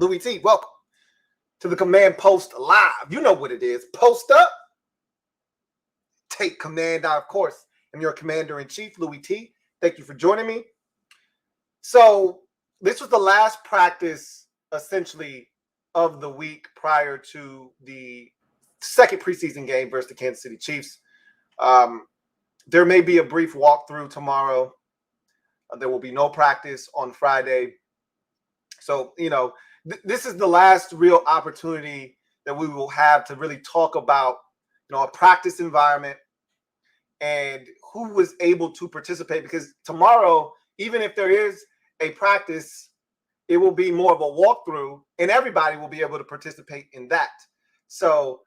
Louie T, welcome to the Command Post Live. You know what it is. Post up. Take command. I, of course, am your Commander-in-Chief, Louie T. Thank you for joining me. So this was the last practice, essentially, of the week prior to the second preseason game versus the Kansas City Chiefs. There may be a brief walkthrough tomorrow. There will be no practice on Friday. So, this is the last real opportunity that we will have to really talk about, a practice environment and who was able to participate. Because tomorrow, even if there is a practice, it will be more of a walkthrough and everybody will be able to participate in that. So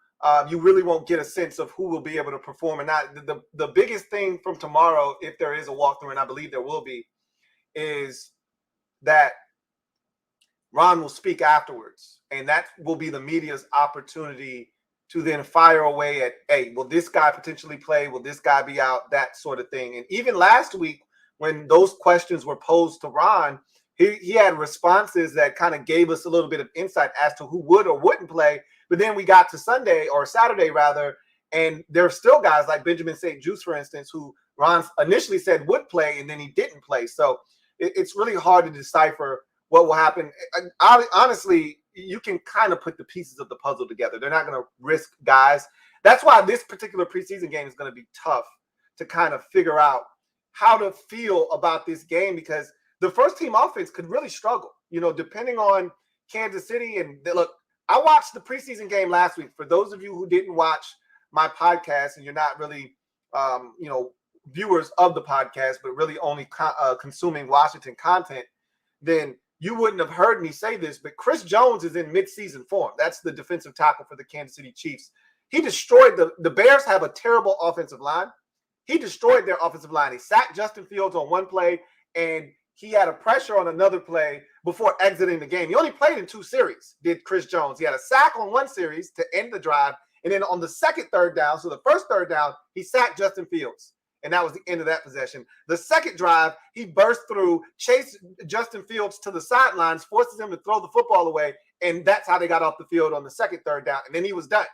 you really won't get a sense of who will be able to perform or not. The biggest thing from tomorrow, if there is a walkthrough, and I believe there will be, is that Ron will speak afterwards, and that will be the media's opportunity to then fire away at, hey, will this guy potentially play? Will this guy be out? That sort of thing. And even last week, when those questions were posed to Ron, he had responses that kind of gave us a little bit of insight as to who would or wouldn't play. But then we got to Sunday, or Saturday rather, and there are still guys like Benjamin St. Juste, for instance, who Ron initially said would play, and then he didn't play. So it's really hard to decipher what will happen. Honestly, you can kind of put the pieces of the puzzle together. They're not going to risk guys. That's why this particular preseason game is going to be tough to kind of figure out how to feel about this game, because the first team offense could really struggle, depending on Kansas City. And look, I watched the preseason game last week. For those of you who didn't watch my podcast and you're not really, viewers of the podcast, but really only consuming Washington content, then you wouldn't have heard me say this, but Chris Jones is in midseason form. That's the defensive tackle for the Kansas City Chiefs. He destroyed the Bears have a terrible offensive line. He destroyed their offensive line. He sacked Justin Fields on one play, and he had a pressure on another play before exiting the game. He only played in 2 series, did Chris Jones. He had a sack on one series to end the drive, and then on the second third down, so the first third down, he sacked Justin Fields. And that was the end of that possession. The second drive, he burst through, chased Justin Fields to the sidelines, forces him to throw the football away, and that's how they got off the field on the second third down. And then he was done.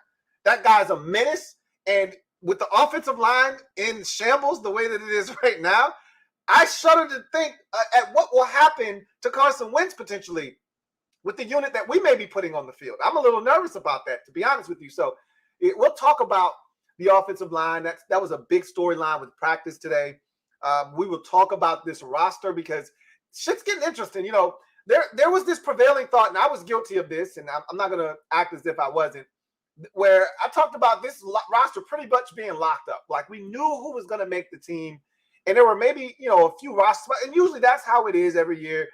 That guy's a menace. And with the offensive line in shambles the way that it is right now, I shudder to think at what will happen to Carson Wentz potentially with the unit that we may be putting on the field. I'm a little nervous about that, to be honest with you. So we'll talk about the offensive line. That was a big storyline with practice today. We will talk about this roster because shit's getting interesting. There was this prevailing thought, and I was guilty of this, and I'm not going to act as if I wasn't, where I talked about this roster pretty much being locked up. Like, we knew who was going to make the team, and there were maybe, a few roster spots, and usually that's how it is every year,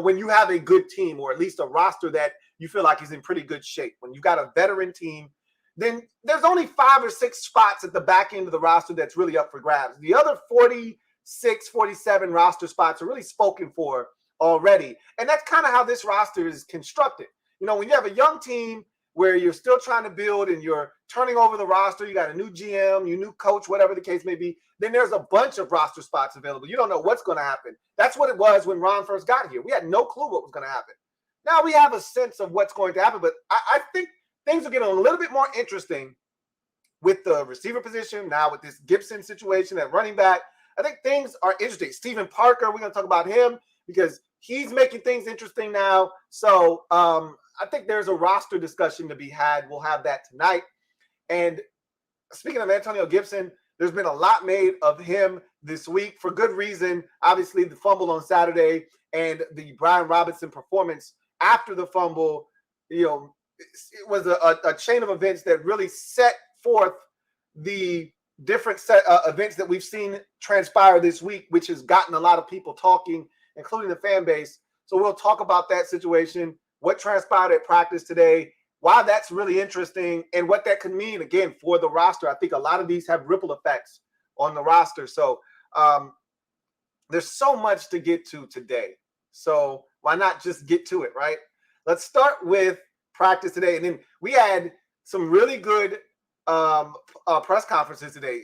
when you have a good team, or at least a roster that you feel like is in pretty good shape. When you've got a veteran team, then there's only 5 or 6 spots at the back end of the roster that's really up for grabs. The other 46, 47 roster spots are really spoken for already. And that's kind of how this roster is constructed. When you have a young team where you're still trying to build and you're turning over the roster, you got a new GM, your new coach, whatever the case may be, then there's a bunch of roster spots available. You don't know what's going to happen. That's what it was when Ron first got here. We had no clue what was going to happen. Now we have a sense of what's going to happen, but I think things are getting a little bit more interesting with the receiver position. Now with this Gibson situation at running back, I think things are interesting. Stephen Parker, we're going to talk about him because he's making things interesting now. So I think there's a roster discussion to be had. We'll have that tonight. And speaking of Antonio Gibson, there's been a lot made of him this week for good reason. Obviously, the fumble on Saturday and the Brian Robinson performance after the fumble, it was a chain of events that really set forth the different events that we've seen transpire this week, which has gotten a lot of people talking, including the fan base. So we'll talk about that situation, what transpired at practice today, why that's really interesting, and what that could mean, again, for the roster. I think a lot of these have ripple effects on the roster. So there's so much to get to today. So why not just get to it, right? Let's start with practice today. And then we had some really good press conferences today.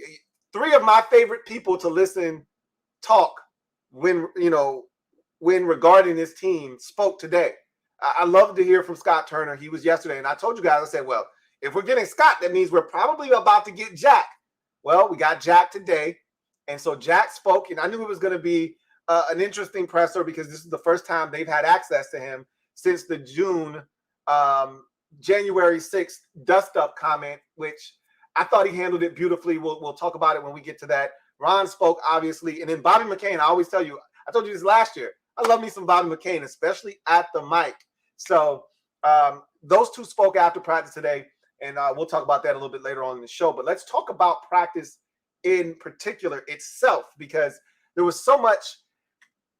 3 of my favorite people to listen talk when regarding this team spoke today. I love to hear from Scott Turner. He was yesterday, and I told you guys, I said, well, if we're getting Scott, that means we're probably about to get Jack. Well, we got Jack today, and so Jack spoke, and I knew it was going to be an interesting presser because this is the first time they've had access to him since the January 6th dust-up comment, which I thought he handled it beautifully. We'll talk about it when we get to that. Ron spoke, obviously, and then Bobby McCain, I always tell you, I told you this last year, I love me some Bobby McCain, especially at the mic. So those two spoke after practice today, and we'll talk about that a little bit later on in the show. But let's talk about practice in particular itself, because there was so much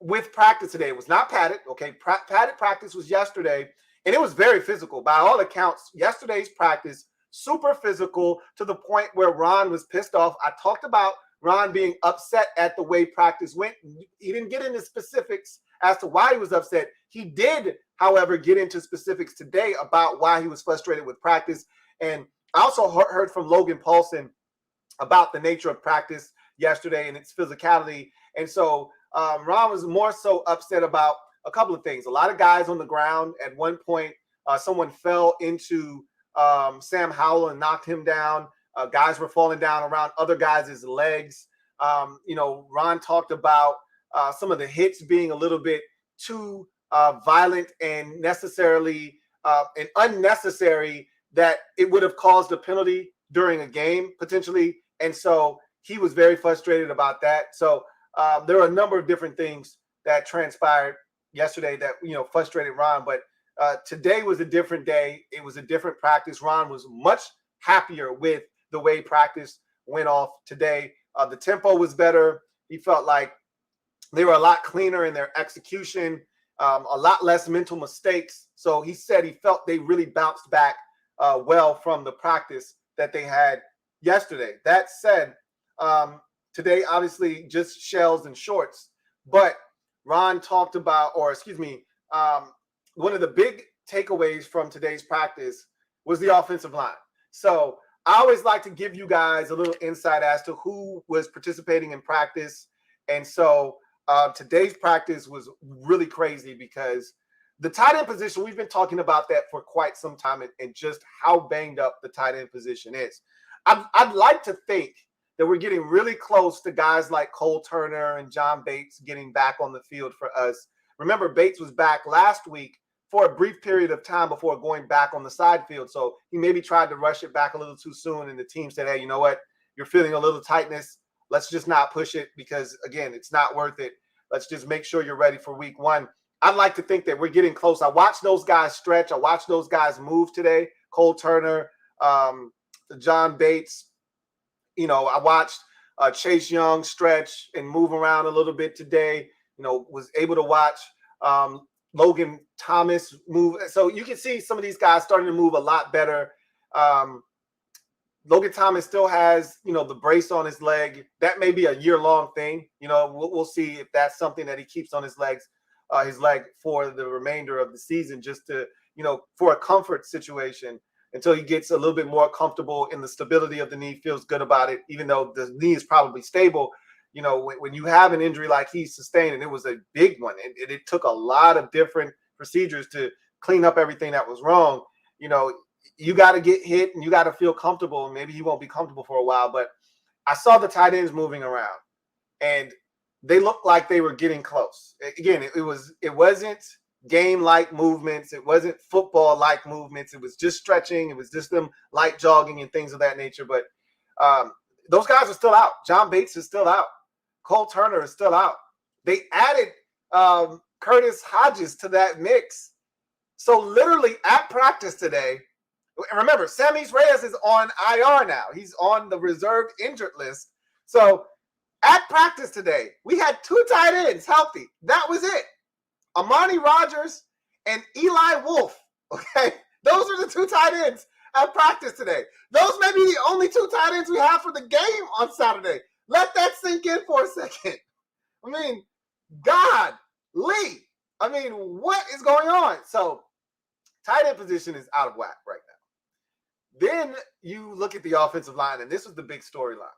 with practice today. It was not padded, okay? Padded practice was yesterday, and it was very physical. By all accounts, yesterday's practice, super physical to the point where Ron was pissed off. I talked about Ron being upset at the way practice went. He didn't get into specifics as to why he was upset. He did, however, get into specifics today about why he was frustrated with practice. And I also heard from Logan Paulson about the nature of practice yesterday and its physicality. And so Ron was more so upset about a couple of things. A lot of guys on the ground. At one point, someone fell into Sam Howell and knocked him down. Guys were falling down around other guys' legs. Ron talked about some of the hits being a little bit too violent and necessarily and unnecessary, that it would have caused a penalty during a game potentially. And so he was very frustrated about that. So there are a number of different things that transpired yesterday that, frustrated Ron. But today was a different day. It was a different practice. Ron was much happier with the way practice went off today. The tempo was better. He felt like they were a lot cleaner in their execution, a lot less mental mistakes. So he said he felt they really bounced back well from the practice that they had yesterday. That said, today, obviously, just shells and shorts. But Ron talked about, one of the big takeaways from today's practice was the offensive line. So I always like to give you guys a little insight as to who was participating in practice. And so today's practice was really crazy because the tight end position, we've been talking about that for quite some time, and just how banged up the tight end position is. I'd like to think that we're getting really close to guys like Cole Turner and John Bates getting back on the field for us. Remember, Bates was back last week for a brief period of time before going back on the side field. So he maybe tried to rush it back a little too soon, and the team said, hey, you know what? You're feeling a little tightness. Let's just not push it because, again, it's not worth it. Let's just make sure you're ready for week one. I'd like to think that we're getting close. I watched those guys stretch. I watched those guys move today. Cole Turner, John Bates. I watched Chase Young stretch and move around a little bit today. Was able to watch Logan Thomas move. So you can see some of these guys starting to move a lot better. Logan Thomas still has, the brace on his leg. That may be a year-long thing. We'll see if that's something that he keeps on his leg for the remainder of the season, just to, for a comfort situation until he gets a little bit more comfortable in the stability of the knee, feels good about it, even though the knee is probably stable. When you have an injury like he sustained, and it was a big one, and it took a lot of different procedures to clean up everything that was wrong, you got to get hit and you got to feel comfortable. Maybe he won't be comfortable for a while, but I saw the tight ends moving around and they looked like they were getting close. Again, it wasn't game-like movements. It wasn't football-like movements. It was just stretching. It was just them light jogging and things of that nature. But those guys are still out. John Bates is still out. Cole Turner is still out. They added Curtis Hodges to that mix. So literally at practice today, and remember, Samis Reyes is on IR now. He's on the reserved injured list. So at practice today, we had two tight ends healthy. That was it. Amani Rogers and Eli Wolf. Okay, those are the two tight ends at practice today. Those may be the only two tight ends we have for the game on Saturday. Let that sink in for a second. I mean, golly. I mean, what is going on? So tight end position is out of whack right now. Then you look at the offensive line, and this was the big storyline.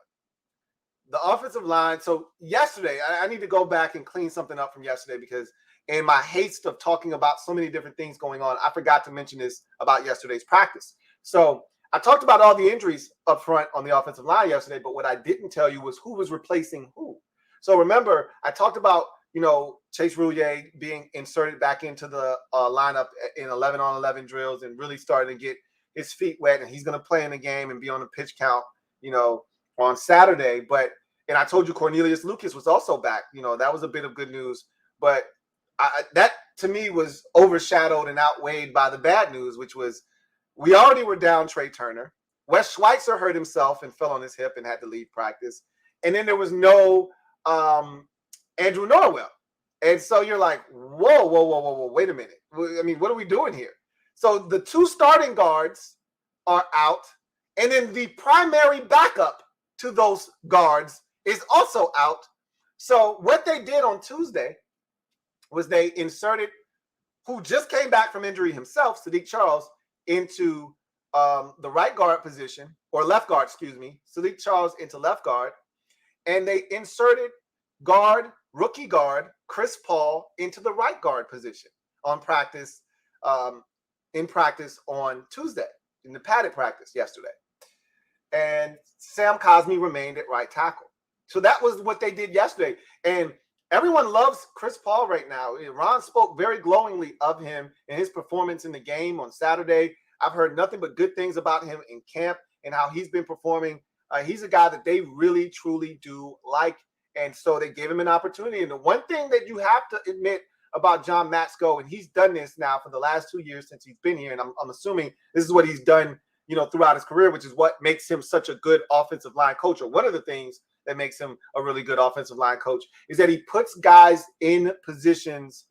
The offensive line. So yesterday, I need to go back and clean something up from yesterday because in my haste of talking about so many different things going on, I forgot to mention this about yesterday's practice. So I talked about all the injuries up front on the offensive line yesterday, but what I didn't tell you was who was replacing who. So remember, I talked about, Chase Roullier being inserted back into the lineup in 11-on-11 drills and really starting to get his feet wet, and he's going to play in the game and be on the pitch count, on Saturday. And I told you Cornelius Lucas was also back. That was a bit of good news, but that to me was overshadowed and outweighed by the bad news, which was we already were down Trey Turner. Wes Schweitzer hurt himself and fell on his hip and had to leave practice. And then there was no Andrew Norwell. And so you're like, whoa, wait a minute. I mean, what are we doing here? So the two starting guards are out, and then the primary backup to those guards is also out. So what they did on Tuesday was they inserted, who just came back from injury himself, Sadiq Charles, into the right guard position, or left guard, Sadiq Charles into left guard, and they inserted rookie guard Chris Paul into the right guard position in practice on Tuesday, in the padded practice yesterday. And Sam Cosmi remained at right tackle. So that was what they did yesterday. And everyone loves Chris Paul right now. Ron spoke very glowingly of him and his performance in the game on Saturday. I've heard nothing but good things about him in camp and how he's been performing. He's a guy that they really, truly do like. And so they gave him an opportunity. And the one thing that you have to admit about John Matsko, and he's done this now for the last 2 years since he's been here, and I'm assuming this is what he's done, throughout his career, which is what makes him such a good offensive line coach, or one of the things that makes him a really good offensive line coach, is that he puts guys in positions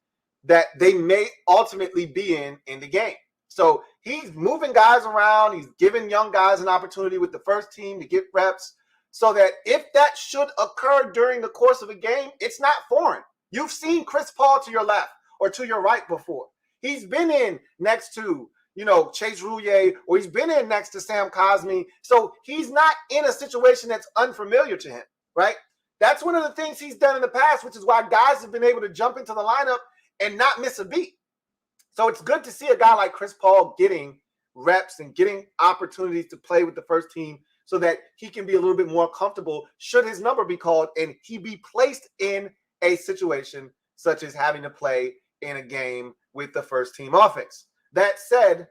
that they may ultimately be in the game. So he's moving guys around. He's giving young guys an opportunity with the first team to get reps, so that if that should occur during the course of a game, it's not foreign. You've seen Chris Paul to your left or to your right before. He's been in next to, Chase Roullier, or he's been in next to Sam Cosmi. So he's not in a situation that's unfamiliar to him, right? That's one of the things he's done in the past, which is why guys have been able to jump into the lineup and not miss a beat. So it's good to see a guy like Chris Paul getting reps and getting opportunities to play with the first team, so that he can be a little bit more comfortable should his number be called and he be placed in a situation such as having to play in a game with the first team offense. That said,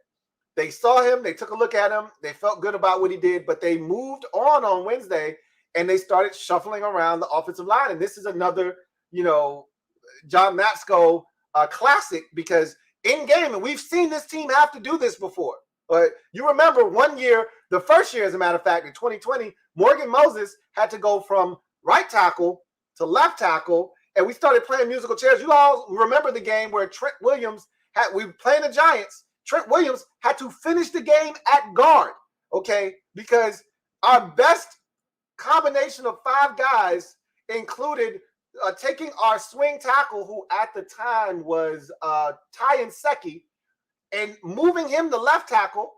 they saw him, they took a look at him, they felt good about what he did, but they moved on Wednesday and they started shuffling around the offensive line. And this is another, John Matsko classic, because in game, and we've seen this team have to do this before. But you remember one year, the first year, as a matter of fact, in 2020, Morgan Moses had to go from right tackle to left tackle, and we started playing musical chairs. You all remember the game where Trent Williams we were playing the Giants. Trent Williams had to finish the game at guard, okay? Because our best combination of 5 guys included taking our swing tackle, who at the time was Tyan Secchi, and moving him to left tackle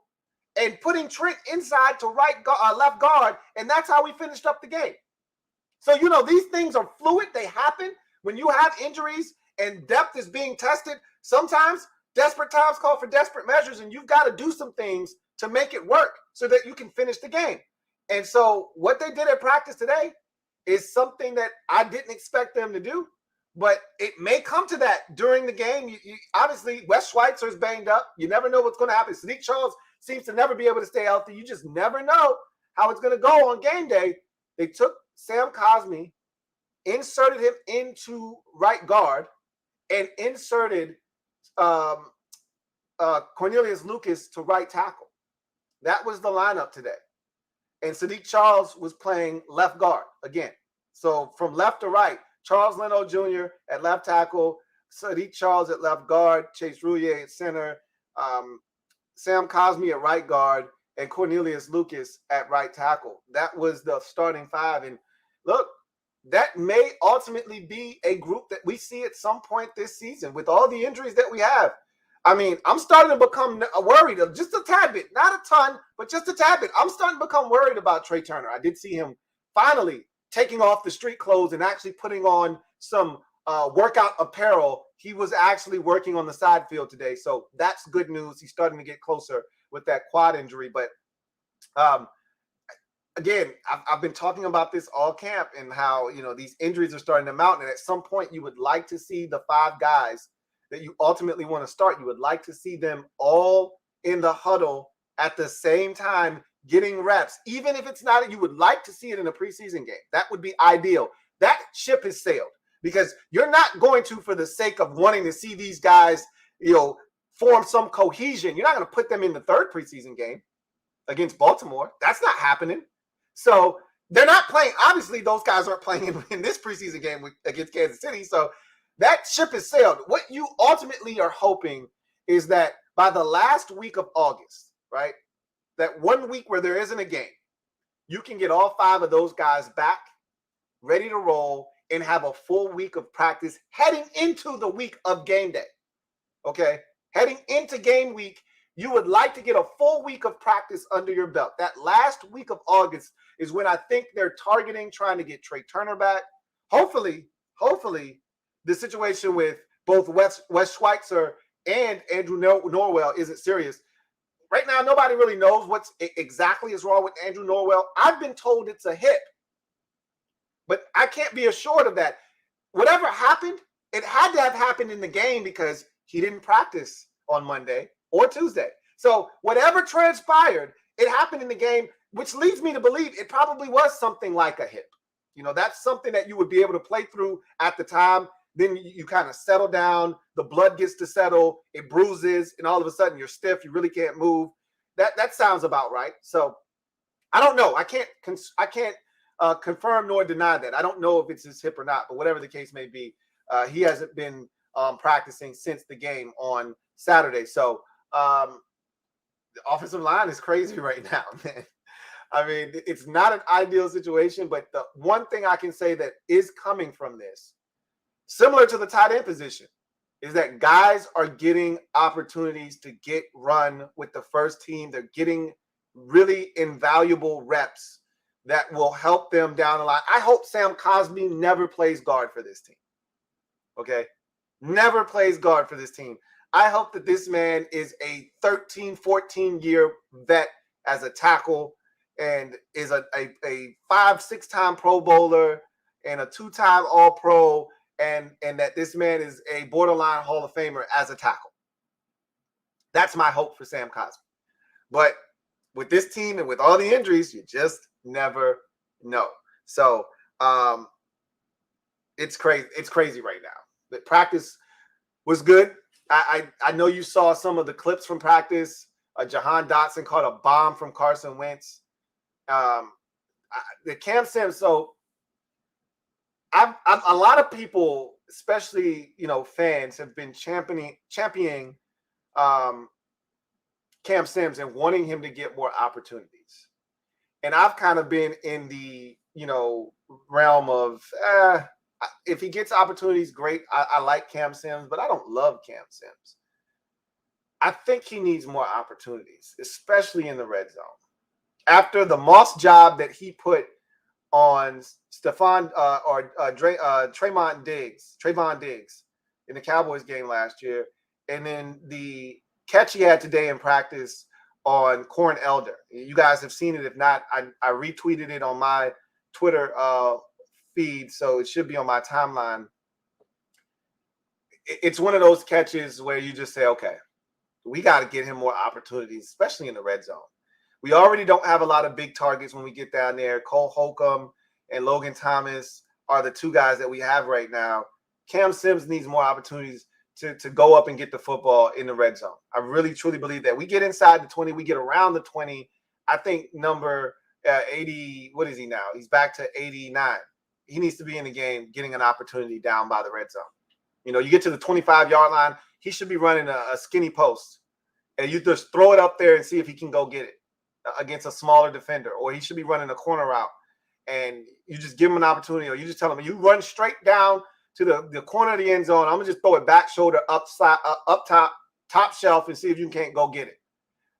and putting Trent inside to left guard, and that's how we finished up the game. So, these things are fluid. They happen when you have injuries and depth is being tested. Sometimes desperate times call for desperate measures, and you've got to do some things to make it work so that you can finish the game. And so what they did at practice today is something that I didn't expect them to do. But it may come to that during the game. Obviously, Wes Schweitzer is banged up. You never know what's going to happen. Sadiq Charles seems to never be able to stay healthy. You just never know how it's going to go on game day. They took Sam Cosmi, inserted him into right guard, and inserted Cornelius Lucas to right tackle. That was the lineup today. And Sadiq Charles was playing left guard again. So from left to right, Charles Leno Jr. at left tackle, Sadiq Charles at left guard, Chase Roullier at center, Sam Cosmi at right guard, and Cornelius Lucas at right tackle. That was the starting 5. And look, that may ultimately be a group that we see at some point this season with all the injuries that we have. I mean, I'm starting to become worried, just a tad bit, not a ton, but just a tad bit. I'm starting to become worried about Trey Turner. I did see him finally taking off the street clothes and actually putting on some workout apparel, he was actually working on the side field today. So that's good news. He's starting to get closer with that quad injury. But again, I've been talking about this all camp and how, these injuries are starting to mount. And at some point, you would like to see the 5 guys that you ultimately want to start. You would like to see them all in the huddle at the same time getting reps. Even if it's not, you would like to see it in a preseason game. That would be ideal. That ship has sailed because you're not going to, for the sake of wanting to see these guys, form some cohesion. You're not going to put them in the 3rd preseason game against Baltimore. That's not happening. So they're not playing. Obviously, those guys aren't playing in this preseason game against Kansas City. So that ship has sailed. What you ultimately are hoping is that by the last week of August, right, that 1 week where there isn't a game, you can get all 5 of those guys back, ready to roll, and have a full week of practice heading into the week of game day. Okay? Heading into game week, you would like to get a full week of practice under your belt. That last week of August is when I think they're targeting trying to get Trey Turner back. Hopefully, the situation with both Wes Schweitzer and Andrew Norwell isn't serious. Right now, nobody really knows what exactly is wrong with Andrew Norwell. I've been told it's a hip, but I can't be assured of that. Whatever happened, it had to have happened in the game because he didn't practice on Monday or Tuesday. So whatever transpired, it happened in the game, which leads me to believe it probably was something like a hip. That's something that you would be able to play through at the time. Then you kind of settle down. The blood gets to settle. It bruises, and all of a sudden you're stiff. You really can't move. That sounds about right. So I don't know. I can't confirm nor deny that. I don't know if it's his hip or not, but whatever the case may be, he hasn't been practicing since the game on Saturday. So the offensive line is crazy right now, man. I mean, it's not an ideal situation, but the one thing I can say that is coming from this, similar to the tight end position, is that guys are getting opportunities to get run with the first team. They're getting really invaluable reps that will help them down the line. I hope Sam Cosmi never plays guard for this team. Okay? Never plays guard for this team. I hope that this man is a 13, 14-year vet as a tackle and is a 5-6-time Pro Bowler and a 2-time All-Pro, and that this man is a borderline Hall of Famer as a tackle. That's my hope for Sam Cosmi. But with this team and with all the injuries, you just never know. So it's crazy. It's crazy right now. The practice was good. I know you saw some of the clips from practice. Jahan Dotson caught a bomb from Carson Wentz. The Cam Sims. So a lot of people, especially fans, have been championing Cam Sims and wanting him to get more opportunities. And I've kind of been in the realm of if he gets opportunities, great. I like Cam Sims, but I don't love Cam Sims. I think he needs more opportunities, especially in the red zone. After the Moss job that he put on Trayvon Diggs in the Cowboys game last year, and then the catch he had today in practice on Corn Elder. You guys have seen it. If not, I retweeted it on my Twitter feed, so it should be on my timeline. It's one of those catches where you just say, okay, we got to get him more opportunities, especially in the red zone. We already don't have a lot of big targets when we get down there. Cole Holcomb and Logan Thomas are the 2 guys that we have right now. Cam Sims needs more opportunities to go up and get the football in the red zone. I really, truly believe that. We get inside the 20. We get around the 20. I think number 80, what is he now? He's back to 89. He needs to be in the game getting an opportunity down by the red zone. You get to the 25-yard line, he should be running a skinny post. And you just throw it up there and see if he can go get it against a smaller defender. Or he should be running a corner route. And you just give him an opportunity, or you just tell him, you run straight down to the corner of the end zone. I'm going to just throw it back shoulder up top shelf and see if you can't go get it.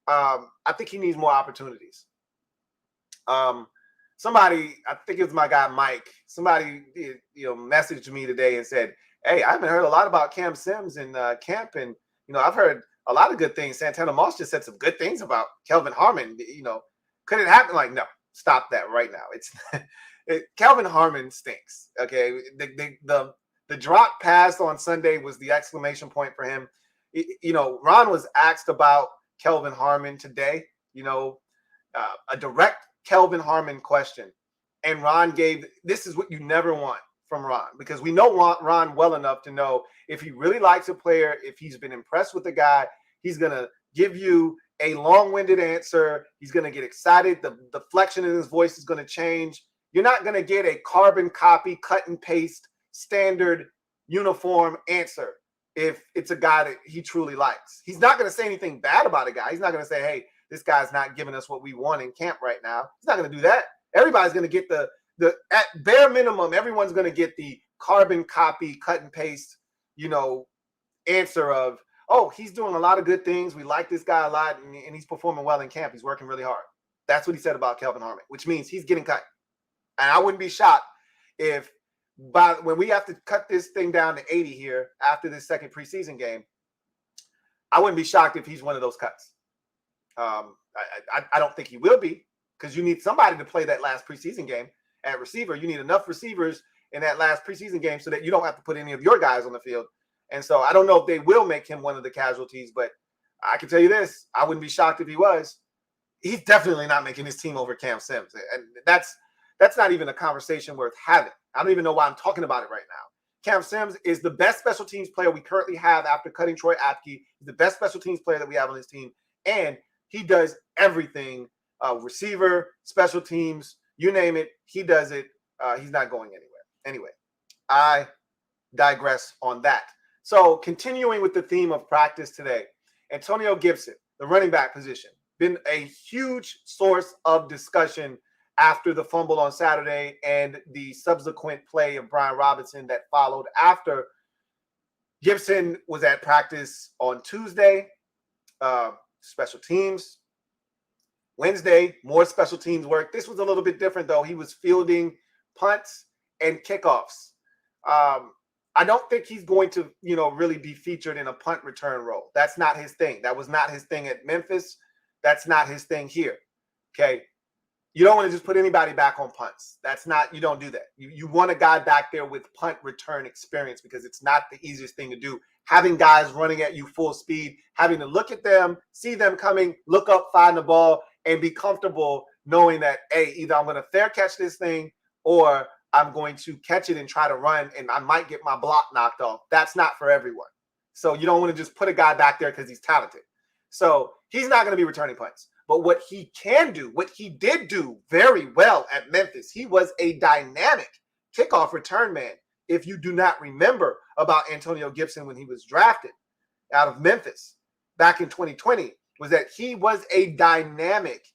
I think he needs more opportunities. Somebody, I think it was my guy Mike, somebody messaged me today and said, Hey, I haven't heard a lot about Cam Sims in camp, and I've heard a lot of good things. Santana Moss just said some good things about Kelvin Harmon. Could it happen? Like, no, stop that right now. It's Kelvin Harmon stinks. Okay, the drop pass on Sunday was the exclamation point for him. Ron was asked about Kelvin Harmon today. A direct Kelvin Harmon question, and Ron gave, this is what you never want from Ron, because we know Ron well enough to know if he really likes a player, if he's been impressed with the guy, he's going to give you a long-winded answer. He's going to get excited. The flexion in his voice is going to change. You're not going to get a carbon copy, cut and paste, standard, uniform answer if it's a guy that he truly likes. He's not going to say anything bad about a guy. He's not going to say, hey, this guy's not giving us what we want in camp right now. He's not going to do that. Everybody's going to get the at bare minimum, everyone's going to get the carbon copy, cut and paste, answer of, oh, he's doing a lot of good things. We like this guy a lot, and he's performing well in camp. He's working really hard. That's what he said about Kelvin Harmon, which means he's getting cut. And I wouldn't be shocked if when we have to cut this thing down to 80 here after this second preseason game, I wouldn't be shocked if he's one of those cuts. I don't think he will be, because you need somebody to play that last preseason game at receiver. You need enough receivers in that last preseason game so that you don't have to put any of your guys on the field. And so I don't know if they will make him one of the casualties, but I can tell you this, I wouldn't be shocked if he was. He's definitely not making his team over Cam Sims. And that's not even a conversation worth having. I don't even know why I'm talking about it right now. Cam Sims is the best special teams player we currently have after cutting Troy Apke. He's the best special teams player that we have on this team. And he does everything, receiver, special teams, you name it, he does it. He's not going anywhere. Anyway, I digress on that. So continuing with the theme of practice today, Antonio Gibson, the running back position, been a huge source of discussion after the fumble on Saturday and the subsequent play of Brian Robinson that followed after. Gibson was at practice on Tuesday, special teams. Wednesday, more special teams work. This was a little bit different, though. He was fielding punts and kickoffs. I don't think he's going to, really be featured in a punt return role. That's not his thing. That was not his thing at Memphis. That's not his thing here. Okay. You don't want to just put anybody back on punts. You don't do that. You want a guy back there with punt return experience, because it's not the easiest thing to do. Having guys running at you full speed, having to look at them, see them coming, look up, find the ball, and be comfortable knowing that, hey, either I'm going to fair catch this thing or I'm going to catch it and try to run, and I might get my block knocked off. That's not for everyone. So you don't want to just put a guy back there because he's talented. So he's not going to be returning punts. But what he can do, what he did do very well at Memphis, he was a dynamic kickoff return man. If you do not remember about Antonio Gibson when he was drafted out of Memphis back in 2020, was that he was a dynamic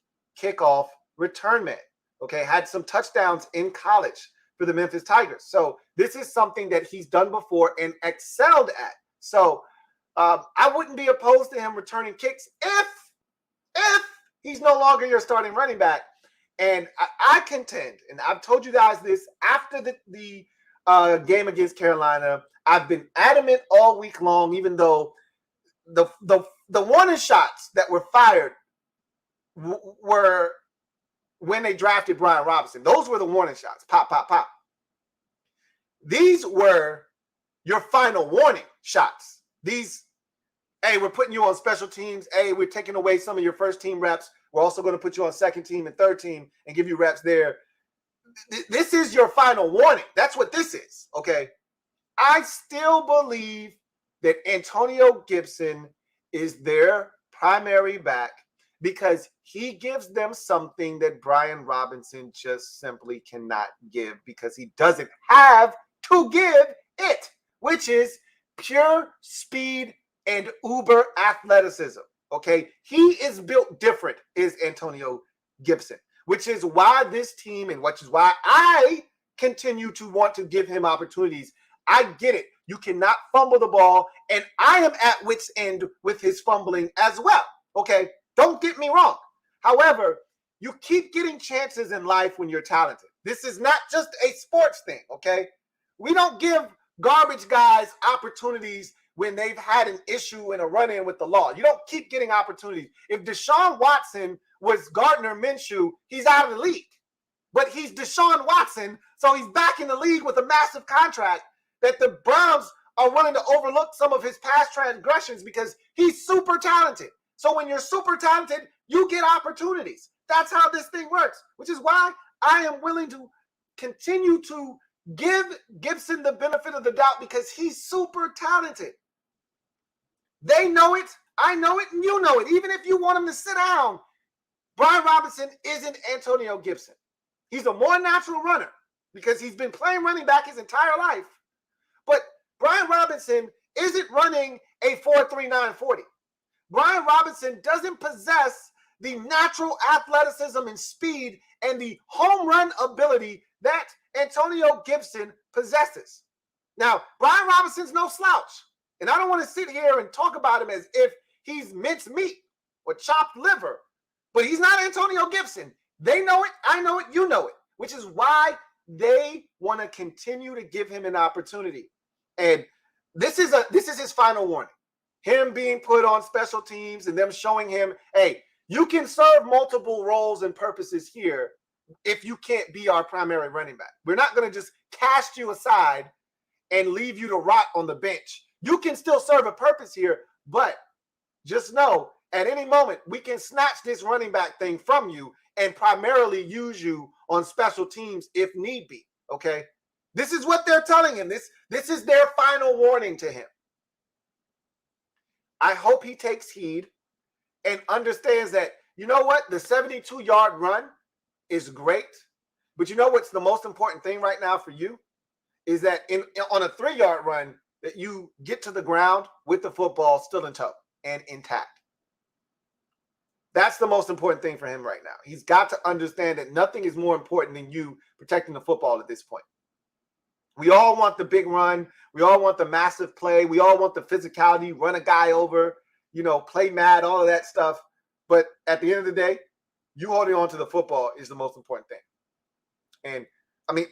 kickoff return man. Okay, had some touchdowns in college for the Memphis Tigers. So this is something that he's done before and excelled at. So I wouldn't be opposed to him returning kicks if he's no longer your starting running back. And I contend, and I've told you guys this after the game against Carolina, I've been adamant all week long, even though the warning shots that were fired were when they drafted Brian Robinson. Those were the warning shots. Pop, pop, pop. These were your final warning shots. These, hey, we're putting you on special teams. Hey, we're taking away some of your first team reps. We're also going to put you on second team and third team and give you reps there. This is your final warning. That's what this is, okay? I still believe that Antonio Gibson is their primary back because he gives them something that Brian Robinson just simply cannot give, because he doesn't have to give it, which is pure speed and uber athleticism, okay? He is built different, is Antonio Gibson, which is why this team, and which is why I continue to want to give him opportunities. I get it. You cannot fumble the ball, and I am at wit's end with his fumbling as well, okay? Don't get me wrong. However, you keep getting chances in life when you're talented. This is not just a sports thing, okay? We don't give garbage guys opportunities when they've had an issue in a run-in with the law. You don't keep getting opportunities. If Deshaun Watson was Gardner Minshew, he's out of the league. But he's Deshaun Watson, so he's back in the league with a massive contract that the Browns are willing to overlook some of his past transgressions because he's super talented. So when you're super talented, you get opportunities. That's how this thing works, which is why I am willing to continue to give Gibson the benefit of the doubt because he's super talented. They know it, I know it, and you know it. Even if you want him to sit down, Brian Robinson isn't Antonio Gibson. He's a more natural runner because he's been playing running back his entire life. But Brian Robinson isn't running a 4.39 40. Brian Robinson doesn't possess the natural athleticism and speed and the home run ability that Antonio Gibson possesses. Now, Brian Robinson's no slouch. And I don't want to sit here and talk about him as if he's minced meat or chopped liver. But he's not Antonio Gibson. They know it, I know it, you know it, which is why they want to continue to give him an opportunity. And this is his final warning. Him being put on special teams and them showing him, hey, you can serve multiple roles and purposes here if you can't be our primary running back. We're not going to just cast you aside and leave you to rot on the bench. You can still serve a purpose here, but just know at any moment we can snatch this running back thing from you and primarily use you on special teams if need be, okay? This is what they're telling him. This is their final warning to him. I hope he takes heed and understands that, you know what? The 72-yard run is great, but you know what's the most important thing right now for you is that on a 3-yard run that you get to the ground with the football still in tow and intact. That's the most important thing for him right now. He's got to understand that nothing is more important than you protecting the football at this point. We all want the big run. We all want the massive play. We all want the physicality, run a guy over, play mad, all of that stuff. But at the end of the day, you holding on to the football is the most important thing. And, I mean,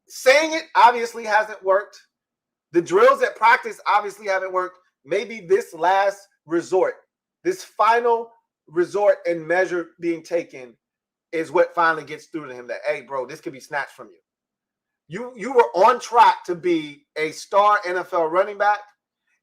saying it obviously hasn't worked. The drills at practice obviously haven't worked. Maybe this last resort, this final resort and measure being taken is what finally gets through to him that, hey, bro, this could be snatched from you. You were on track to be a star NFL running back,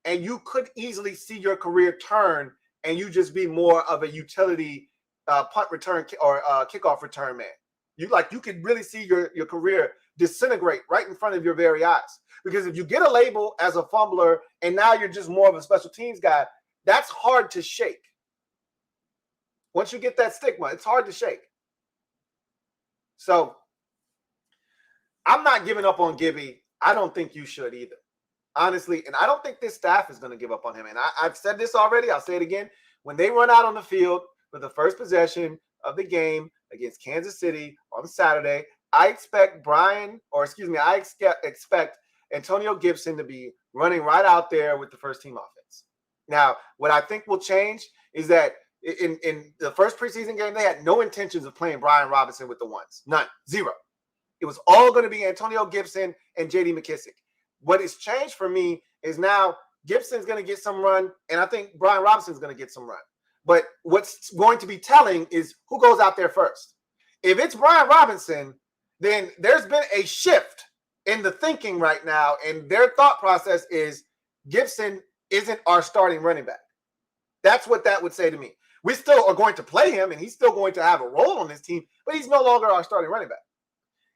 and you could easily see your career turn and you just be more of a utility punt return or kickoff return man. You could really see your career disintegrate right in front of your very eyes. Because if you get a label as a fumbler and now you're just more of a special teams guy, that's hard to shake. Once you get that stigma, it's hard to shake. So I'm not giving up on Gibby. I don't think you should either, honestly. And I don't think this staff is going to give up on him. And I've said this already. I'll say it again. When they run out on the field for the first possession of the game against Kansas City on Saturday, I expect Antonio Gibson to be running right out there with the first team offense. Now, what I think will change is that in the first preseason game, they had no intentions of playing Brian Robinson with the ones. None. Zero. It was all going to be Antonio Gibson and J.D. McKissic. What has changed for me is now Gibson's going to get some run, and I think Brian Robinson's going to get some run. But what's going to be telling is who goes out there first. If it's Brian Robinson, then there's been a shift in the thinking right now, and their thought process is Gibson isn't our starting running back. That's what that would say to me. We still are going to play him, and he's still going to have a role on this team, but he's no longer our starting running back.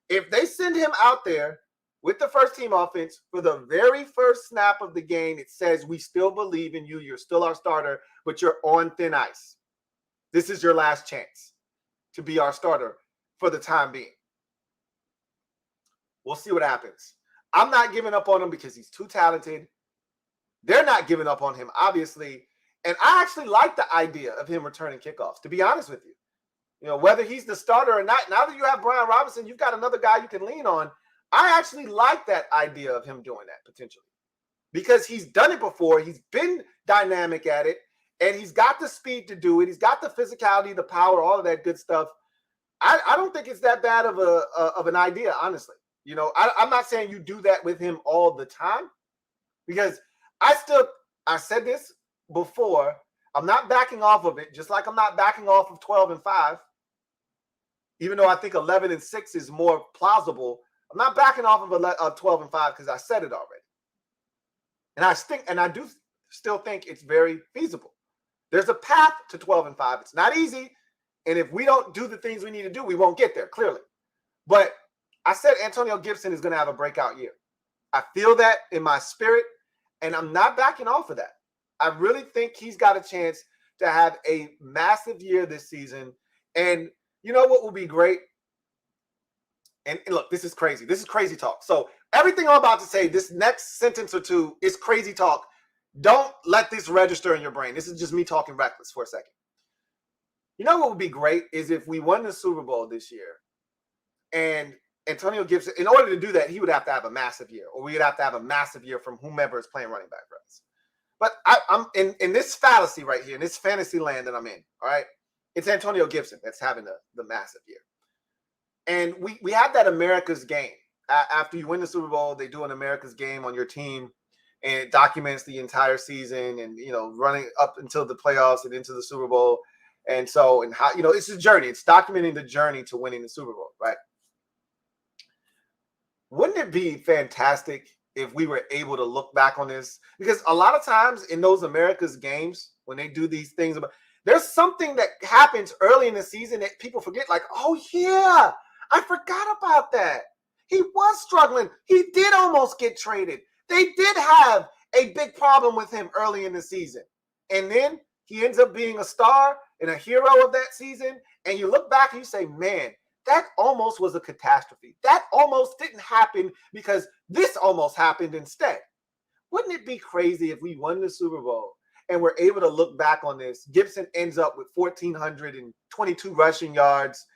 If they send him out there with the first team offense for the very first snap of the game, it says, we still believe in you. You're still our starter, but you're on thin ice. This is your last chance to be our starter for the time being. We'll see what happens. I'm not giving up on him because he's too talented. They're not giving up on him, obviously. And I actually like the idea of him returning kickoffs, to be honest with you. Whether he's the starter or not, now that you have Brian Robinson, you've got another guy you can lean on. I actually like that idea of him doing that potentially because he's done it before. He's been dynamic at it, and he's got the speed to do it. He's got the physicality, the power, all of that good stuff. I don't think it's that bad of an idea, honestly. You know, I'm not saying you do that with him all the time, because I said this before, I'm not backing off of it, just like I'm not backing off of 12-5, even though I think 11-6 is more plausible. I'm not backing off of 12-5 because I said it already. And I do still think it's very feasible. There's a path to 12-5. It's not easy. And if we don't do the things we need to do, we won't get there, clearly. But I said Antonio Gibson is going to have a breakout year. I feel that in my spirit, and I'm not backing off of that. I really think he's got a chance to have a massive year this season. And you know what will be great? And look, this is crazy. This is crazy talk. So everything I'm about to say, this next sentence or two is crazy talk. Don't let this register in your brain. This is just me talking reckless for a second. You know what would be great is if we won the Super Bowl this year, and Antonio Gibson, in order to do that, he would have to have a massive year, or we would have to have a massive year from whomever is playing running back for us. But I'm in this fallacy right here, in this fantasy land that I'm in, all right? It's Antonio Gibson that's having the massive year. And we have that America's game. After you win the Super Bowl, they do an America's game on your team, and it documents the entire season and, you know, running up until the playoffs and into the Super Bowl. And so, and how, you know, it's a journey. It's documenting the journey to winning the Super Bowl, right? Wouldn't it be fantastic if we were able to look back on this? Because a lot of times in those America's games, when they do these things, there's something that happens early in the season that people forget. Like, oh yeah, I forgot about that. He was struggling. He did almost get traded. They did have a big problem with him early in the season. And then he ends up being a star and a hero of that season. And you look back and you say, man, that almost was a catastrophe. That almost didn't happen because this almost happened instead. Wouldn't it be crazy if we won the Super Bowl and we're able to look back on this? Gibson ends up with 1,422 rushing yards,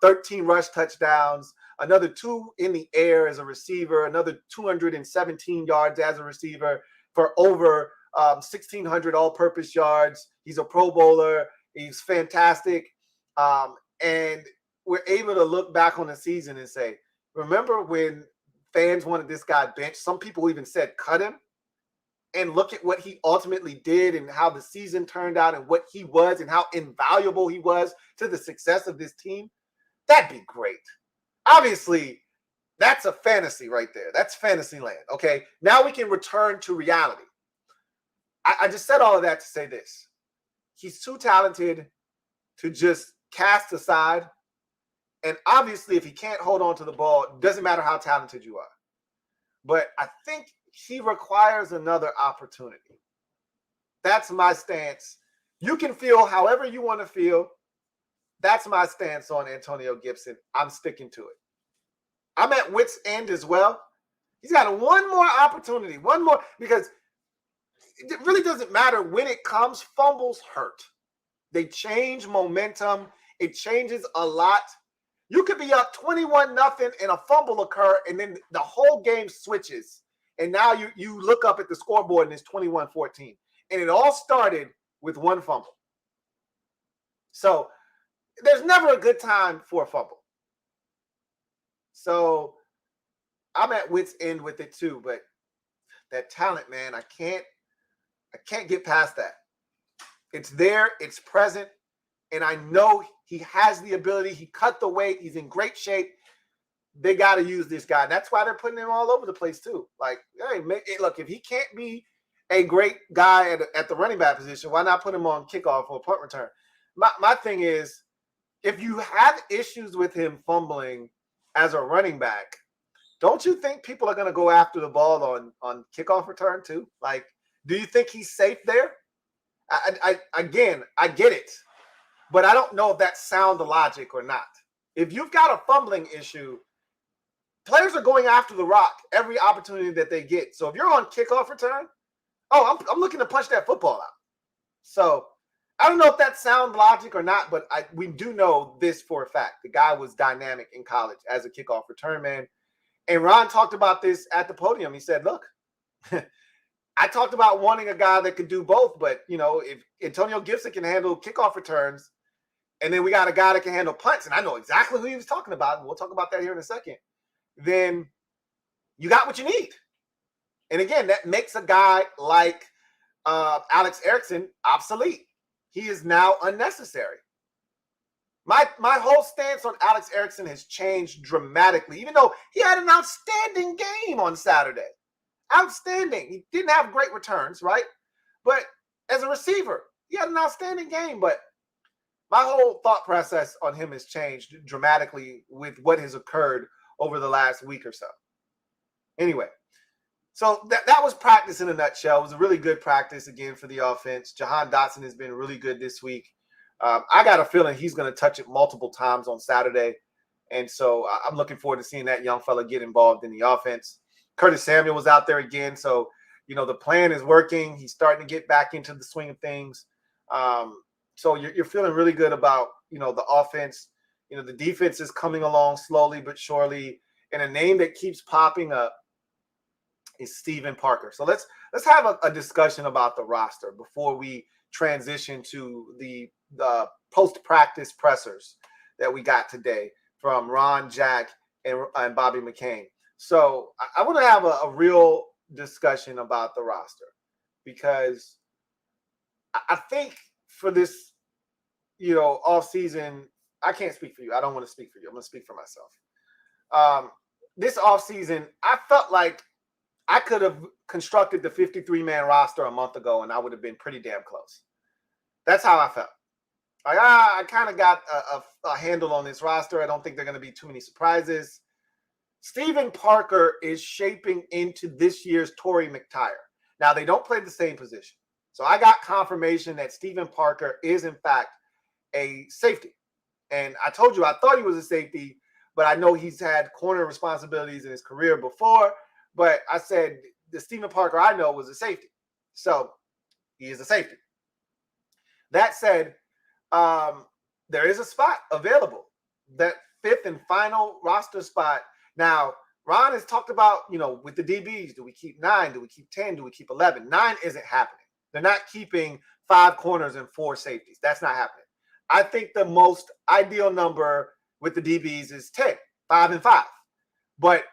13 rush touchdowns, another 2 in the air as a receiver, another 217 yards as a receiver for over 1,600 all-purpose yards. He's a Pro Bowler. He's fantastic. And we're able to look back on the season and say, remember when fans wanted this guy benched? Some people even said cut him. And look at what he ultimately did and how the season turned out and what he was and how invaluable he was to the success of this team. That'd be great. Obviously, that's a fantasy right there. That's fantasy land. Okay, now we can return to reality. I just said all of that to say this. He's too talented to just cast aside. And obviously, if he can't hold on to the ball, it doesn't matter how talented you are. But I think he requires another opportunity. That's my stance. You can feel however you want to feel. That's my stance on Antonio Gibson. I'm sticking to it. I'm at wit's end as well. He's got one more opportunity, one more, because it really doesn't matter when it comes. Fumbles hurt. They change momentum. It changes a lot. You could be up 21-0 and a fumble occur, and then the whole game switches. And now you look up at the scoreboard and it's 21-14. And it all started with one fumble. So there's never a good time for a fumble. So I'm at wit's end with it too. But that talent, man, I can't get past that. It's there, it's present, and I know he has the ability. He cut the weight. He's in great shape. They got to use this guy. That's why they're putting him all over the place too. Like, hey, look, if he can't be a great guy at the running back position, why not put him on kickoff or punt return? My thing is, if you have issues with him fumbling as a running back, don't you think people are going to go after the ball on kickoff return too? Like, do you think he's safe there? Again, I get it, but I don't know if that's sound logic or not. If you've got a fumbling issue, players are going after the rock every opportunity that they get. So if you're on kickoff return, I'm looking to punch that football out. So I don't know if that sound logic or not, but we do know this for a fact. The guy was dynamic in college as a kickoff return man. And Ron talked about this at the podium. He said, look, I talked about wanting a guy that could do both, but, you know, if Antonio Gibson can handle kickoff returns, and then we got a guy that can handle punts, and I know exactly who he was talking about, and we'll talk about that here in a second, then you got what you need. And again, that makes a guy like Alex Erickson obsolete. He is now unnecessary. My whole stance on Alex Erickson has changed dramatically, even though he had an outstanding game on Saturday. Outstanding. He didn't have great returns, right? But as a receiver, he had an outstanding game. But my whole thought process on him has changed dramatically with what has occurred over the last week or so. Anyway, so that was practice in a nutshell. It was a really good practice, again, for the offense. Jahan Dotson has been really good this week. I got a feeling he's going to touch it multiple times on Saturday. And so I'm looking forward to seeing that young fella get involved in the offense. Curtis Samuel was out there again. So, the plan is working. He's starting to get back into the swing of things. So you're feeling really good about, the offense. The defense is coming along slowly but surely. And a name that keeps popping up is Steven Parker. So let's have a discussion about the roster before we transition to the post-practice pressers that we got today from Ron, Jack, and Bobby McCain. So I want to have a real discussion about the roster, because I think for this, off season, I can't speak for you. I don't want to speak for you. I'm going to speak for myself. This off season, I felt like I could have constructed the 53-man roster a month ago, and I would have been pretty damn close. That's how I felt. Like, I kind of got a handle on this roster. I don't think there are going to be too many surprises. Steven Parker is shaping into this year's Torrey McTyer. Now, they don't play the same position. So I got confirmation that Steven Parker is, in fact, a safety. And I told you I thought he was a safety, but I know he's had corner responsibilities in his career before. But I said the Steven Parker I know was a safety. So he is a safety. That said, there is a spot available, that fifth and final roster spot. Now, Ron has talked about, with the DBs, do we keep 9? Do we keep 10? Do we keep 11? 9 isn't happening. They're not keeping 5 corners and 4 safeties. That's not happening. I think the most ideal number with the DBs is 10, 5 and 5. But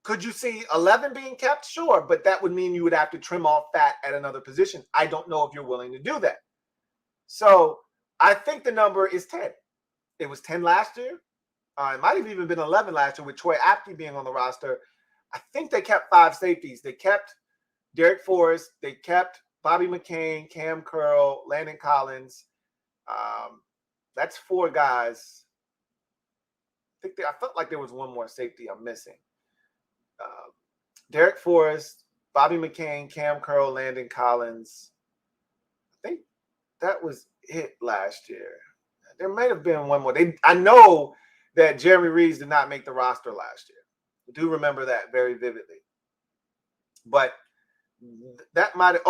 could you see 11 being kept? Sure, but that would mean you would have to trim off fat at another position. I don't know if you're willing to do that. So I think the number is 10. It was 10 last year. It might have even been 11 last year with Troy Apke being on the roster. I think they kept 5 safeties. They kept Derek Forrest. They kept Bobby McCain, Cam Curl, Landon Collins. That's 4 guys. I felt like there was one more safety I'm missing. Derek Forrest, Bobby McCain, Cam Curl, Landon Collins. I think that was it last year. There might have been one more. I know that Jeremy Reeves did not make the roster last year. I do remember that very vividly. But that might have –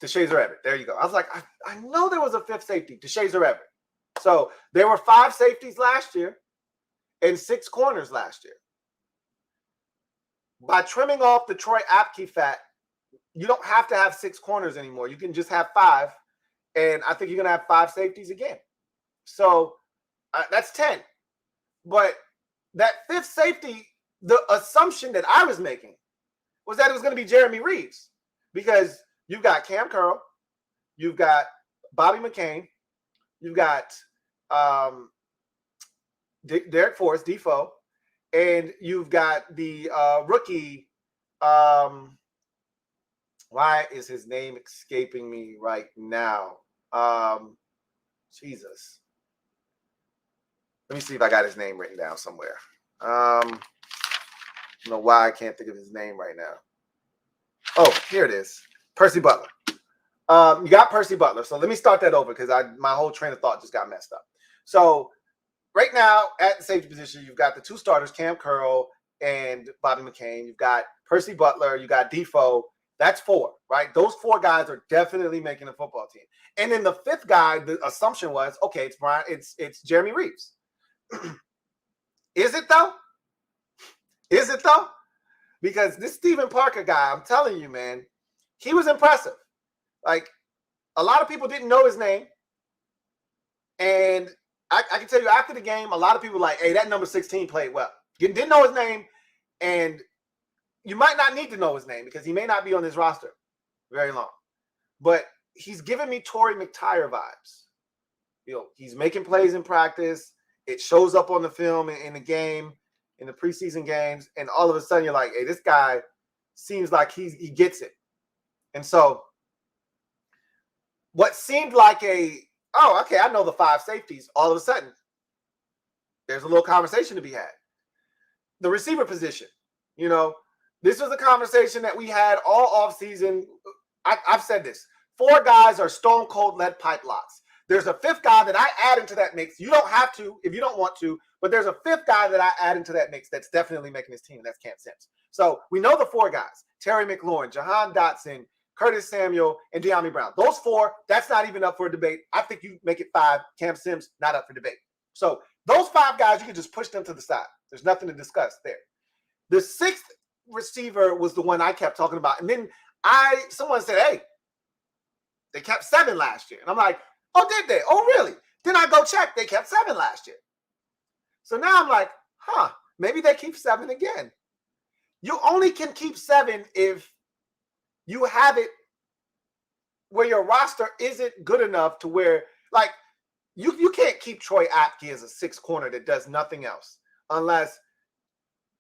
DeShazer Everett. There you go. I was like, I know there was a 5th safety, DeShazer Everett. So there were 5 safeties last year and 6 corners last year. By trimming off the Troy Apke fat, you don't have to have 6 corners anymore. You can just have 5, and I think you're going to have 5 safeties again. So that's 10. But that 5th safety, the assumption that I was making was that it was going to be Jeremy Reeves, because you've got Cam Curl, you've got Bobby McCain, you've got Derek Forrest, Defoe, and you've got the rookie. Why is his name escaping me right now? Jesus. Let me see if I got his name written down somewhere. I don't know why I can't think of his name right now. Oh, here it is. Percy Butler. You got Percy Butler. So let me start that over, because my whole train of thought just got messed up. So right now at the safety position, you've got the 2 starters, Cam Curl and Bobby McCain. You've got Percy Butler. You got Defoe. That's 4, right? Those 4 guys are definitely making a football team. And then the 5th guy, the assumption was, okay, it's Jeremy Reeves. Is it though? Is it though? Because this Steven Parker guy, I'm telling you, man, he was impressive. Like, a lot of people didn't know his name. And I can tell you, after the game, a lot of people were like, hey, that number 16 played well. You didn't know his name. And you might not need to know his name because he may not be on this roster very long. But he's giving me Torrey McTyer vibes. He's making plays in practice. It shows up on the film in the game, in the preseason games, and all of a sudden you're like, hey, this guy seems like he gets it. And so what seemed like I know the 5 safeties, all of a sudden there's a little conversation to be had. The receiver position, this was a conversation that we had all offseason. I've said this. 4 guys are stone cold lead pipe locks. There's a 5th guy that I add into that mix. You don't have to if you don't want to, but there's a 5th guy that I add into that mix that's definitely making his team, and that's Cam Sims. So we know the 4 guys: Terry McLaurin, Jahan Dotson, Curtis Samuel, and De'Ami Brown. Those 4, that's not even up for a debate. I think you make it 5. Cam Sims, not up for debate. So those 5 guys, you can just push them to the side. There's nothing to discuss there. The 6th receiver was the one I kept talking about. And then someone said, hey, they kept 7 last year. And I'm like, oh, did they? Oh, really? Then I go check. They kept 7 last year. So now I'm like, maybe they keep 7 again. You only can keep 7 if you have it where your roster isn't good enough to where, like, you can't keep Troy Apke as a 6th corner that does nothing else unless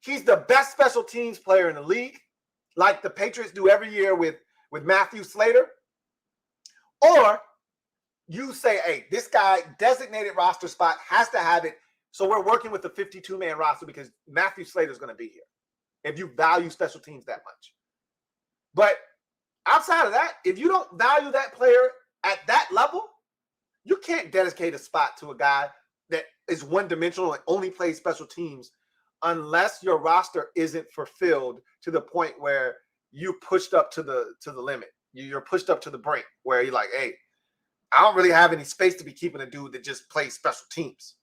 he's the best special teams player in the league, like the Patriots do every year with Matthew Slater. Or you say, hey, this guy, designated roster spot, has to have it. So we're working with the 52-man roster because Matthew Slater is going to be here if you value special teams that much. But outside of that, if you don't value that player at that level, you can't dedicate a spot to a guy that is one-dimensional and only plays special teams unless your roster isn't fulfilled to the point where you pushed up to the limit. You're pushed up to the brink where you're like, hey, I don't really have any space to be keeping a dude that just plays special teams.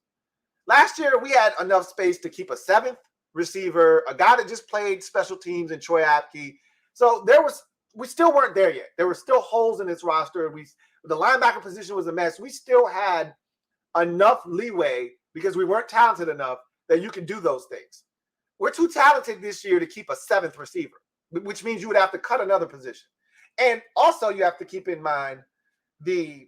Last year, we had enough space to keep a 7th receiver, a guy that just played special teams, and Troy Apke. So we still weren't there yet. There were still holes in this roster. The linebacker position was a mess. We still had enough leeway because we weren't talented enough that you can do those things. We're too talented this year to keep a 7th receiver, which means you would have to cut another position. And also you have to keep in mind the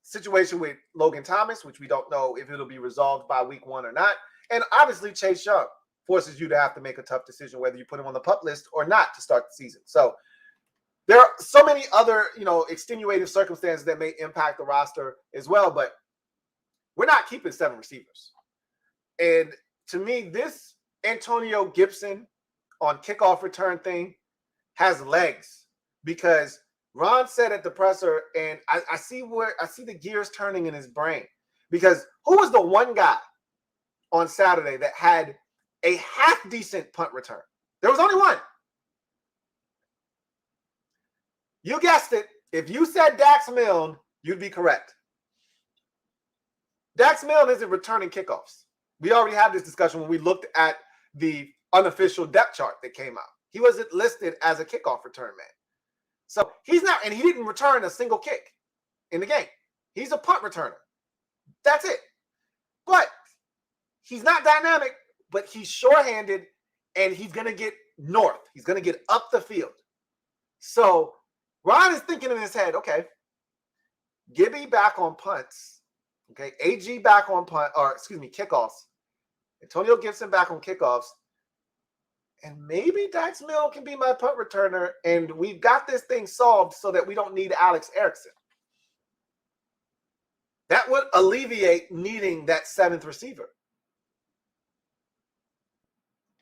situation with Logan Thomas, which we don't know if it'll be resolved by week 1 or not. And obviously Chase Young forces you to have to make a tough decision whether you put him on the PUP list or not to start the season. So there are so many other, extenuating circumstances that may impact the roster as well, but we're not keeping 7 receivers. And to me, this Antonio Gibson on kickoff return thing has legs because Ron said at the presser, and I see the gears turning in his brain, because who was the one guy on Saturday that had a half decent punt return? There was only one. You guessed it. If you said Dax Milne, you'd be correct. Dax Milne isn't returning kickoffs. We already had this discussion when we looked at the unofficial depth chart that came out. He wasn't listed as a kickoff return man. So he's not, and he didn't return a single kick in the game. He's a punt returner. That's it. But he's not dynamic, but he's sure-handed, and he's going to get north. He's going to get up the field. So Ron is thinking in his head, okay, Gibby back on punts. Okay, AG back on kickoffs. Antonio Gibson back on kickoffs. And maybe Dax Milne can be my punt returner, and we've got this thing solved so that we don't need Alex Erickson. That would alleviate needing that 7th receiver.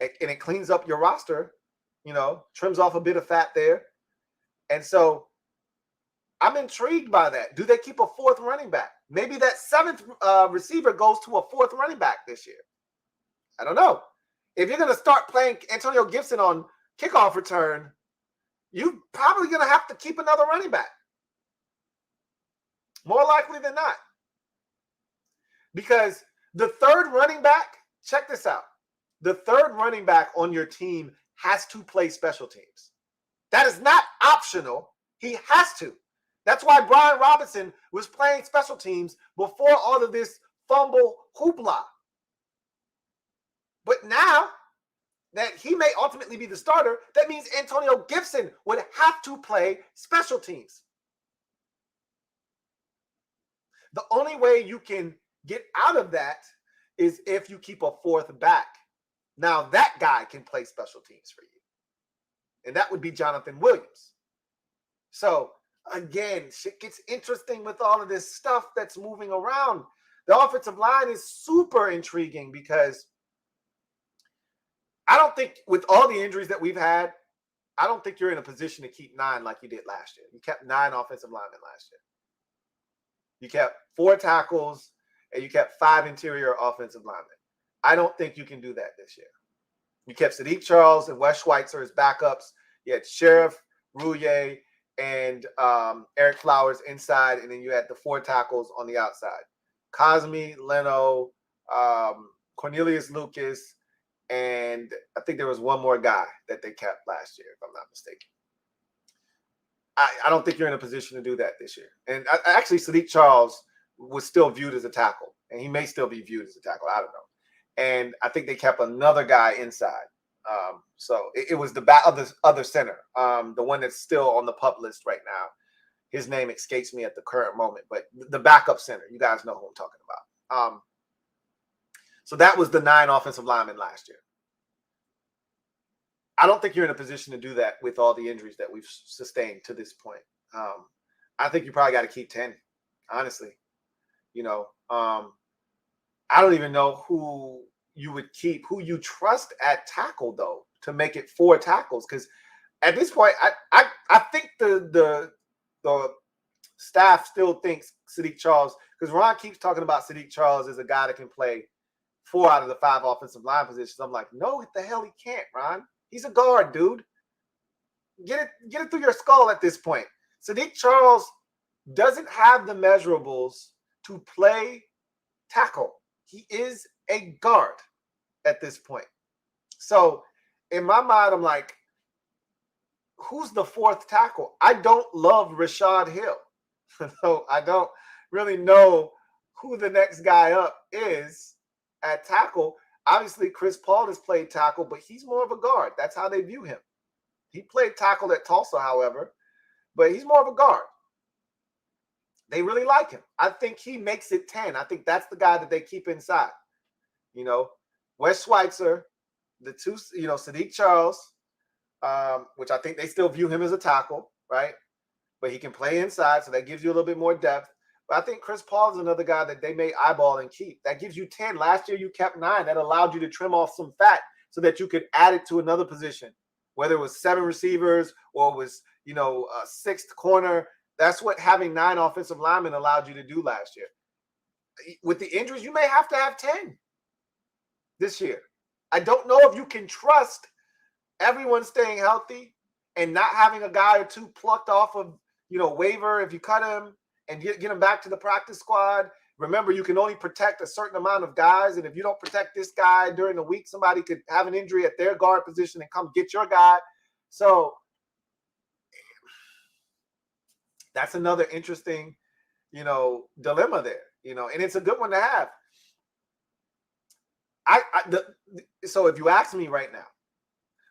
And it cleans up your roster, trims off a bit of fat there. And so I'm intrigued by that. Do they keep a 4th running back? Maybe that 7th receiver goes to a 4th running back this year. I don't know. If you're going to start playing Antonio Gibson on kickoff return, you're probably going to have to keep another running back. More likely than not. Because the 3rd running back, check this out. The 3rd running back on your team has to play special teams. That is not optional. He has to. That's why Brian Robinson was playing special teams before all of this fumble hoopla. But now that he may ultimately be the starter, that means Antonio Gibson would have to play special teams. The only way you can get out of that is if you keep a fourth back. Now that guy can play special teams for you. And that would be Jonathan Williams. So again, shit gets interesting with all of this stuff that's moving around. The offensive line is super intriguing because I don't think with all the injuries that we've had, I don't think you're in a position to keep 9 like you did last year. You kept 9 offensive linemen last year. You kept 4 tackles and you kept 5 interior offensive linemen. I don't think you can do that this year. You kept Sadiq Charles and Wes Schweitzer as backups. You had Sheriff, Rouillet, and Eric Flowers inside, and then you had the 4 tackles on the outside. Cosme, Leno, Cornelius Lucas, and I think there was one more guy that they kept last year, if I'm not mistaken. I don't think you're in a position to do that this year. And actually, Sadiq Charles was still viewed as a tackle, and he may still be viewed as a tackle. I don't know. And I think they kept another guy inside. So it was the other center, the one that's still on the PUP list right now. His name escapes me at the current moment, but the backup center, you guys know who I'm talking about. So that was the 9 offensive linemen last year. I don't think you're in a position to do that with all the injuries that we've sustained to this point. I think you probably got to keep 10, honestly. You know, I don't even know who you would keep, who you trust at tackle, though, to make it 4 tackles. Because at this point, I think the staff still thinks Sadiq Charles, because Ron keeps talking about Sadiq Charles as a guy that can play 4 out of the 5 offensive line positions. I'm like, no, what the hell he can't, Ron. He's a guard, dude. Get it through your skull at this point. Sadiq Charles doesn't have the measurables to play tackle. He is a guard at this point. So in my mind, I'm like, who's the 4th tackle? I don't love Rashad Hill. So I don't really know who the next guy up is at tackle. Obviously, Chris Paul has played tackle, but he's more of a guard. That's how they view him. He played tackle at Tulsa, however, but he's more of a guard. They really like him. I think he makes it 10. I think that's the guy that they keep inside. You know, Wes Schweitzer, the 2, you know, Sadiq Charles, which I think they still view him as a tackle, right? But he can play inside, so that gives you a little bit more depth. But I think Chris Paul is another guy that they may eyeball and keep. That gives you 10. Last year, you kept 9. That allowed you to trim off some fat so that you could add it to another position, whether it was 7 receivers or it was, you know, a 6th corner. That's what having 9 offensive linemen allowed you to do last year. With the injuries, you may have to have 10 this year. I don't know if you can trust everyone staying healthy and not having a guy or 2 plucked off of, you know, waiver if you cut him and get him back to the practice squad. Remember, you can only protect a certain amount of guys, and if you don't protect this guy during the week, somebody could have an injury at their guard position and come get your guy. So that's another interesting, you know, dilemma there, you know, and it's a good one to have. So if you ask me right now,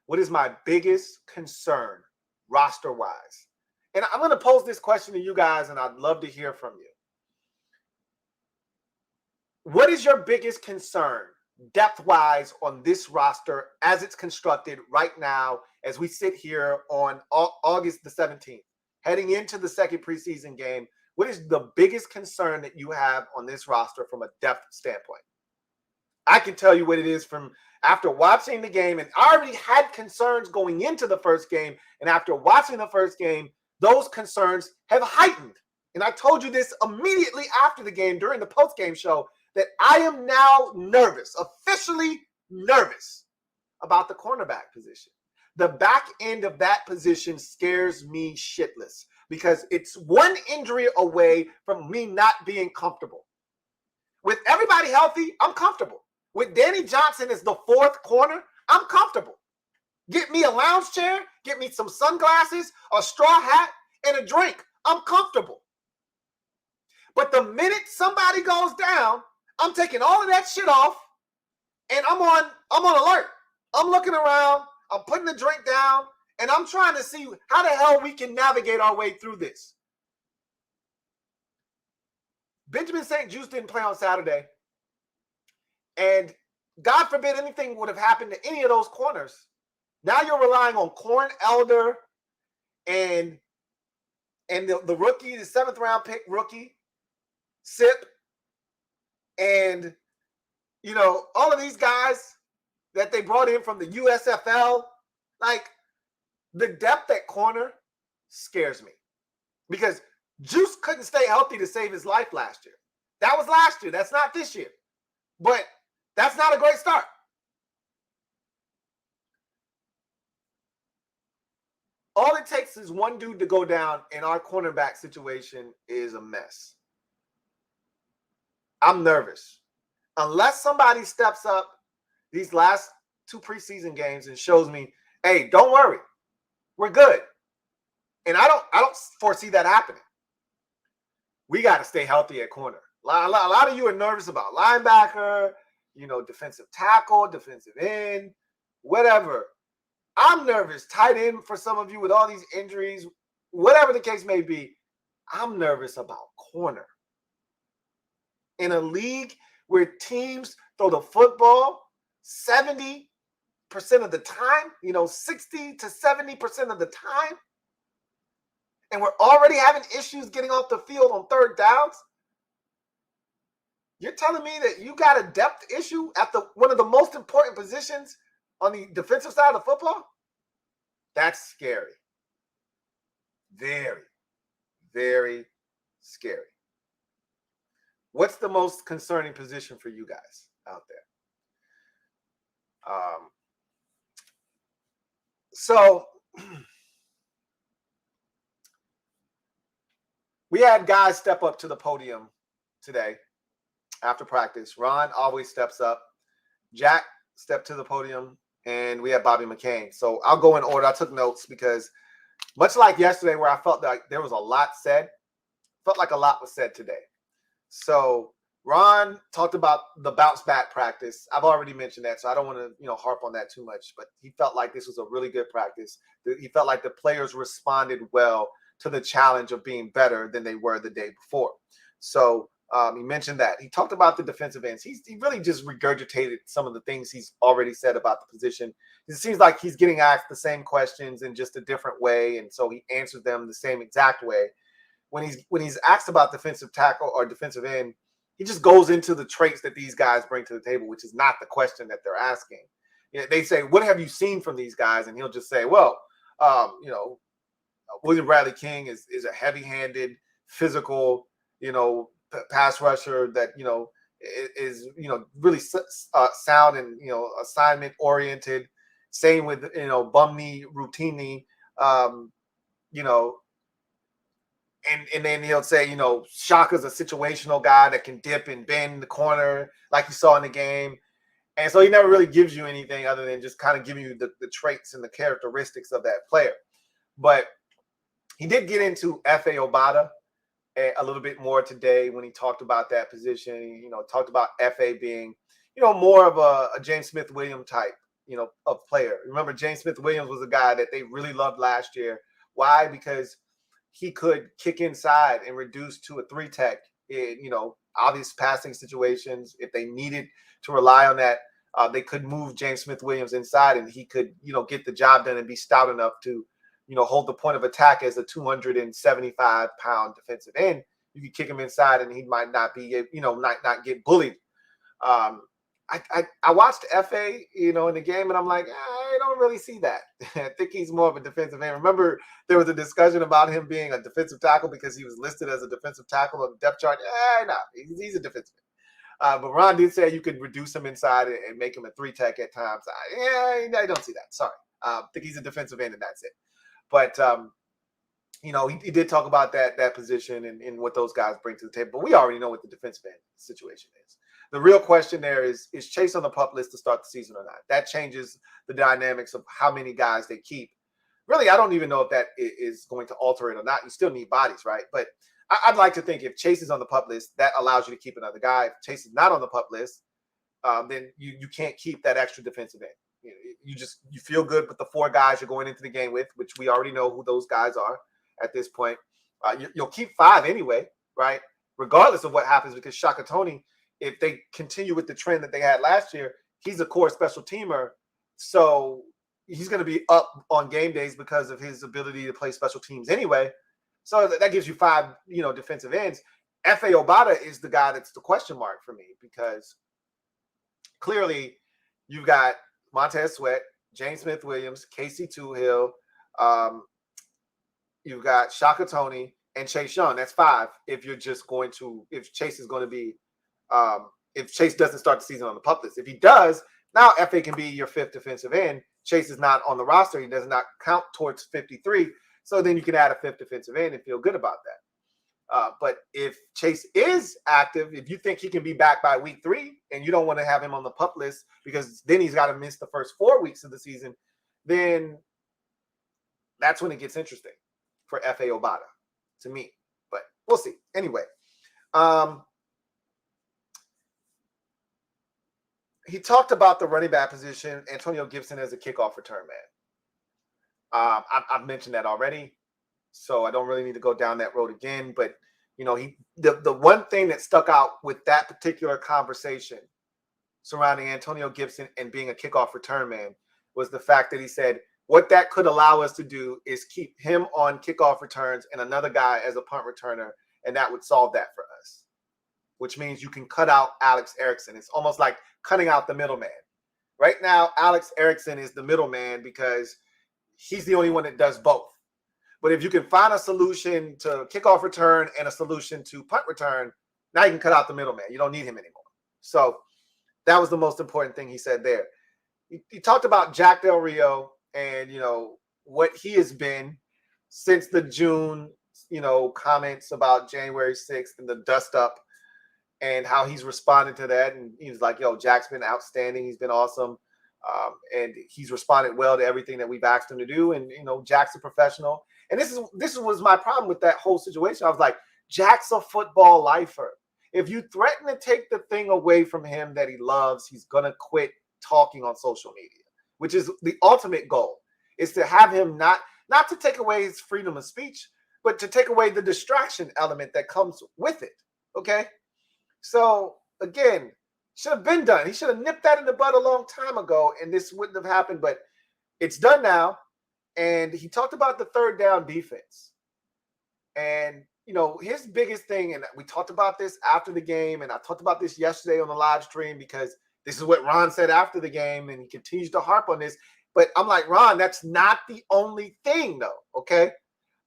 what is my biggest concern roster-wise? And I'm going to pose this question to you guys, and I'd love to hear from you. What is your biggest concern depth-wise on this roster as it's constructed right now as we sit here on August the 17th, heading into the 2nd preseason game? What is the biggest concern that you have on this roster from a depth standpoint? I can tell you what it is from after watching the game, and I already had concerns going into the first game, and after watching the first game, those concerns have heightened. And I told you this immediately after the game during the post-game show that I am now nervous, officially nervous about the cornerback position. The back end of that position scares me shitless because it's one injury away from me not being comfortable. With everybody healthy, I'm comfortable. With Danny Johnson as the 4th corner, I'm comfortable. Get me a lounge chair, get me some sunglasses, a straw hat, and a drink. I'm comfortable. But the minute somebody goes down, I'm taking all of that shit off, and I'm on alert. I'm looking around, I'm putting the drink down, and I'm trying to see how the hell we can navigate our way through this. Benjamin St. Juste didn't play on Saturday. And God forbid anything would have happened to any of those corners. Now you're relying on Corn Elder and the rookie, the 7th round pick rookie, Sip, and all of these guys that they brought in from the USFL. Like, the depth at corner scares me because Juice couldn't stay healthy to save his life last year. That was last year. That's not this year. But that's not a great start. All it takes is one dude to go down, and our cornerback situation is a mess. I'm nervous. Unless somebody steps up these last 2 preseason games and shows me, hey, don't worry, we're good. And I don't foresee that happening. We got to stay healthy at corner. A lot of you are nervous about linebacker, defensive tackle, defensive end, whatever. I'm nervous. Tight end for some of you with all these injuries, whatever the case may be. I'm nervous about corner. In a league where teams throw the football 70% of the time, 60 to 70% of the time, and we're already having issues getting off the field on 3rd downs, you're telling me that you got a depth issue at one of the most important positions on the defensive side of football? That's scary. Very, very scary. What's the most concerning position for you guys out there? So we had guys step up to the podium today after practice. Ron always steps up. Jack stepped to the podium, and we had Bobby McCain. So I'll go in order. I took notes because much like yesterday where I felt like there was a lot said, felt like a lot was said today. So Ron talked about the bounce back practice. I've already mentioned that, so I don't want to, harp on that too much, but he felt like this was a really good practice. He felt like the players responded well to the challenge of being better than they were the day before. So he mentioned that. He talked about the defensive ends. He really just regurgitated some of the things he's already said about the position. It seems like he's getting asked the same questions in just a different way, and so he answered them the same exact way. When he's asked about defensive tackle or defensive end, he just goes into the traits that these guys bring to the table, which is not the question that they're asking. They say, "What have you seen from these guys?" And he'll just say, "Well, William Bradley King is a heavy-handed, physical, pass rusher that is really sound and assignment oriented. Same with Bumney, routinely, And then he'll say, Shaka's a situational guy that can dip and bend the corner like you saw in the game. And so he never really gives you anything other than just kind of giving you the traits and the characteristics of that player. But he did get into F.A. Obata a little bit more today when he talked about that position. Talked about F.A. being, more of a James Smith-Williams type, of player. Remember, James Smith-Williams was a guy that they really loved last year. Why? Because he could kick inside and reduce to a 3-tech in, obvious passing situations. If they needed to rely on that, they could move James Smith-Williams inside and he could, get the job done and be stout enough to, hold the point of attack as a 275-pound defensive end. You could kick him inside and he might not be, not get bullied. I watched F.A., in the game, and I'm like, I don't really see that. I think he's more of a defensive end. Remember, there was a discussion about him being a defensive tackle because he was listed as a defensive tackle on the depth chart. No, he's a defensive end. But Ron did say you could reduce him inside and make him a 3-tech at times. I don't see that. Sorry. I think he's a defensive end, and that's it. But, he did talk about that position and what those guys bring to the table. But we already know what the defensive end situation is. The real question there is Chase on the PUP list to start the season or not? That changes the dynamics of how many guys they keep. Really, I don't even know if that is going to alter it or not. You still need bodies, right? But I'd like to think if Chase is on the PUP list, that allows you to keep another guy. If Chase is not on the PUP list, then you can't keep that extra defensive end. You feel good with the 4 guys you're going into the game with, which we already know who those guys are at this point. You'll keep 5 anyway, right? Regardless of what happens, because Shaka Toney, if they continue with the trend that they had last year, he's a core special teamer. So he's going to be up on game days because of his ability to play special teams anyway. So that gives you 5, defensive ends. F.A. Obata is the guy that's the question mark for me, because clearly you've got Montez Sweat, James Smith-Williams, Casey Toohill, you've got Shaka Toney, and Chase Young. That's 5 if Chase is going to be if Chase doesn't start the season on the pup list. If he does, now F.A. can be your 5th defensive end. Chase is not on the roster. He does not count towards 53. So then you can add a 5th defensive end and feel good about that. But if Chase is active, if you think he can be back by week 3 and you don't want to have him on the pup list because then he's got to miss the first 4 weeks of the season, then that's when it gets interesting for F.A. Obata to me. But we'll see. Anyway, he talked about the running back position, Antonio Gibson as a kickoff return man. I've mentioned that already, so I don't really need to go down that road again. But the one thing that stuck out with that particular conversation surrounding Antonio Gibson and being a kickoff return man was the fact that he said what that could allow us to do is keep him on kickoff returns and another guy as a punt returner, and that would solve that for us. Which means you can cut out Alex Erickson. It's almost like cutting out the middleman. Right now, Alex Erickson is the middleman because he's the only one that does both. But if you can find a solution to kickoff return and a solution to punt return, now you can cut out the middleman. You don't need him anymore. So that was the most important thing he said there. He talked about Jack Del Rio and, what he has been since the June, comments about January 6th and the dust up, and how he's responded to that. And he was like, Jack's been outstanding. He's been awesome. And he's responded well to everything that we've asked him to do. And, Jack's a professional. And this was my problem with that whole situation. I was like, Jack's a football lifer. If you threaten to take the thing away from him that he loves, he's going to quit talking on social media, which is the ultimate goal, is to have him not to take away his freedom of speech, but to take away the distraction element that comes with it. Okay. So again, should have been done. He should have nipped that in the bud a long time ago, and this wouldn't have happened, but it's done now. And he talked about the third down defense. And, his biggest thing, and we talked about this after the game, and I talked about this yesterday on the live stream because this is what Ron said after the game, and he continues to harp on this. But I'm like, Ron, that's not the only thing, though, okay?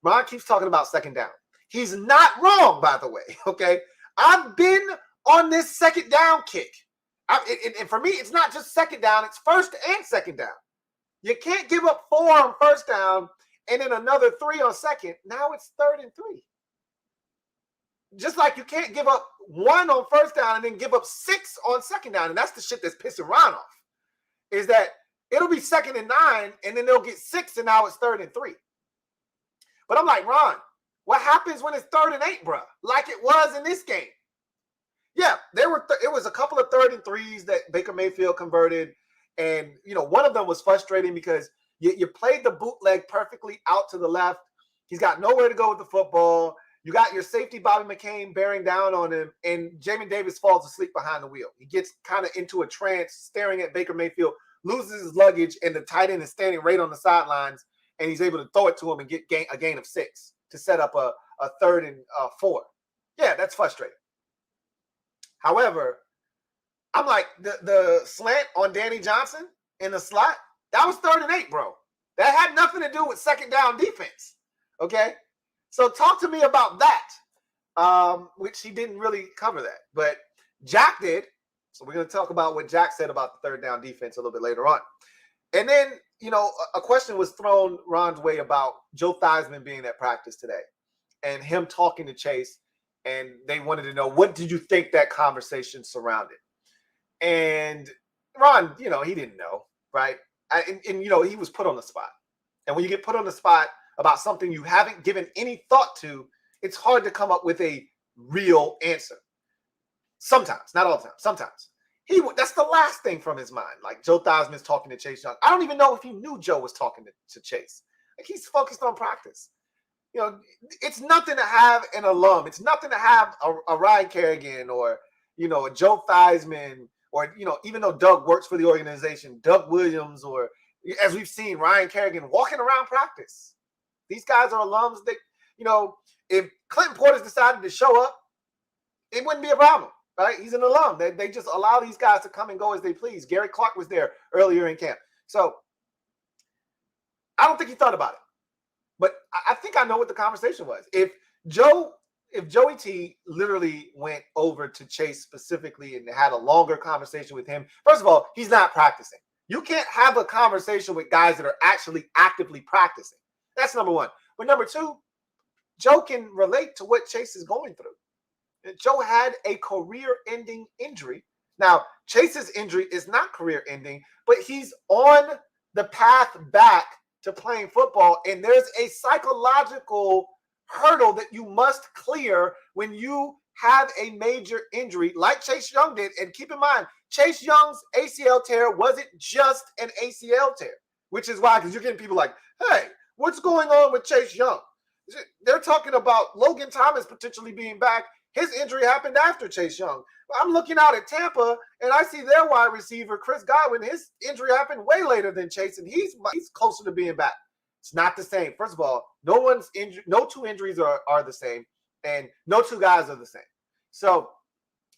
Ron keeps talking about second down. He's not wrong, by the way, okay? I've been on this second down kick. And for me, it's not just second down. It's first and second down. You can't give up 4 on first down and then another 3 on second. Now it's 3rd and 3. Just like you can't give up 1 on first down and then give up 6 on second down. And that's the shit that's pissing Ron off, is that it'll be 2nd and 9 and then they'll get 6 and now it's 3rd and 3. But I'm like, Ron, what happens when it's 3rd and 8, bro? Like it was in this game. Yeah, it was a couple of 3rd and 3s that Baker Mayfield converted. And, one of them was frustrating because you played the bootleg perfectly out to the left. He's got nowhere to go with the football. You got your safety, Bobby McCain, bearing down on him, and Jamin Davis falls asleep behind the wheel. He gets kind of into a trance, staring at Baker Mayfield, loses his luggage, and the tight end is standing right on the sidelines, and he's able to throw it to him and get a gain of 6 to set up a 3rd and 4. Yeah, that's frustrating. However, I'm like, the slant on Danny Johnson in the slot, that was 3rd and 8, bro. That had nothing to do with second down defense, okay? So talk to me about that, which he didn't really cover that. But Jack did. So we're going to talk about what Jack said about the 3rd down defense a little bit later on. And then, a question was thrown Ron's way about Joe Theismann being at practice today and him talking to Chase. And they wanted to know, what did you think that conversation surrounded? And Ron, he didn't know, right? And he was put on the spot. And when you get put on the spot about something you haven't given any thought to, it's hard to come up with a real answer. Sometimes, not all the time, sometimes. That's the last thing from his mind. Like Joe Theismann's talking to Chase Young. I don't even know if he knew Joe was talking to Chase. Like he's focused on practice. You know, it's nothing to have an alum. It's nothing to have a Ryan Kerrigan or, you know, a Joe Theismann or, you know, even though Doug works for the organization, Doug Williams or, as we've seen, Ryan Kerrigan walking around practice. These guys are alums that, you know, if Clinton Portis decided to show up, it wouldn't be a problem, right? He's an alum. They just allow these guys to come and go as they please. Gary Clark was there earlier in camp. So I don't think he thought about it. But I think I know what the conversation was. If Joey T literally went over to Chase specifically and had a longer conversation with him, first of all, he's not practicing. You can't have a conversation with guys that are actually actively practicing. That's number one. But number two, Joe can relate to what Chase is going through. Joe had a career-ending injury. Now, Chase's injury is not career-ending, but he's on the path back to playing football, and there's a psychological hurdle that you must clear when you have a major injury like Chase Young did. And keep in mind, Chase Young's ACL tear wasn't just an ACL tear, which is why, because you're getting people like, hey, what's going on with Chase Young? They're talking about Logan Thomas potentially being back. His injury happened after Chase Young. I'm looking out at Tampa, and I see their wide receiver, Chris Godwin. His injury happened way later than Chase, and he's closer to being back. It's not the same. First of all, no two injuries are the same, and no two guys are the same. So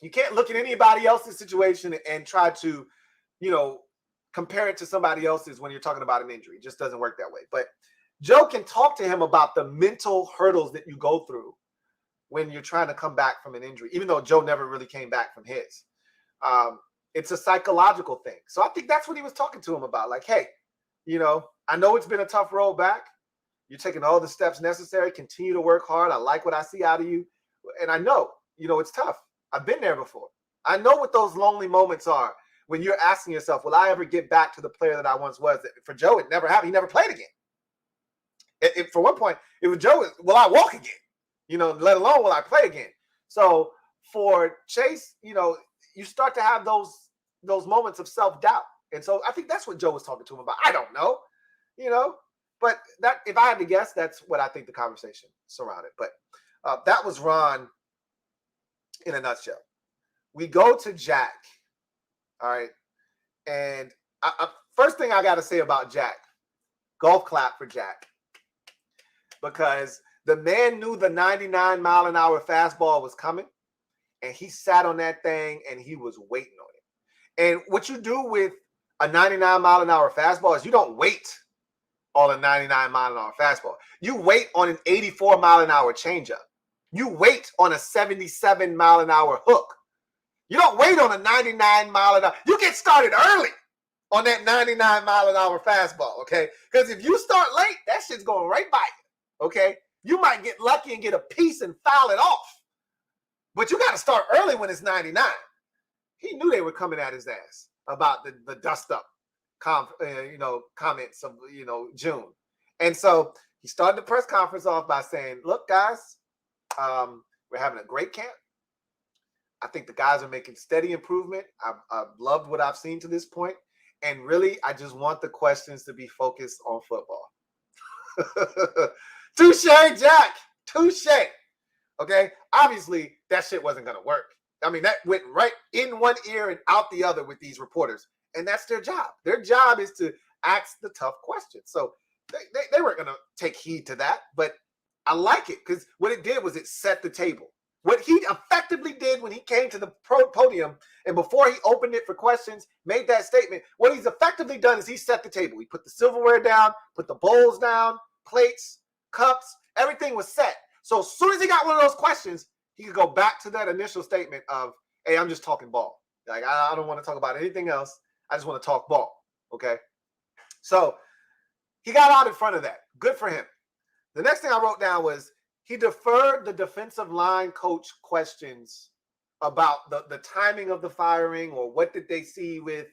you can't look at anybody else's situation and try to, you know, compare it to somebody else's when you're talking about an injury. It just doesn't work that way. But Joe can talk to him about the mental hurdles that you go through when you're trying to come back from an injury, even though Joe never really came back from his. It's a psychological thing. So I think that's what he was talking to him about. Like, hey, you know, I know it's been a tough road back. You're taking all the steps necessary. Continue to work hard. I like what I see out of you. And I know, you know, it's tough. I've been there before. I know what those lonely moments are when you're asking yourself, will I ever get back to the player that I once was? For Joe, it never happened. He never played again. For one point, it was Joe, will I walk again? You know, let alone will I play again? So for Chase, you know, you start to have those moments of self-doubt. And so I think that's what Joe was talking to him about. I don't know, you know, but that, if I had to guess, that's what I think the conversation surrounded. But that was Ron in a nutshell. We go to Jack. All right. And first thing I got to say about Jack, golf clap for Jack. Because the man knew the 99-mile-an-hour fastball was coming, and he sat on that thing, and he was waiting on it. And what you do with a 99-mile-an-hour fastball is you don't wait on a 99-mile-an-hour fastball. You wait on an 84-mile-an-hour changeup. You wait on a 77-mile-an-hour hook. You don't wait on a 99-mile-an-hour. You get started early on that 99-mile-an-hour fastball, okay? Because if you start late, that shit's going right by you, okay? You might get lucky and get a piece and foul it off. But you got to start early when it's 99. He knew they were coming at his ass about the dust-up comments of, you know, June. And so he started the press conference off by saying, look, guys, we're having a great camp. I think the guys are making steady improvement. I've loved what I've seen to this point. And really, I just want the questions to be focused on football. Touche, Jack. Touche. Okay? Obviously, that shit wasn't going to work. I mean, that went right in one ear and out the other with these reporters. And that's their job. Their job is to ask the tough questions. So they weren't going to take heed to that. But I like it because what it did was it set the table. What he effectively did when he came to the podium and before he opened it for questions, made that statement, what he's effectively done is he set the table. He put the silverware down, put the bowls down, plates, cups, everything was set. So as soon as he got one of those questions, he could go back to that initial statement of, hey, I'm just talking ball. Like, I don't want to talk about anything else. I just want to talk ball, okay? So he got out in front of that. Good for him. The next thing I wrote down was he deferred the defensive line coach questions about the timing of the firing or what did they see with,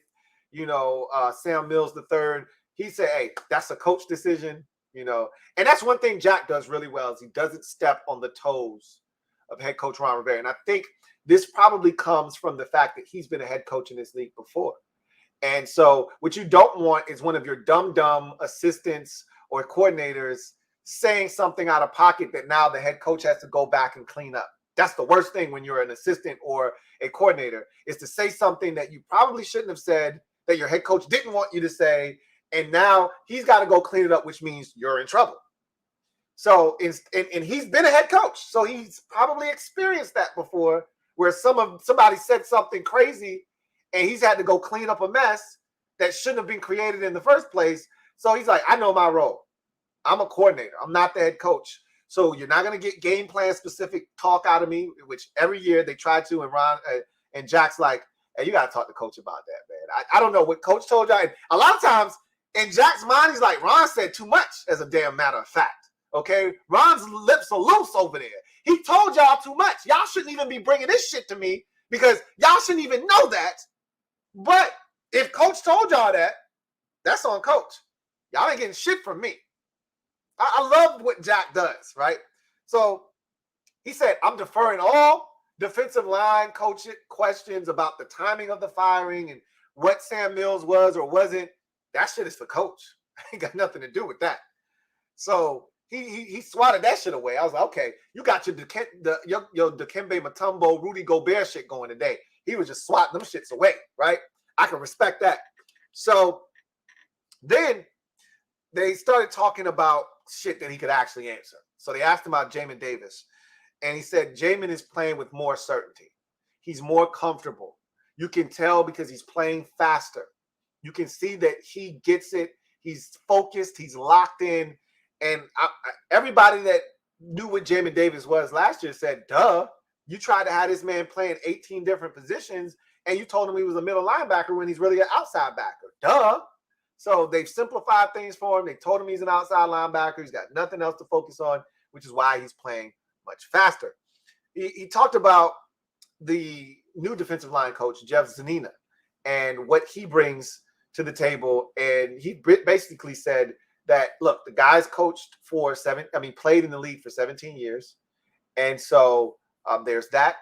you know, Sam Mills III. He said, hey, that's a coach decision, you know. And that's one thing Jack does really well is he doesn't step on the toes of head coach Ron Rivera. And I think this probably comes from the fact that he's been a head coach in this league before. And so what you don't want is one of your dumb assistants or coordinators saying something out of pocket that now the head coach has to go back and clean up. That's the worst thing when you're an assistant or a coordinator, is to say something that you probably shouldn't have said, that your head coach didn't want you to say, and now he's got to go clean it up, which means you're in trouble. So, and he's been a head coach, so he's probably experienced that before, where somebody said something crazy, and he's had to go clean up a mess that shouldn't have been created in the first place. So he's like, I know my role. I'm a coordinator. I'm not the head coach. So you're not going to get game plan specific talk out of me, which every year they try to. And Ron and Jack's like, hey, you got to talk to coach about that, man. I don't know what coach told y'all. And a lot of times in Jack's mind, he's like, Ron said too much, as a damn matter of fact. Okay. Ron's lips are loose over there. He told y'all too much. Y'all shouldn't even be bringing this shit to me, because y'all shouldn't even know that. But if coach told y'all that, that's on coach. Y'all ain't getting shit from me. I love what Jack does, right? So he said, I'm deferring all defensive line coach questions about the timing of the firing and what Sam Mills was or wasn't. That shit is for coach. I ain't got nothing to do with that. So he swatted that shit away. I was like, okay, you got your Dikembe Mutombo, Rudy Gobert shit going today. He was just swatting them shits away, right? I can respect that. So then they started talking about shit that he could actually answer. So they asked him about Jamin Davis, and he said Jamin is playing with more certainty. He's more comfortable. You can tell because he's playing faster. You can see that he gets it. He's focused. He's locked in. And everybody that knew what Jamin Davis was last year said, duh, you tried to have this man playing 18 different positions, and you told him he was a middle linebacker when he's really an outside backer. Duh. So they've simplified things for him. They told him he's an outside linebacker. He's got nothing else to focus on, which is why he's playing much faster. He talked about the new defensive line coach, Jeff Zanina, and what he brings to the table. And he basically said that, look, the guy's coached for played in the league for 17 years. And so there's that.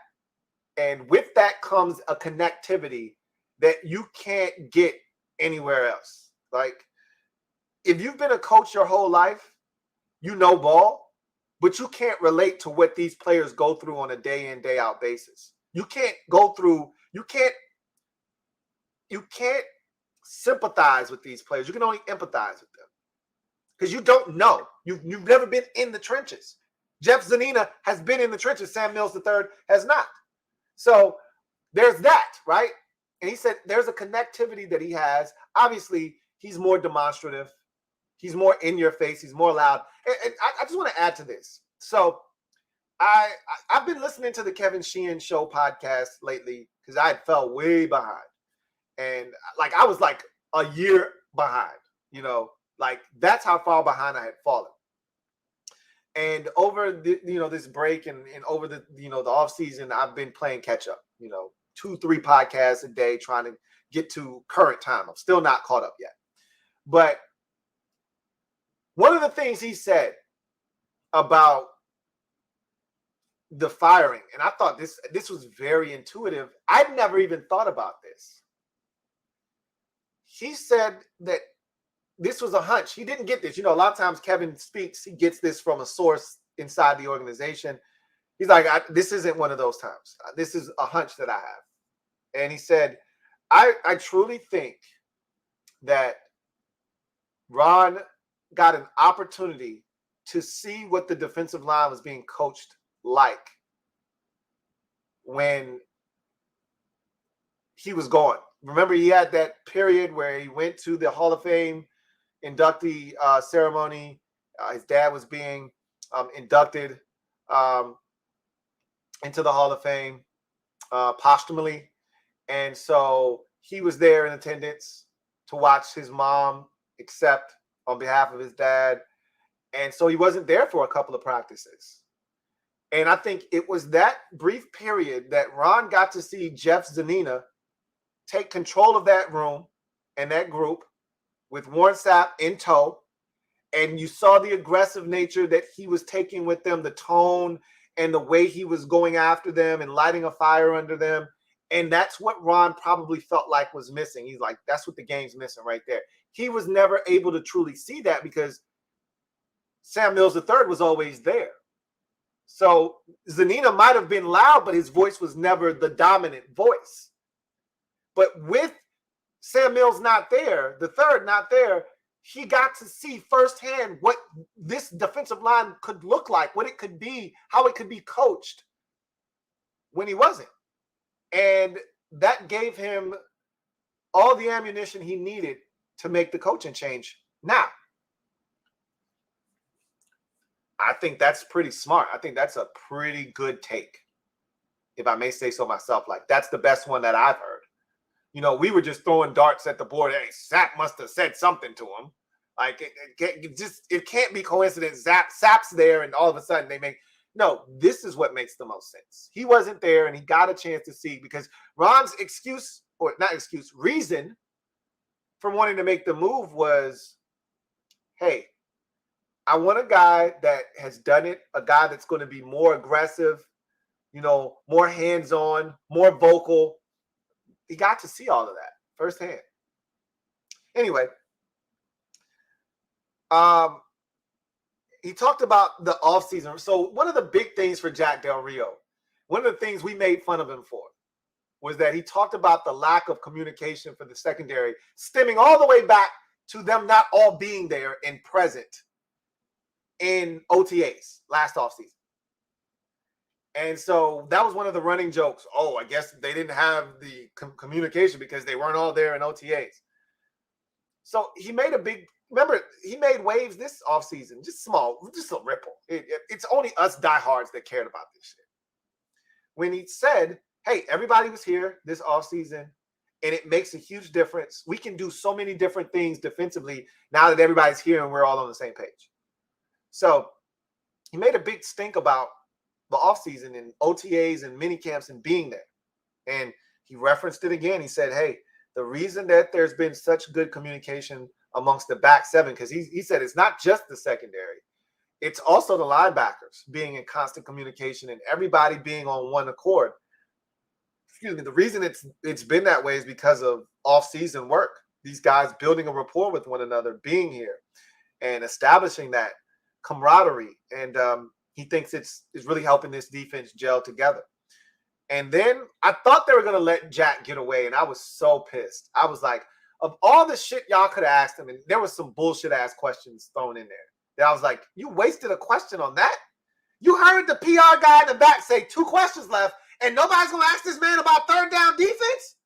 And with that comes a connectivity that you can't get anywhere else. Like, if you've been a coach your whole life, you know ball, but you can't relate to what these players go through on a day in, day out basis. You can't sympathize with these players. You can only empathize with them because you don't know. You've never been in the trenches. Jeff Zanina has been in the trenches. Sam Mills III has not. So there's that, right? And he said there's a connectivity that he has. Obviously, he's more demonstrative. He's more in your face. He's more loud. And I just want to add to this. So I've been listening to the Kevin Sheehan Show podcast lately because I had fell way behind. And like I was like a year behind, like that's how far behind I had fallen. And over this break and over the off season, I've been playing catch up, 2-3 podcasts a day trying to get to current time. I'm still not caught up yet. But one of the things he said about the firing, and I thought this was very intuitive. I'd never even thought about this. He said that this was a hunch. He didn't get this. A lot of times Kevin speaks, he gets this from a source inside the organization. He's like, this isn't one of those times. This is a hunch that I have. And he said, I truly think that Ron got an opportunity to see what the defensive line was being coached like when he was gone. Remember, he had that period where he went to the Hall of Fame inductee ceremony. His dad was being inducted into the Hall of Fame posthumously. And so he was there in attendance to watch his mom accept on behalf of his dad. And so he wasn't there for a couple of practices. And I think it was that brief period that Ron got to see Jeff Zanina take control of that room and that group with Warren Sapp in tow. And you saw the aggressive nature that he was taking with them, the tone and the way he was going after them and lighting a fire under them. And that's what Ron probably felt like was missing. He's like, that's what the game's missing right there. He was never able to truly see that because Sam Mills III was always there. So Zanina might have been loud, but his voice was never the dominant voice. But with Sam Mills not there, the third not there, he got to see firsthand what this defensive line could look like, what it could be, how it could be coached when he wasn't. And that gave him all the ammunition he needed to make the coaching change. Now, I think that's pretty smart. I think that's a pretty good take, if I may say so myself. Like, that's the best one that I've heard. You know, we were just throwing darts at the board. Hey, Sapp must have said something to him. Like, it can't be coincidence. Sapp's there, and all of a sudden they make. No, this is what makes the most sense. He wasn't there, and he got a chance to see, because Ron's excuse, or not excuse, reason for wanting to make the move was, hey, I want a guy that has done it, a guy that's going to be more aggressive, you know, more hands-on, more vocal. He got to see all of that firsthand. Anyway, he talked about the offseason. So one of the big things for Jack Del Rio, one of the things we made fun of him for, was that he talked about the lack of communication for the secondary, stemming all the way back to them not all being there and present in OTAs last offseason. And so that was one of the running jokes. Oh, I guess they didn't have the communication because they weren't all there in OTAs. So he made a big, remember, he made waves this offseason, just small, just a ripple. It's only us diehards that cared about this shit. When he said, hey, everybody was here this offseason, and it makes a huge difference. We can do so many different things defensively now that everybody's here and we're all on the same page. So he made a big stink about the offseason and OTAs and mini camps and being there. And he referenced it again. He said, hey, the reason that there's been such good communication amongst the back seven, because he said it's not just the secondary. It's also the linebackers being in constant communication and everybody being on one accord. Excuse me. The reason it's been that way is because of off-season work. These guys building a rapport with one another, being here and establishing that camaraderie. And he thinks it's really helping this defense gel together. And then I thought they were going to let Jack get away, and I was so pissed. I was like, of all the shit y'all could have asked him, and there was some bullshit-ass questions thrown in there. And I was like, you wasted a question on that? You heard the PR guy in the back say 2 questions left, and nobody's going to ask this man about third down defense?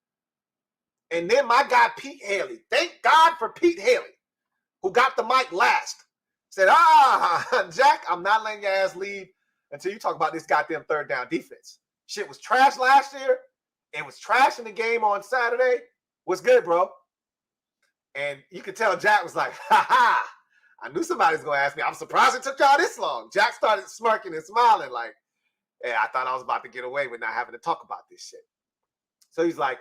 And then my guy, Pete Haley, thank God for Pete Haley, who got the mic last, said, Jack, I'm not letting your ass leave until you talk about this goddamn third down defense. Shit was trash last year. It was trash in the game on Saturday. What's good, bro? And you could tell Jack was like, I knew somebody's going to ask me. I'm surprised it took y'all this long. Jack started smirking and smiling like, yeah, I thought I was about to get away with not having to talk about this shit. So he's like,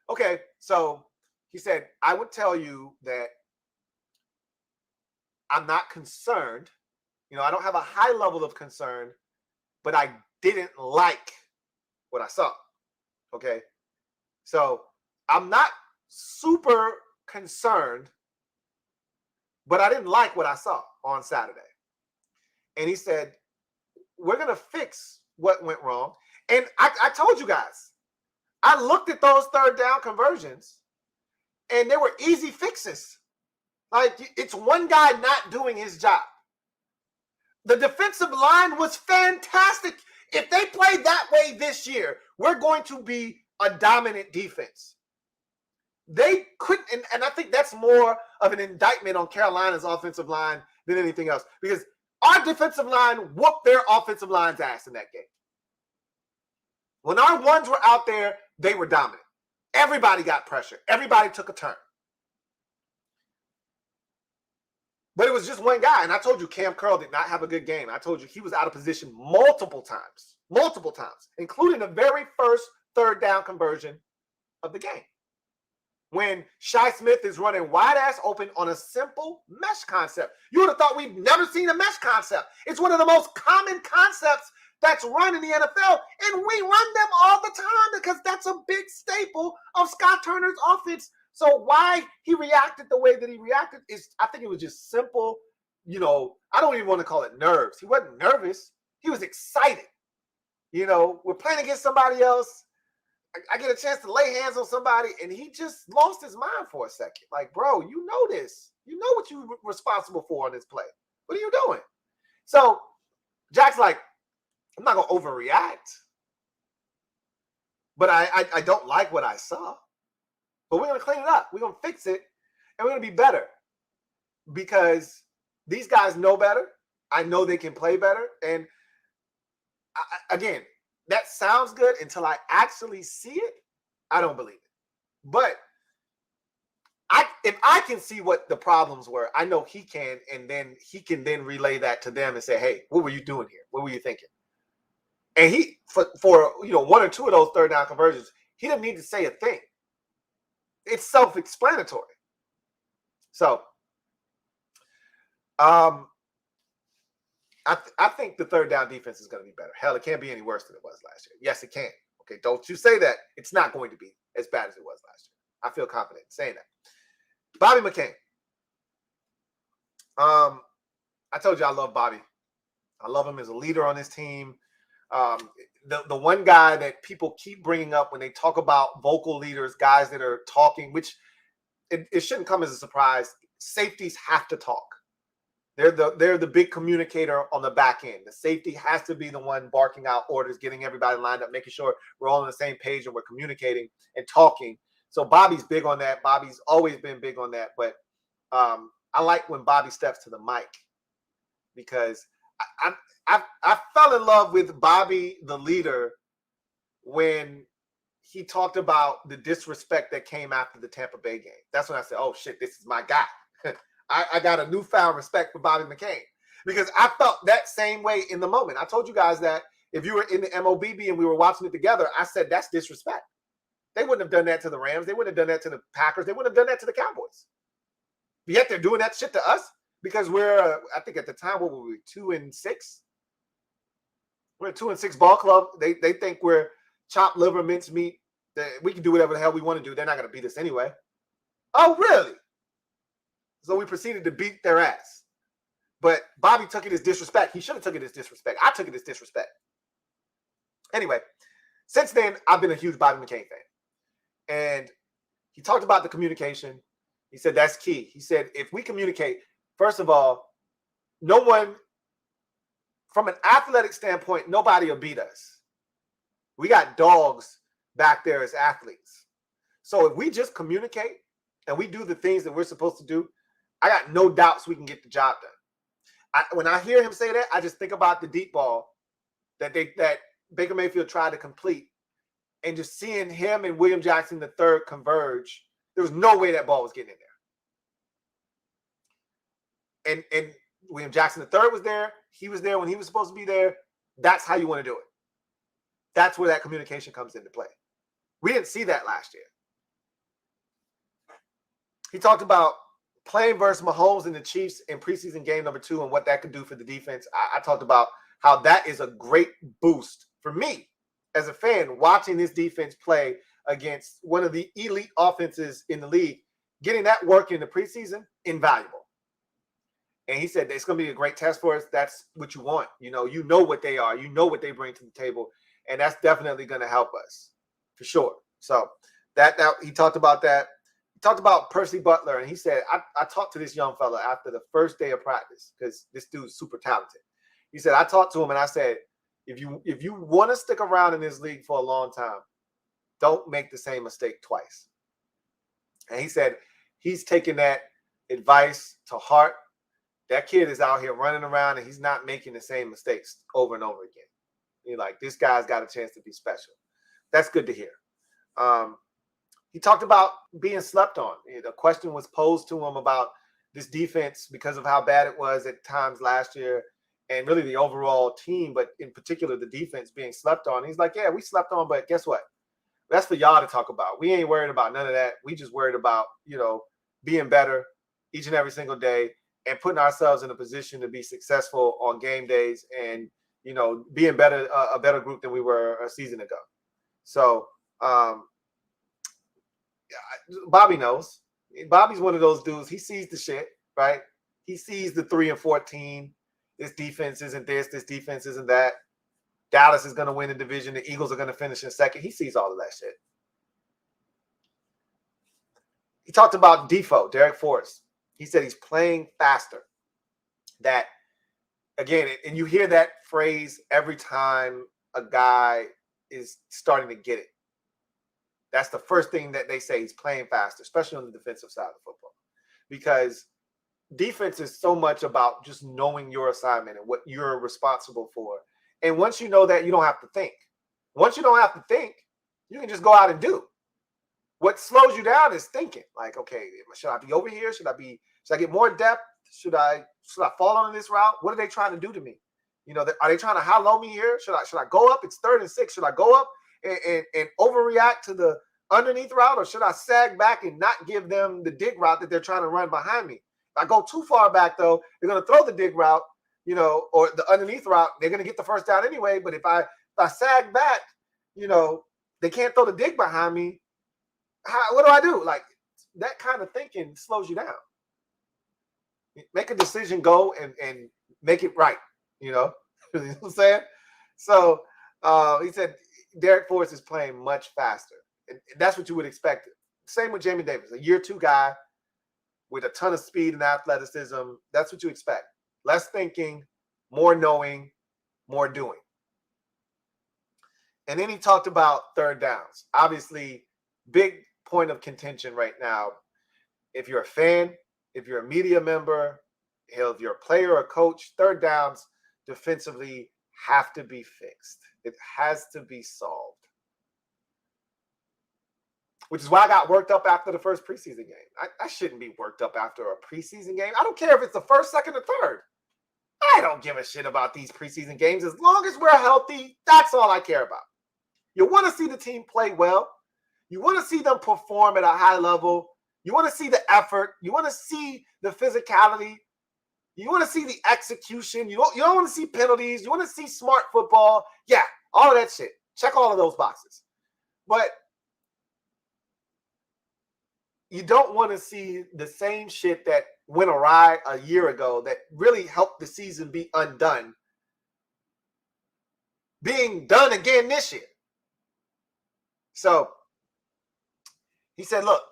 okay. So he said, I would tell you that I'm not concerned. You know, I don't have a high level of concern, but I didn't like what I saw. Okay. So I'm not super concerned, but I didn't like what I saw on Saturday. And he said, we're going to fix what went wrong. And I told you guys, I looked at those third down conversions and they were easy fixes. Like, it's one guy not doing his job. The defensive line was fantastic. If they played that way this year, we're going to be a dominant defense. They couldn't, and I think that's more of an indictment on Carolina's offensive line than anything else, because our defensive line whooped their offensive line's ass in that game. When our ones were out there, they were dominant. Everybody got pressure. Everybody took a turn. But it was just one guy. And I told you Cam Curl did not have a good game. I told you he was out of position multiple times, including the very first third down conversion of the game, when Shi Smith is running wide ass open on a simple mesh concept. You would have thought we'd never seen a mesh concept. It's one of the most common concepts that's run in the NFL, and we run them all the time because that's a big staple of Scott Turner's offense. So why he reacted the way that he reacted is, I think it was just simple, I don't even want to call it nerves. He wasn't nervous. He was excited. We're playing against somebody else. I get a chance to lay hands on somebody, and he just lost his mind for a second. Like, bro, you know this. You know what you're responsible for on this play. What are you doing? So Jack's like, I'm not going to overreact. But I don't like what I saw. But we're going to clean it up. We're going to fix it, and we're going to be better. Because these guys know better. I know they can play better. And again, that sounds good until I actually see it. I don't believe it. But if I can see what the problems were, I know he can, and then he can then relay that to them and say, hey, what were you doing here? What were you thinking? And he, for one or two of those third down conversions, he didn't need to say a thing. It's self-explanatory. So, I think the third down defense is going to be better. Hell, it can't be any worse than it was last year. Yes, it can. Okay, don't you say that. It's not going to be as bad as it was last year. I feel confident in saying that. Bobby McCain. I told you I love Bobby. I love him as a leader on this team. The one guy that people keep bringing up when they talk about vocal leaders, guys that are talking, which it shouldn't come as a surprise. Safeties have to talk. They're the big communicator on the back end. The safety has to be the one barking out orders, getting everybody lined up, making sure we're all on the same page and we're communicating and talking. So Bobby's big on that. Bobby's always been big on that. But I like when Bobby steps to the mic because I fell in love with Bobby, the leader, when he talked about the disrespect that came after the Tampa Bay game. That's when I said, oh, shit, this is my guy. I got a newfound respect for Bobby McCain because I felt that same way in the moment. I told you guys that if you were in the MOBB and we were watching it together, I said that's disrespect. They wouldn't have done that to the Rams. They wouldn't have done that to the Packers. They wouldn't have done that to the Cowboys. But yet they're doing that shit to us because we're, I think at the time, what were we, 2-6? We're a 2-6 ball club. They think we're chopped liver, minced meat. We can do whatever the hell we want to do. They're not going to beat us anyway. Oh, really? So we proceeded to beat their ass. But Bobby took it as disrespect. He should have took it as disrespect. I took it as disrespect. Anyway, since then, I've been a huge Bobby McCain fan. And he talked about the communication. He said that's key. He said if we communicate, first of all, no one, from an athletic standpoint, nobody will beat us. We got dogs back there as athletes. So if we just communicate and we do the things that we're supposed to do, I got no doubts we can get the job done. When I hear him say that, I just think about the deep ball that Baker Mayfield tried to complete, and just seeing him and William Jackson III converge. There was no way that ball was getting in there. And William Jackson III was there. He was there when he was supposed to be there. That's how you want to do it. That's where that communication comes into play. We didn't see that last year. He talked about playing versus Mahomes and the Chiefs in preseason game number 2 and what that could do for the defense. I talked about how that is a great boost for me as a fan watching this defense play against one of the elite offenses in the league. Getting that work in the preseason, invaluable. And he said it's going to be a great test for us. That's what you want. You know what they are. You know what they bring to the table. And that's definitely going to help us for sure. So that he talked about that. Talked about Percy Butler, and he said, I talked to this young fella after the first day of practice because this dude's super talented. He said, I talked to him and I said, if you want to stick around in this league for a long time, don't make the same mistake twice. And he said he's taking that advice to heart. That kid is out here running around and he's not making the same mistakes over and over again. You're like, this guy's got a chance to be special. That's good to hear. He talked about being slept on. The question was posed to him about this defense because of how bad it was at times last year and really the overall team, but in particular the defense being slept on. He's like, yeah, we slept on, but guess what? That's for y'all to talk about. We ain't worried about none of that. We just worried about, being better each and every single day and putting ourselves in a position to be successful on game days and, being better, a better group than we were a season ago. So Bobby knows. Bobby's one of those dudes. He sees the shit, right? He sees the 3-14. This defense isn't this. This defense isn't that. Dallas is going to win the division. The Eagles are going to finish in second. He sees all of that shit. He talked about Defoe, Derek Forrest. He said he's playing faster. That, again, and you hear that phrase every time a guy is starting to get it. That's the first thing that they say. He's playing faster, especially on the defensive side of football. Because defense is so much about just knowing your assignment and what you're responsible for. And once you know that, you don't have to think. Once you don't have to think, you can just go out and do. What slows you down is thinking. Like, okay, should I be over here? Should I get more depth? Should I fall on this route? What are they trying to do to me? Are they trying to high-low me here? Should I go up? It's 3rd and 6. Should I go up and overreact to the underneath route, or should I sag back and not give them the dig route that they're trying to run behind me? If I go too far back, though, they're going to throw the dig route, or the underneath route. They're going to get the first down anyway. But if I sag back, they can't throw the dig behind me. What do I do? Like, that kind of thinking slows you down. Make a decision, go and make it right. You know what I'm saying? So he said Derek Forrest is playing much faster. And that's what you would expect. Same with Jamin Davis, a year 2 guy with a ton of speed and athleticism. That's what you expect. Less thinking, more knowing, more doing. And then he talked about 3rd downs. Obviously, big point of contention right now. If you're a fan, if you're a media member, if you're a player or coach, 3rd downs defensively have to be fixed. It has to be solved. Which is why I got worked up after the first preseason game. I shouldn't be worked up after a preseason game. I don't care if it's the 1st, 2nd, or 3rd. I don't give a shit about these preseason games. As long as we're healthy, that's all I care about. You want to see the team play well. You want to see them perform at a high level. You want to see the effort. You want to see the physicality. You want to see the execution. You don't want to see penalties. You want to see smart football. Yeah, all of that shit. Check all of those boxes. But you don't want to see the same shit that went awry a year ago that really helped the season be undone being done again this year. So he said, look,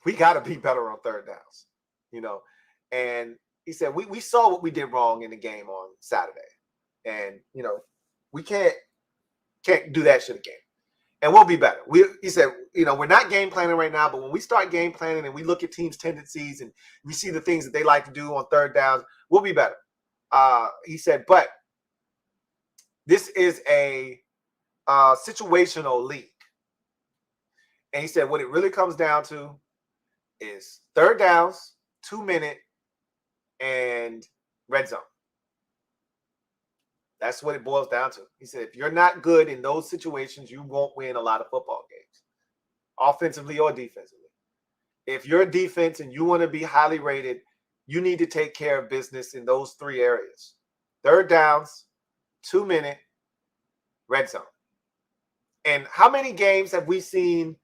we got to be better on 3rd downs, and he said, we saw what we did wrong in the game on Saturday, and, we can't do that shit again. And we'll be better. He said, we're not game planning right now, but when we start game planning and we look at teams' tendencies and we see the things that they like to do on 3rd downs, we'll be better. He said, but this is a situational league. And he said, what it really comes down to is 3rd downs, 2-minute, and red zone. That's what it boils down to. He said, if you're not good in those situations, you won't win a lot of football games, offensively or defensively. If you're a defense and you want to be highly rated, you need to take care of business in those 3 areas. 3rd downs, 2-minute, red zone. And how many games have we seen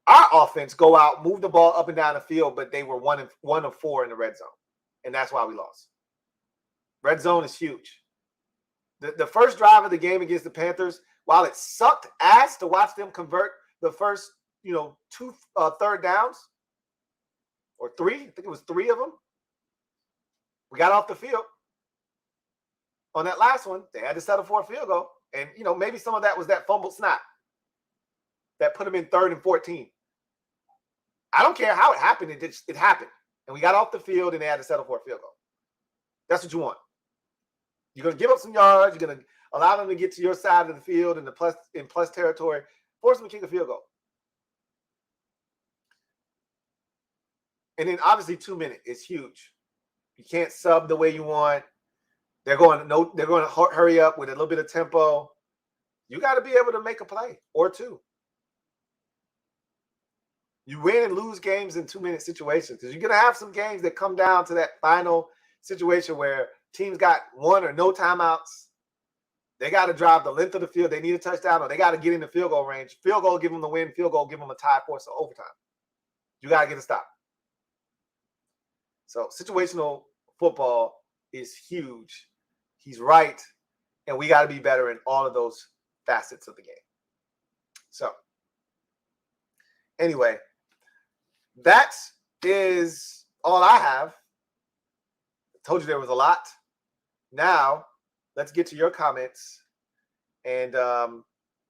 our offense go out, move the ball up and down the field, but they were 1 of 4 in the red zone? And that's why we lost. Red zone is huge. The first drive of the game against the Panthers, while it sucked ass to watch them convert the first, 2 3rd downs, or 3, I think it was 3 of them. We got off the field. On that last one, they had to settle for a field goal. And, maybe some of that was that fumbled snap that put them in 3rd and 14. I don't care how it happened. It happened. And we got off the field and they had to settle for a field goal. That's what you want. You're going to give up some yards. You're going to allow them to get to your side of the field in plus territory. Force them to kick a field goal. And then obviously 2-minute is huge. You can't sub the way you want. They're going to hurry up with a little bit of tempo. You got to be able to make a play or 2. You win and lose games in 2-minute situations because you're going to have some games that come down to that final situation where teams got 1 or no timeouts They got to drive the length of the field. They need a touchdown, or they got to get in the field goal range. Field goal, give them the win. Field goal, give them a tie, force, or overtime. You got to get a stop. So situational football is huge. He's right, and we got to be better in all of those facets of the game. So anyway, that is all I have. I told you there was a lot. Now, let's get to your comments and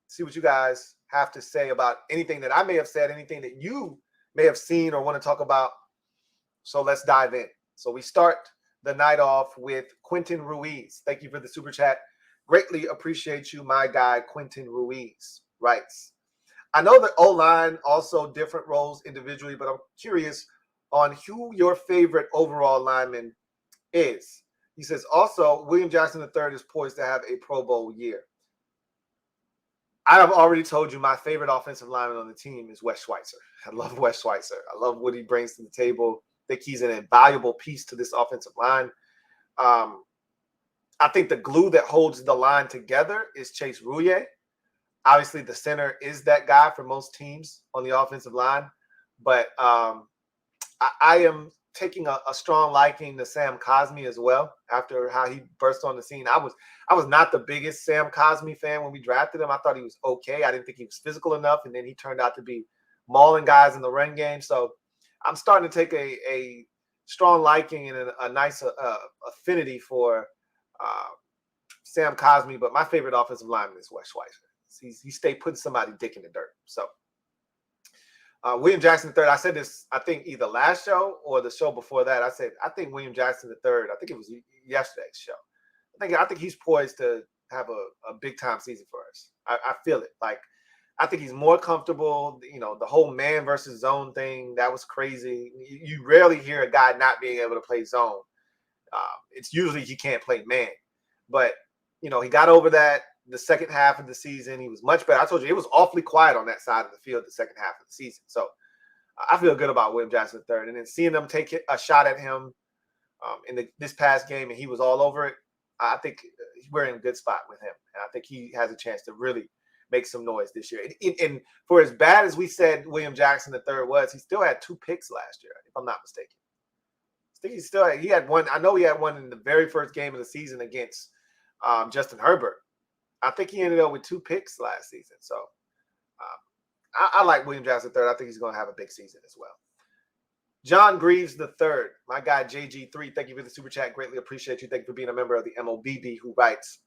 see what you guys have to say about anything that I may have said, anything that you may have seen or want to talk about. So let's dive in. So we start the night off with Quentin Ruiz. Thank you for the super chat. Greatly appreciate you, my guy, Quentin Ruiz writes, I know that O-line also different roles individually, but I'm curious on who your favorite overall lineman is. He says, also, William Jackson III is poised to have a Pro Bowl year. I have already told you my favorite offensive lineman on the team is Wes Schweitzer. I love Wes Schweitzer. I love what he brings to the table. I think he's an invaluable piece to this offensive line. I think the glue that holds the line together is Chase Roullier. Obviously, the center is that guy for most teams on the offensive line. But I am taking a strong liking to Sam Cosmi as well after how he burst on the scene. I was not the biggest Sam Cosmi fan when we drafted him. I thought he was okay. I didn't think he was physical enough, and then he turned out to be mauling guys in the run game. So I'm starting to take a strong liking and a nice affinity for Sam Cosmi. But my favorite offensive lineman is Wes Schweitzer. He stayed putting somebody dick in the dirt. So William Jackson III, I said this, I think either last show or the show before that. I said, I think William Jackson III, I think it was yesterday's show. I think he's poised to have a big time season for us. I feel it. Like, I think he's more comfortable. You know, the whole man versus zone thing, that was crazy. You rarely hear a guy not being able to play zone. It's usually he can't play man. But, you know, he got over that the second half of the season. He was much better. I told you, it was awfully quiet on that side of the field the second half of the season. So I feel good about William Jackson III. And then seeing them take a shot at him in this past game, and he was all over it, I think we're in a good spot with him. And I think he has a chance to really make some noise this year. And for as bad as we said William Jackson III was, he still had 2 picks last year, if I'm not mistaken. I think he had one. I know he had one in the very first game of the season against Justin Herbert. I think he ended up with 2 picks last season. So I like William Jackson III. I think he's going to have a big season as well. John Greaves III, my guy JG3, thank you for the super chat. Greatly appreciate you. Thank you for being a member of the MOBB, who writes,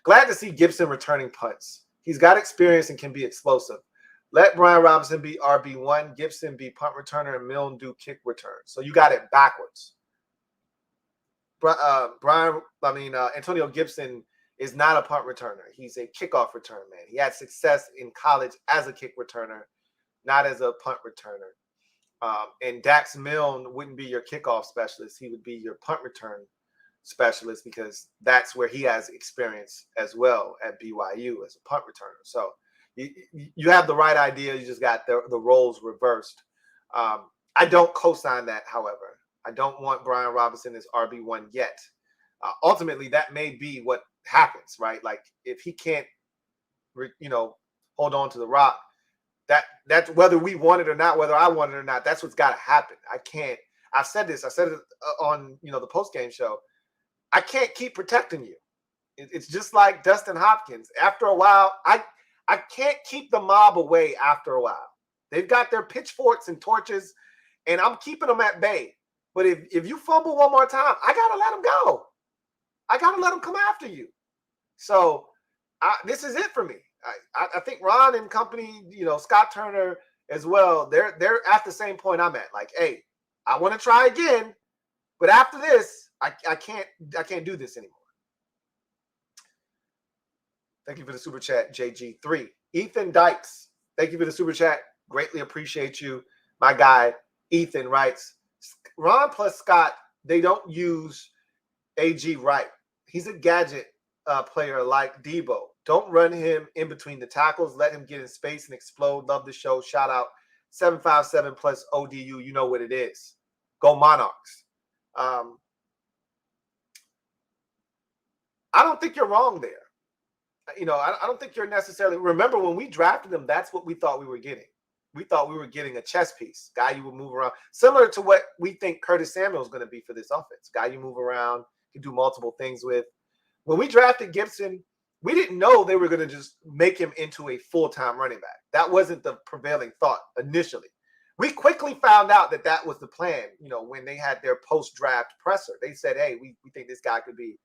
glad to see Gibson returning punts. He's got experience and can be explosive. Let Brian Robinson be RB1, Gibson be punt returner, and Milne do kick return. So you got it backwards. Antonio Gibson is not a punt returner. He's a kickoff return man. He had success in college as a kick returner, not as a punt returner. And Dax Milne wouldn't be your kickoff specialist. He would be your punt return specialist because that's where he has experience as well at BYU as a punt returner. So you have the right idea. You just got the roles reversed. I don't co-sign that, however. I don't want Brian Robinson as RB1 yet. Ultimately, that may be what happens, right? Like if he can't, hold on to the rock, that's whether we want it or not, whether I want it or not, that's what's got to happen. I said it on, the post-game show. I can't keep protecting you. It's just like Dustin Hopkins. After a while, I can't keep the mob away after a while. They've got their pitchforks and torches, and I'm keeping them at bay. But if you fumble one more time, I got to let them go. I got to let them come after you. So this is it for me. I think Ron and company, Scott Turner as well, they're at the same point I'm at. Like, hey, I want to try again, but after this, I can't do this anymore. Thank you for the super chat, JG3. Ethan Dykes, thank you for the super chat. Greatly appreciate you. My guy, Ethan writes, Ron plus Scott, they don't use AG right. He's a gadget player like Debo. Don't run him in between the tackles. Let him get in space and explode. Love the show. Shout out 757 plus ODU. You know what it is. Go Monarchs. I don't think you're wrong there. I don't think you're necessarily. Remember when we drafted him, that's what we thought we were getting. We thought we were getting a chess piece, guy you would move around, similar to what we think Curtis Samuel is going to be for this offense. Guy you move around, can do multiple things with. When we drafted Gibson, we didn't know they were going to just make him into a full-time running back. That wasn't the prevailing thought initially. We quickly found out that that was the plan. When they had their post-draft presser, they said, "Hey, we think this guy could be,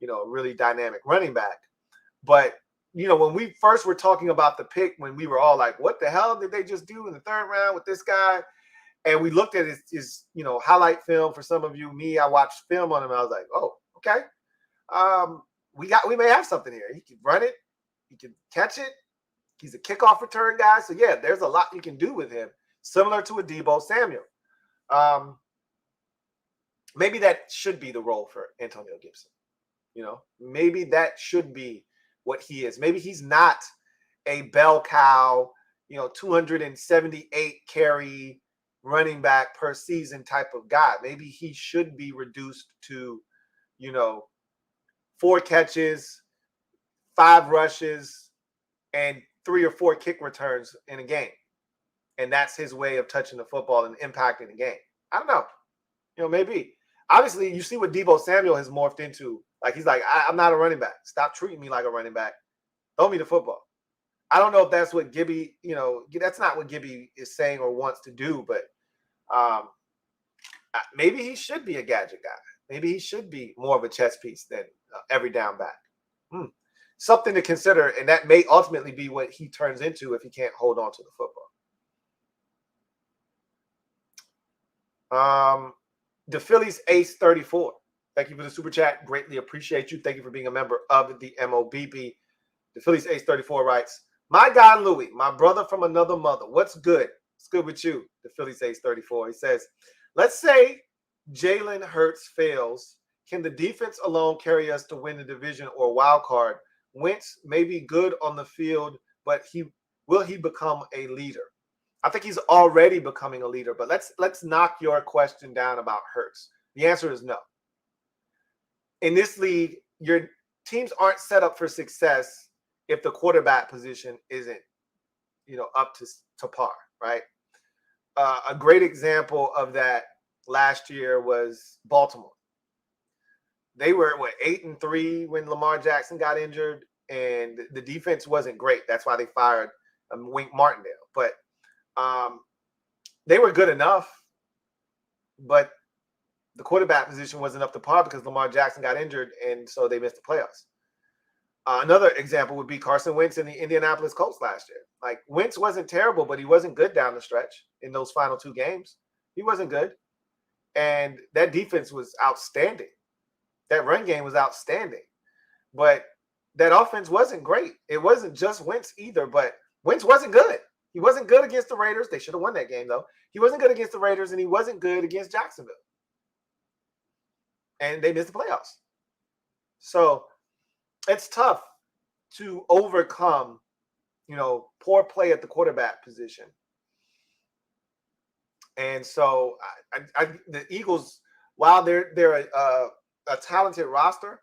a really dynamic running back." But when we first were talking about the pick, when we were all like, "What the hell did they just do in the third round with this guy?" And we looked at his highlight film. For some of you, I watched film on him. I was like, "Oh, okay. We may have something here. He can run it, he can catch it. He's a kickoff return guy. So yeah, there's a lot you can do with him, similar to a Deebo Samuel. Maybe that should be the role for Antonio Gibson. Maybe that should be what he is. Maybe he's not a bell cow, 278 carry running back per season type of guy. Maybe he should be reduced to, 4 catches, 5 rushes, and 3 or 4 kick returns in a game. And that's his way of touching the football and impacting the game. I don't know. Maybe. Obviously, you see what Deebo Samuel has morphed into. Like, he's like, I'm not a running back. Stop treating me like a running back. Throw me the football. I don't know if that's what Gibby, that's not what Gibby is saying or wants to do, but maybe he should be a gadget guy. Maybe he should be more of a chess piece than every down back. Something to consider, and that may ultimately be what he turns into if he can't hold on to the football. The Phillies Ace 34. Thank you for the super chat. Greatly appreciate you. Thank you for being a member of the MOBB. The Phillies Ace 34 writes, "My guy Louie, my brother from another mother. What's good? What's good with you?" The Phillies Ace 34. He says, "Let's say Jalen Hurts fails. Can the defense alone carry us to win the division or wild card? Wentz may be good on the field, but will he become a leader?" I think he's already becoming a leader, but let's knock your question down about Hurts. The answer is no. In this league, your teams aren't set up for success if the quarterback position isn't, up to par, right? A great example of that last year was Baltimore. They were 8-3 when Lamar Jackson got injured, and the defense wasn't great. That's why they fired Wink Martindale. But they were good enough, but the quarterback position wasn't up to par because Lamar Jackson got injured, and so they missed the playoffs. Another example would be Carson Wentz in the Indianapolis Colts last year. Like, Wentz wasn't terrible, but he wasn't good down the stretch in those final 2 games. He wasn't good. And that defense was outstanding. That run game was outstanding. But that offense wasn't great. It wasn't just Wentz either, but Wentz wasn't good. He wasn't good against the Raiders. They should have won that game, though. He wasn't good against the Raiders, and he wasn't good against Jacksonville. And they missed the playoffs. So it's tough to overcome, poor play at the quarterback position. And so the Eagles, while they're a talented roster,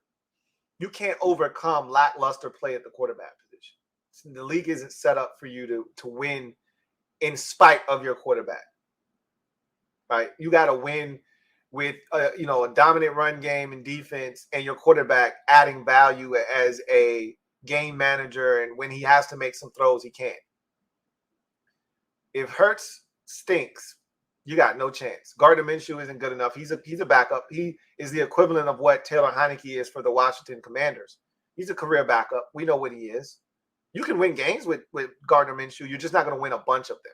you can't overcome lackluster play at the quarterback position. The league isn't set up for you to win in spite of your quarterback, right? You got to win with a dominant run game and defense, and your quarterback adding value as a game manager, and when he has to make some throws, he can. If Hurts stinks, you got no chance. Gardner Minshew isn't good enough. He's a backup. He is the equivalent of what Taylor Heineke is for the Washington Commanders. He's a career backup. We know what he is. You can win games with Gardner Minshew. You're just not going to win a bunch of them.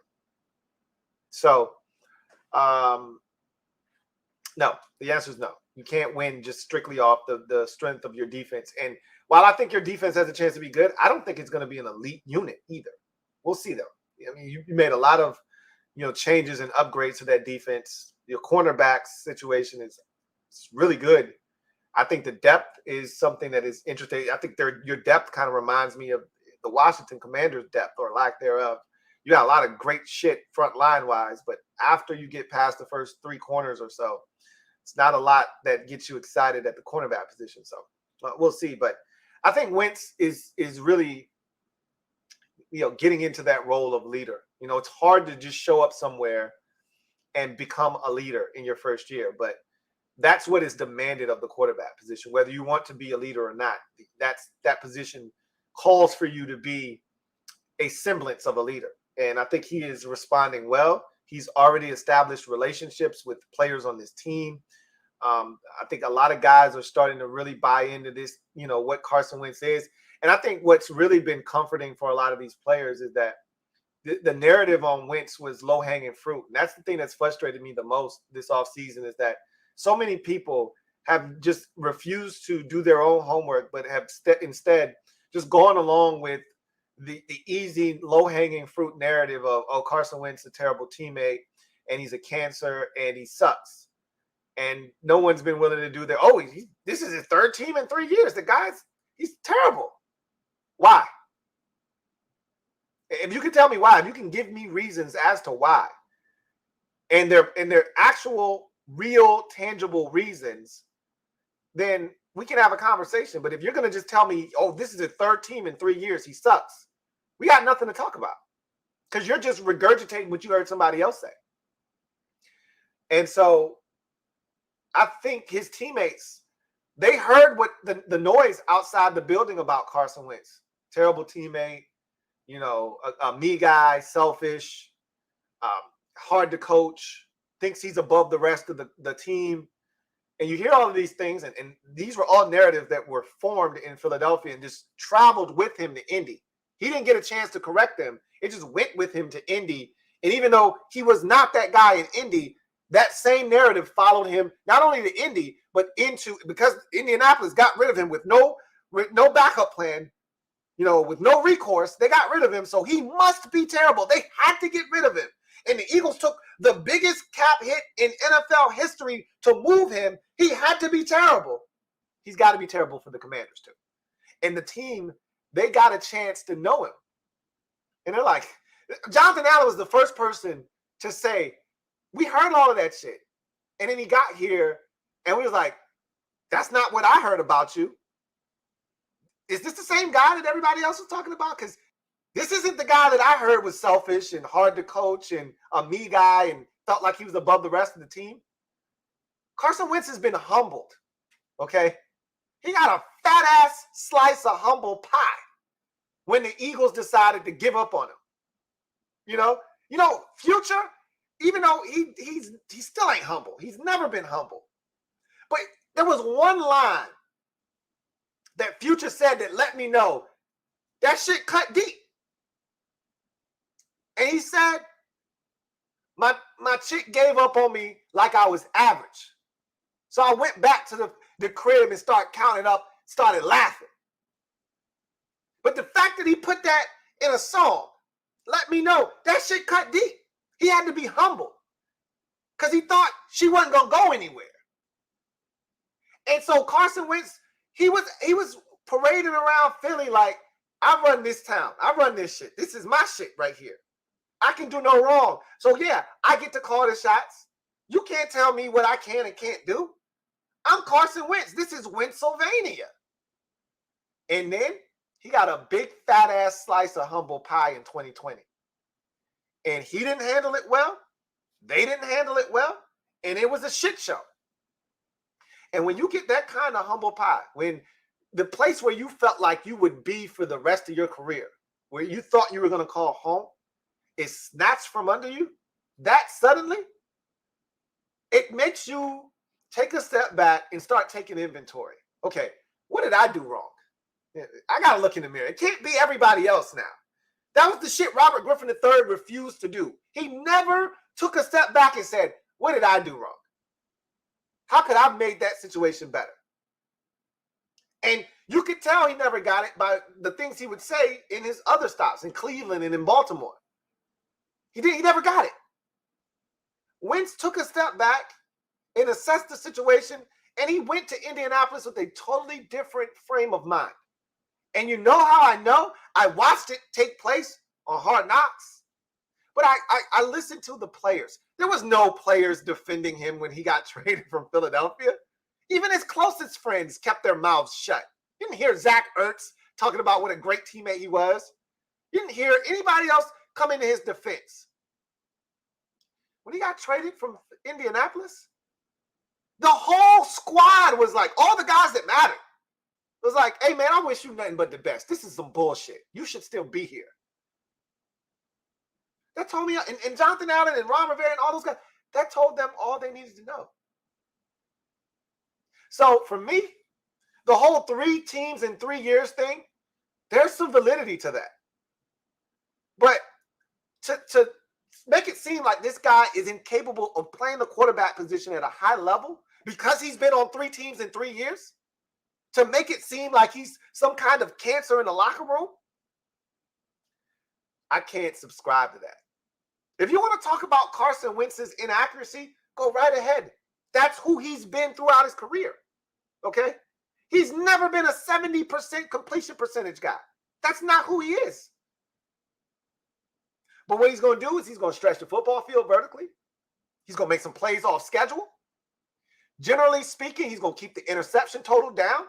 So, no, the answer is no. You can't win just strictly off the strength of your defense. And while I think your defense has a chance to be good, I don't think it's going to be an elite unit either. We'll see, though. I mean, you made a lot of changes and upgrades to that defense. Your cornerback situation is really good. I think the depth is something that is interesting. I think your depth kind of reminds me of the Washington Commanders' depth or lack thereof. You got a lot of great shit front line wise, but after you get past the first 3 corners or so, it's not a lot that gets you excited at the cornerback position. So we'll see. But I think Wentz is really, getting into that role of leader. It's hard to just show up somewhere and become a leader in your first year, but that's what is demanded of the quarterback position, whether you want to be a leader or not. That position calls for you to be a semblance of a leader. And I think he is responding well. He's already established relationships with players on this team. I think a lot of guys are starting to really buy into this, what Carson Wentz is. And I think what's really been comforting for a lot of these players is that the narrative on Wentz was low-hanging fruit. And that's the thing that's frustrated me the most this offseason, is that so many people have just refused to do their own homework, but have instead just gone along with the easy, low-hanging fruit narrative of, oh, Carson Wentz is a terrible teammate, and he's a cancer, and he sucks. And no one's been willing to do that. Oh, this is his third team in 3 years. He's terrible. Why? If you can tell me why, if you can give me reasons as to why, and they're actual, real, tangible reasons, then we can have a conversation. But if you're going to just tell me, oh, this is the third team in 3 years, he sucks, we got nothing to talk about, because you're just regurgitating what you heard somebody else say. And so I think his teammates, they heard what the noise outside the building about Carson Wentz. Terrible teammate, a me guy, selfish, hard to coach, thinks he's above the rest of the team. And you hear all of these things, and these were all narratives that were formed in Philadelphia and just traveled with him to Indy. He didn't get a chance to correct them. It just went with him to Indy. And even though he was not that guy in Indy, that same narrative followed him not only to Indy, but because Indianapolis got rid of him with no backup plan, with no recourse. They got rid of him, so he must be terrible. They had to get rid of him. And the Eagles took the biggest cap hit in NFL history to move him. He had to be terrible. He's got to be terrible for the Commanders too. And the team, they got a chance to know him. And they're like, Jonathan Allen was the first person to say, we heard all of that shit. And then he got here and we was like, that's not what I heard about you. Is this the same guy that everybody else was talking about? Because this isn't the guy that I heard was selfish and hard to coach and a me guy and felt like he was above the rest of the team. Carson Wentz has been humbled, okay? He got a fat-ass slice of humble pie when the Eagles decided to give up on him. Future, even though he still ain't humble. He's never been humble. But there was one line that Future said that let me know that shit cut deep. And he said, my chick gave up on me like I was average. So I went back to the crib and started counting up, started laughing. But the fact that he put that in a song, let me know that shit cut deep. He had to be humble because he thought she wasn't going to go anywhere. And so Carson Wentz, he was parading around Philly like, I run this town. I run this shit. This is my shit right here. I can do no wrong. So yeah, I get to call the shots. You can't tell me what I can and can't do. I'm Carson Wentz. This is Wentzylvania. And then he got a big fat ass slice of humble pie in 2020. And he didn't handle it well. They didn't handle it well. And it was a shit show. And when you get that kind of humble pie, when the place where you felt like you would be for the rest of your career, where you thought you were going to call home, is snatched from under you, that suddenly, it makes you take a step back and start taking inventory. Okay, what did I do wrong? I got to look in the mirror. It can't be everybody else now. That was the shit Robert Griffin III refused to do. He never took a step back and said, what did I do wrong? How could I have made that situation better? And you could tell he never got it by the things he would say in his other stops in Cleveland and in Baltimore. He never got it. Wentz took a step back and assessed the situation, and he went to Indianapolis with a totally different frame of mind. And you know how I know? I watched it take place on Hard Knocks. But I listened to the players. There was no players defending him when he got traded from Philadelphia. Even his closest friends kept their mouths shut. You didn't hear Zach Ertz talking about what a great teammate he was. You didn't hear anybody else come into his defense. When he got traded from Indianapolis, the whole squad was like, all the guys that mattered, was like, hey, man, I wish you nothing but the best. This is some bullshit. You should still be here. That told me, and Jonathan Allen and Ron Rivera and all those guys, that told them all they needed to know. So for me, the whole 3 teams in 3 years thing, there's some validity to that. But to make it seem like this guy is incapable of playing the quarterback position at a high level because he's been on 3 teams in 3 years, to make it seem like he's some kind of cancer in the locker room, I can't subscribe to that. If you want to talk about Carson Wentz's inaccuracy, go right ahead. That's who he's been throughout his career, okay? He's never been a 70% completion percentage guy. That's not who he is. But what he's going to do is he's going to stretch the football field vertically. He's going to make some plays off schedule. Generally speaking, he's going to keep the interception total down.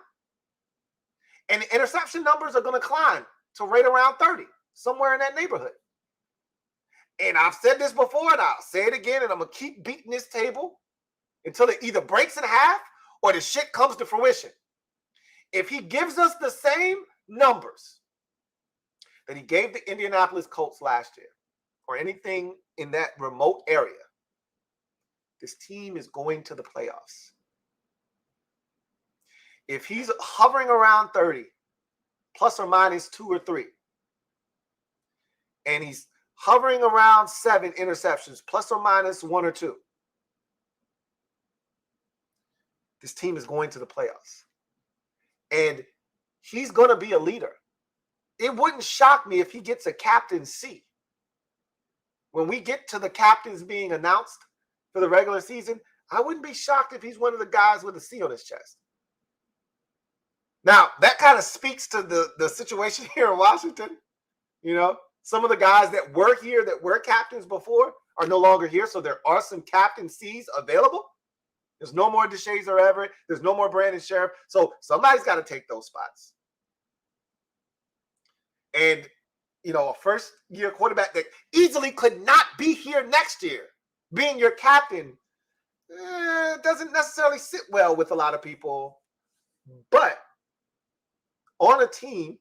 And the interception numbers are going to climb to right around 30, somewhere in that neighborhood. And I've said this before, and I'll say it again, and I'm going to keep beating this table until it either breaks in half or the shit comes to fruition. If he gives us the same numbers that he gave the Indianapolis Colts last year, or anything in that remote area, this team is going to the playoffs. If he's hovering around 30, plus or minus 2 or 3, and he's hovering around 7 interceptions, plus or minus 1 or 2, this team is going to the playoffs. And he's going to be a leader. It wouldn't shock me if he gets a captain's seat. When we get to the captains being announced for the regular season, I wouldn't be shocked if he's one of the guys with a C on his chest. Now, that kind of speaks to the situation here in Washington. You know, some of the guys that were here, that were captains before, are no longer here. So there are some captaincies available. There's no more Deshays or Everett. There's no more Brandon Sheriff. So somebody's got to take those spots. And, you know, a first-year quarterback that easily could not be here next year, being your captain, doesn't necessarily sit well with a lot of people. But on a team,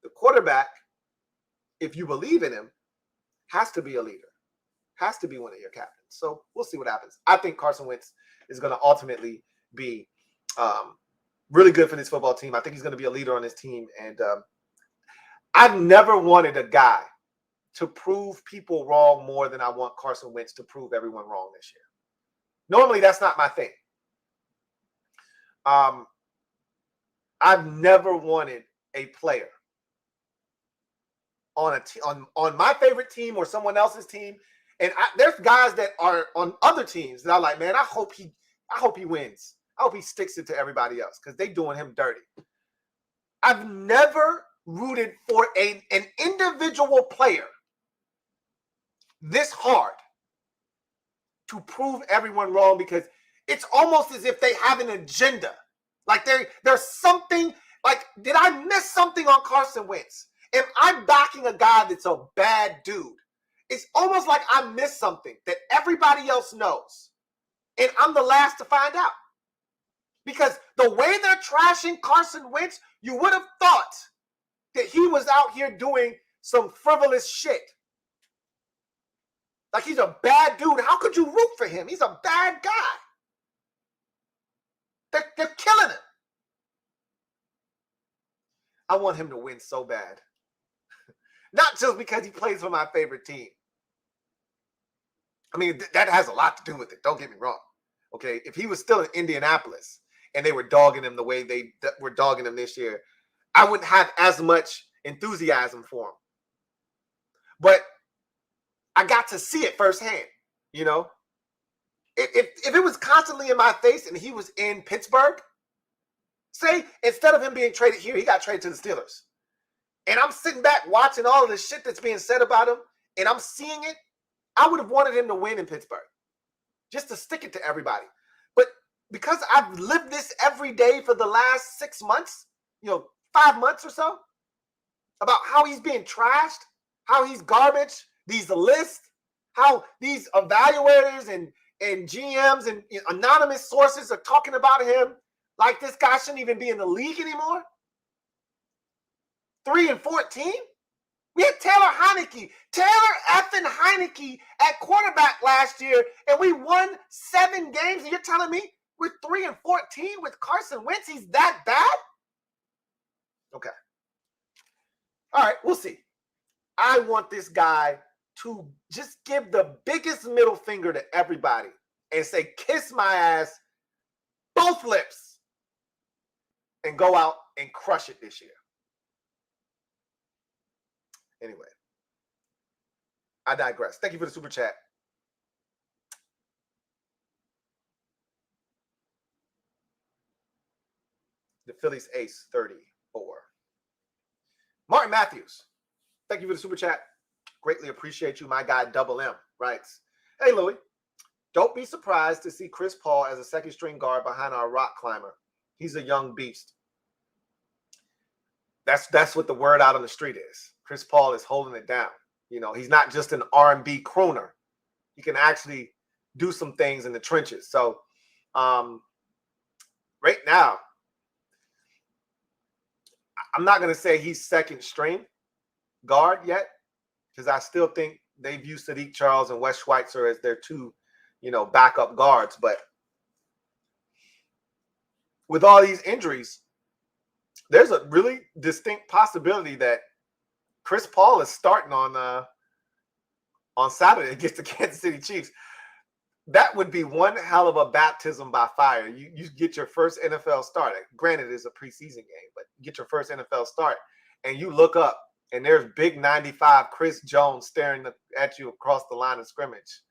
the quarterback, if you believe in him, has to be a leader, has to be one of your captains. So we'll see what happens. I think Carson Wentz is going to ultimately be really good for this football team. I think he's going to be a leader on this team. And I've never wanted a guy to prove people wrong more than I want Carson Wentz to prove everyone wrong this year. Normally, that's not my thing. I've never wanted a player on my favorite team or someone else's team. And there's guys that are on other teams that I'm like, man, I hope he wins. I hope he sticks it to everybody else because they doing him dirty. I've never rooted for an individual player this hard to prove everyone wrong, because it's almost as if they have an agenda. Like there's something, like, did I miss something on Carson Wentz? Am I backing a guy that's a bad dude? It's almost like I missed something that everybody else knows. And I'm the last to find out. Because the way they're trashing Carson Wentz, you would have thought that he was out here doing some frivolous shit. Like he's a bad dude. How could you root for him? He's a bad guy. They're killing him. I want him to win so bad. Not just because he plays for my favorite team. I mean, that has a lot to do with it. Don't get me wrong. Okay, if he was still in Indianapolis and they were dogging him the way they were dogging him this year, I wouldn't have as much enthusiasm for him. But I got to see it firsthand, you know. If it was constantly in my face and he was in Pittsburgh, say instead of him being traded here, he got traded to the Steelers. And I'm sitting back watching all of the shit that's being said about him, and I'm seeing it, I would have wanted him to win in Pittsburgh, just to stick it to everybody. But because I've lived this every day for the last 6 months, 5 months or so, about how he's being trashed, how he's garbage, these lists, how these evaluators and GMs and anonymous sources are talking about him like this guy shouldn't even be in the league anymore. 3-14? We had Taylor effing Heineke at quarterback last year, and we won 7 games, and you're telling me we're 3-14 with Carson Wentz? He's that bad? Okay. All right, we'll see. I want this guy to just give the biggest middle finger to everybody and say, kiss my ass, both lips, and go out and crush it this year. Anyway, I digress. Thank you for the super chat. The Phillies ace 34. Martin Matthews, thank you for the super chat. Greatly appreciate you. My guy Double M writes, hey, Louie, don't be surprised to see Chris Paul as a second string guard behind our rock climber. He's a young beast. That's what the word out on the street is. Chris Paul is holding it down. He's not just an R&B crooner. He can actually do some things in the trenches. So right now, I'm not going to say he's second string guard yet, because I still think they view Sadiq Charles and Wes Schweitzer as their two, backup guards. But with all these injuries, there's a really distinct possibility that Chris Paul is starting on Saturday against the Kansas City Chiefs. That would be one hell of a baptism by fire. You get your first NFL start. Granted, it's a preseason game, but you get your first NFL start, and you look up, and there's big 95 Chris Jones staring at you across the line of scrimmage.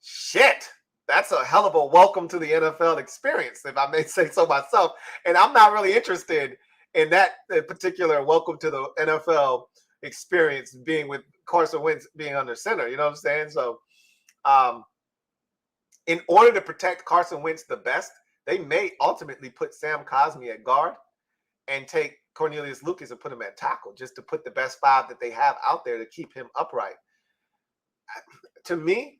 Shit, that's a hell of a welcome to the NFL experience, if I may say so myself. And I'm not really interested in that particular welcome to the NFL experience being with Carson Wentz being under center. You know what I'm saying? So in order to protect Carson Wentz the best, they may ultimately put Sam Cosmi at guard and take Cornelius Lucas and put him at tackle, just to put the best 5 that they have out there to keep him upright. To me,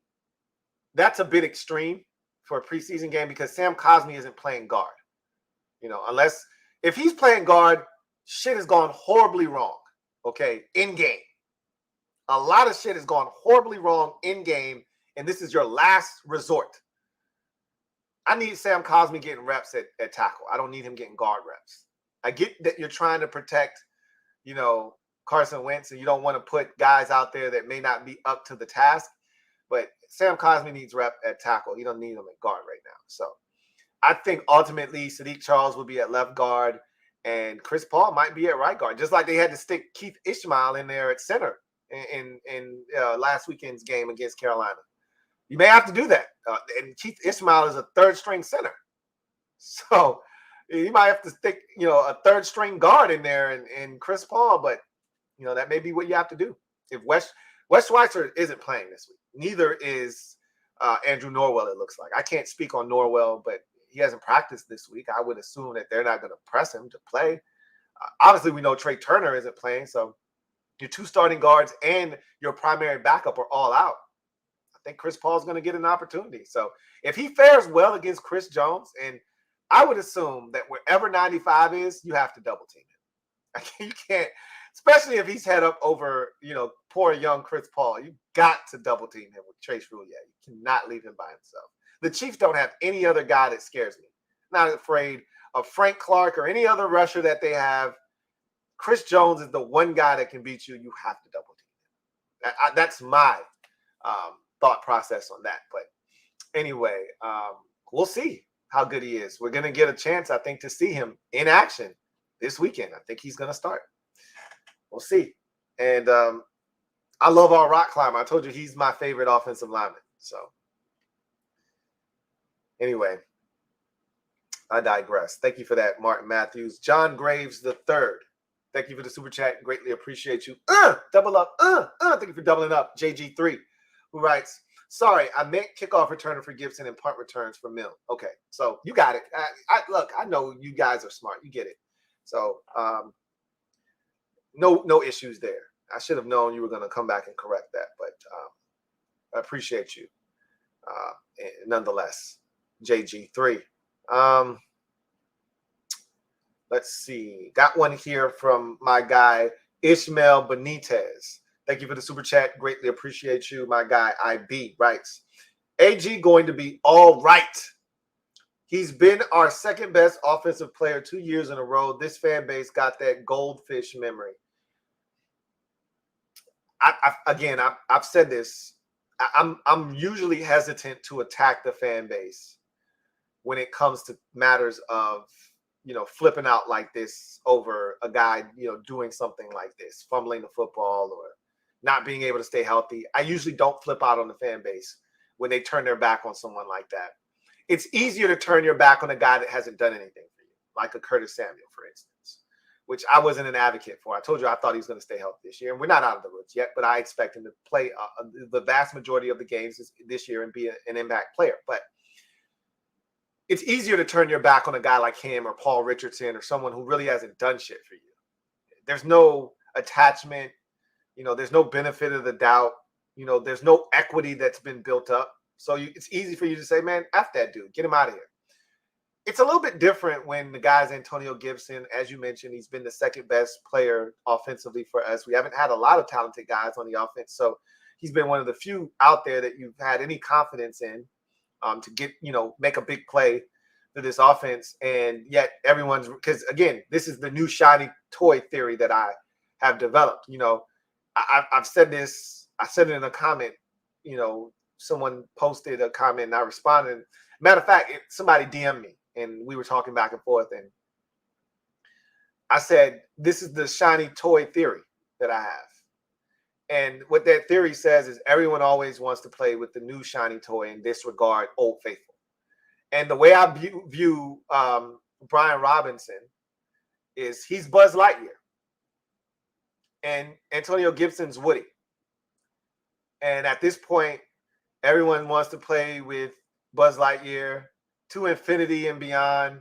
that's a bit extreme for a preseason game, because Sam Cosmi isn't playing guard. Unless if he's playing guard, shit has gone horribly wrong. Okay, in game. A lot of shit has gone horribly wrong in game, and this is your last resort. I need Sam Cosmi getting reps at tackle. I don't need him getting guard reps. I get that you're trying to protect, Carson Wentz, and you don't want to put guys out there that may not be up to the task, but Sam Cosmi needs rep at tackle. You don't need him at guard right now. So I think ultimately Sadiq Charles will be at left guard, and Chris Paul might be at right guard, just like they had to stick Keith Ishmael in there at center in last weekend's game against Carolina. You may have to do that. And Keith Ishmael is a third-string center. So you might have to stick, a third-string guard in there and Chris Paul, but, that may be what you have to do. If Wes Schweitzer isn't playing this week, neither is Andrew Norwell, it looks like. I can't speak on Norwell, but he hasn't practiced this week. I would assume that they're not going to press him to play. Obviously, we know Trey Turner isn't playing, so your 2 starting guards and your primary backup are all out. I think Chris Paul's going to get an opportunity. So if he fares well against Chris Jones, and I would assume that wherever 95 is, you have to double team him. You can't, especially if he's head up over, poor young Chris Paul. You got to double team him with Trace Roulier. You cannot leave him by himself. The Chiefs don't have any other guy that scares me. Not afraid of Frank Clark or any other rusher that they have. Chris Jones is the one guy that can beat you. You have to double team him. That's my thought process on that. But anyway, we'll see how good he is. We're going to get a chance, I think, to see him in action this weekend. I think he's going to start. We'll see. And I love our rock climber. I told you he's my favorite offensive lineman. So anyway, I digress. Thank you for that, Martin Matthews. John Graves III. Thank you for the super chat. Greatly appreciate you. Double up. Thank you for doubling up. JG3, who writes, Sorry, I meant kickoff returner for Gibson and punt returns for Mill. Okay, so you got it. Look, I know you guys are smart. You get it. So no issues there. I should have known you were going to come back and correct that, but I appreciate you nonetheless. JG3. Let's see. Got one here from my guy Ishmael Benitez. Thank you for the super chat. Greatly appreciate you. My guy IB writes, AG going to be all right. He's been our second best offensive player 2 years in a row. This fan base got that goldfish memory. I've said this. I'm usually hesitant to attack the fan base when it comes to matters of, flipping out like this over a guy, doing something like this, fumbling the football or not being able to stay healthy. I usually don't flip out on the fan base when they turn their back on someone like that. It's easier to turn your back on a guy that hasn't done anything for you, like a Curtis Samuel, for instance, which I wasn't an advocate for. I told you I thought he was going to stay healthy this year, and we're not out of the woods yet, but I expect him to play the vast majority of the games this year and be an impact player. But it's easier to turn your back on a guy like him or Paul Richardson or someone who really hasn't done shit for you. There's no attachment. There's no benefit of the doubt. There's no equity that's been built up. So it's easy for you to say, man, F that dude. Get him out of here. It's a little bit different when the guy's Antonio Gibson. As you mentioned, he's been the second best player offensively for us. We haven't had a lot of talented guys on the offense. So he's been one of the few out there that you've had any confidence in to get, make a big play for this offense. And yet everyone's, because again, this is the new shiny toy theory that I have developed. I've said this, I said it in a comment, someone posted a comment and I responded. Matter of fact, somebody DM'd me and we were talking back and forth. And I said, this is the shiny toy theory that I have. And what that theory says is everyone always wants to play with the new shiny toy and disregard Old Faithful. And the way I view Brian Robinson is he's Buzz Lightyear. And Antonio Gibson's Woody. And at this point, everyone wants to play with Buzz Lightyear to infinity and beyond.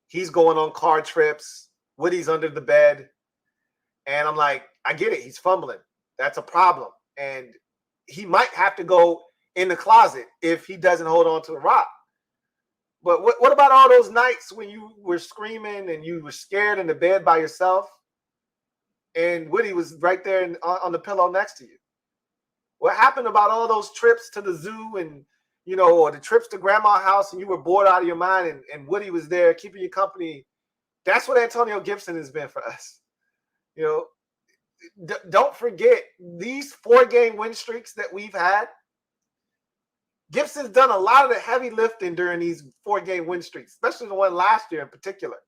He's going on car trips. Woody's under the bed. And I'm like, I get it. He's fumbling. That's a problem. And he might have to go in the closet if he doesn't hold on to the rock. But what about all those nights when you were screaming and you were scared in the bed by yourself? And Woody was right there on the pillow next to you. What happened about all those trips to the zoo and, or the trips to grandma's house and you were bored out of your mind and Woody was there keeping you company? That's what Antonio Gibson has been for us. Don't forget these 4-game win streaks that we've had. Gibson's done a lot of the heavy lifting during these 4-game win streaks, especially the one last year in particular.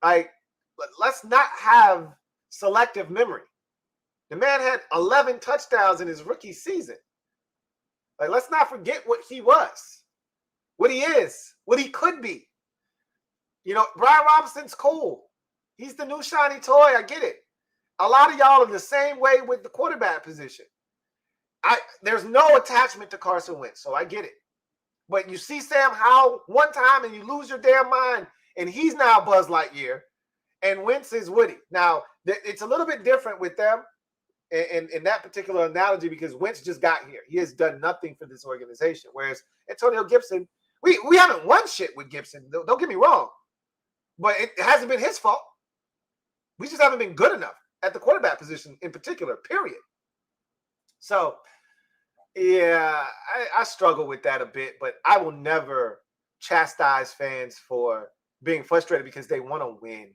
Let's not have selective memory. The man had 11 touchdowns in his rookie season. Let's not forget what he was, what he is, what he could be. Brian Robinson's cool. He's the new shiny toy. I get it. A lot of y'all are the same way with the quarterback position. There's no attachment to Carson Wentz, so I get it. But you see Sam Howell one time and you lose your damn mind, and he's now Buzz Lightyear, and Wentz is Woody. Now, it's a little bit different with them in that particular analogy because Wentz just got here. He has done nothing for this organization, whereas Antonio Gibson, we haven't won shit with Gibson. Don't get me wrong, but it hasn't been his fault. We just haven't been good enough at the quarterback position in particular, period. So, yeah, I struggle with that a bit, but I will never chastise fans for being frustrated because they want to win.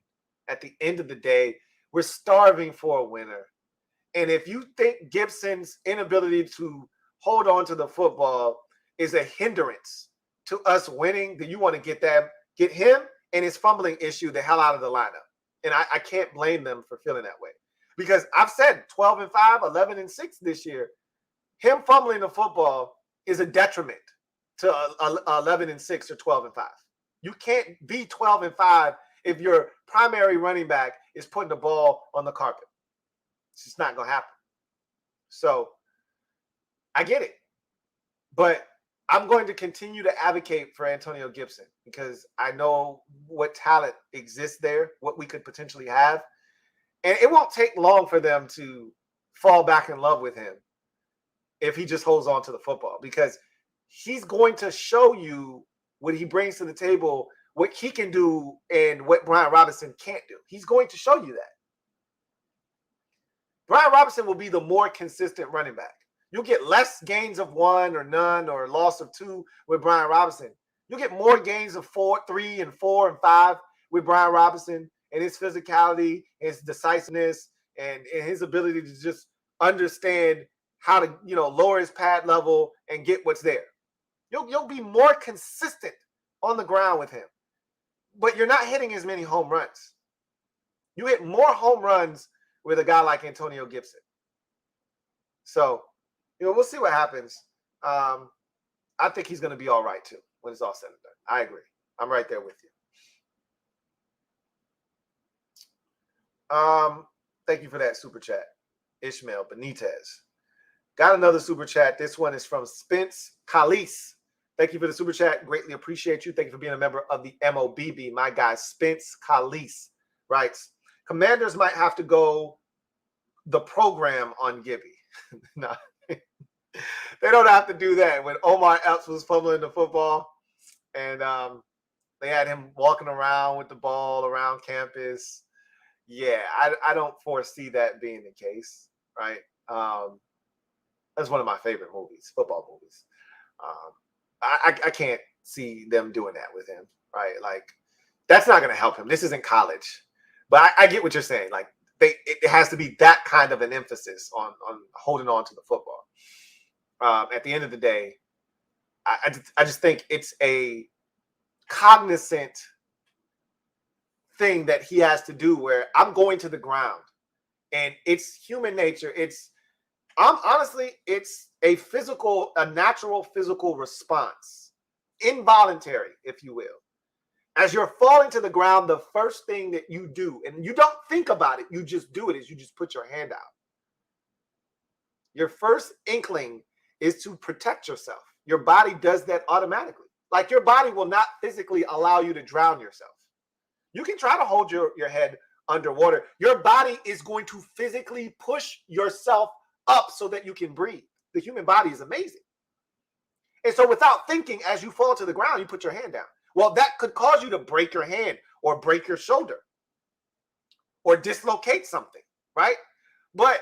At the end of the day, we're starving for a winner. And if you think Gibson's inability to hold on to the football is a hindrance to us winning, then you want to get him and his fumbling issue the hell out of the lineup. And I can't blame them for feeling that way. Because I've said 12-5, 11-6 this year. Him fumbling the football is a detriment to 11-6 or 12-5. You can't be 12-5 if your primary running back is putting the ball on the carpet. It's just not going to happen. So I get it. But I'm going to continue to advocate for Antonio Gibson because I know what talent exists there, what we could potentially have. And it won't take long for them to fall back in love with him if he just holds on to the football, because he's going to show you what he brings to the table, what he can do, and what Brian Robinson can't do. He's going to show you that. Brian Robinson will be the more consistent running back. You'll get less gains of 1 or none or loss of 2 with Brian Robinson. You'll get more gains of 4, 3, and 4 and 5 with Brian Robinson and his physicality, his decisiveness, and his ability to just understand how to, lower his pad level and get what's there. You'll be more consistent on the ground with him, but you're not hitting as many home runs. You hit more home runs with a guy like Antonio Gibson. So, we'll see what happens. I think he's going to be all right too when it's all said and done. I agree. I'm right there with you. Thank you for that super chat, Ishmael Benitez. Got another super chat. This one is from Spence Kalis. Thank you for the super chat. Greatly appreciate you. Thank you for being a member of the MOBB. My guy, Spence Kalis, writes, Commanders might have to go the program on Gibby. No, they don't have to do that. When Omar Epps was fumbling the football and they had him walking around with the ball around campus. Yeah, I don't foresee that being the case, right? That's one of my favorite movies, football movies. I can't see them doing that with him, right? Like, that's not going to help him. This isn't college. But I get what you're saying. Like, it has to be that kind of an emphasis on holding on to the football. At the end of the day, I just think it's a cognizant thing that he has to do where I'm going to the ground. And it's human nature. It's a natural physical response, involuntary, if you will. As you're falling to the ground, the first thing that you do, and you don't think about it, you just do it, is you just put your hand out. Your first inkling is to protect yourself. Your body does that automatically. Like, your body will not physically allow you to drown yourself. You can try to hold your head underwater. Your body is going to physically push yourself up so that you can breathe. The human body is amazing. And so without thinking, as you fall to the ground, you put your hand down. Well, that could cause you to break your hand or break your shoulder or dislocate something, right? But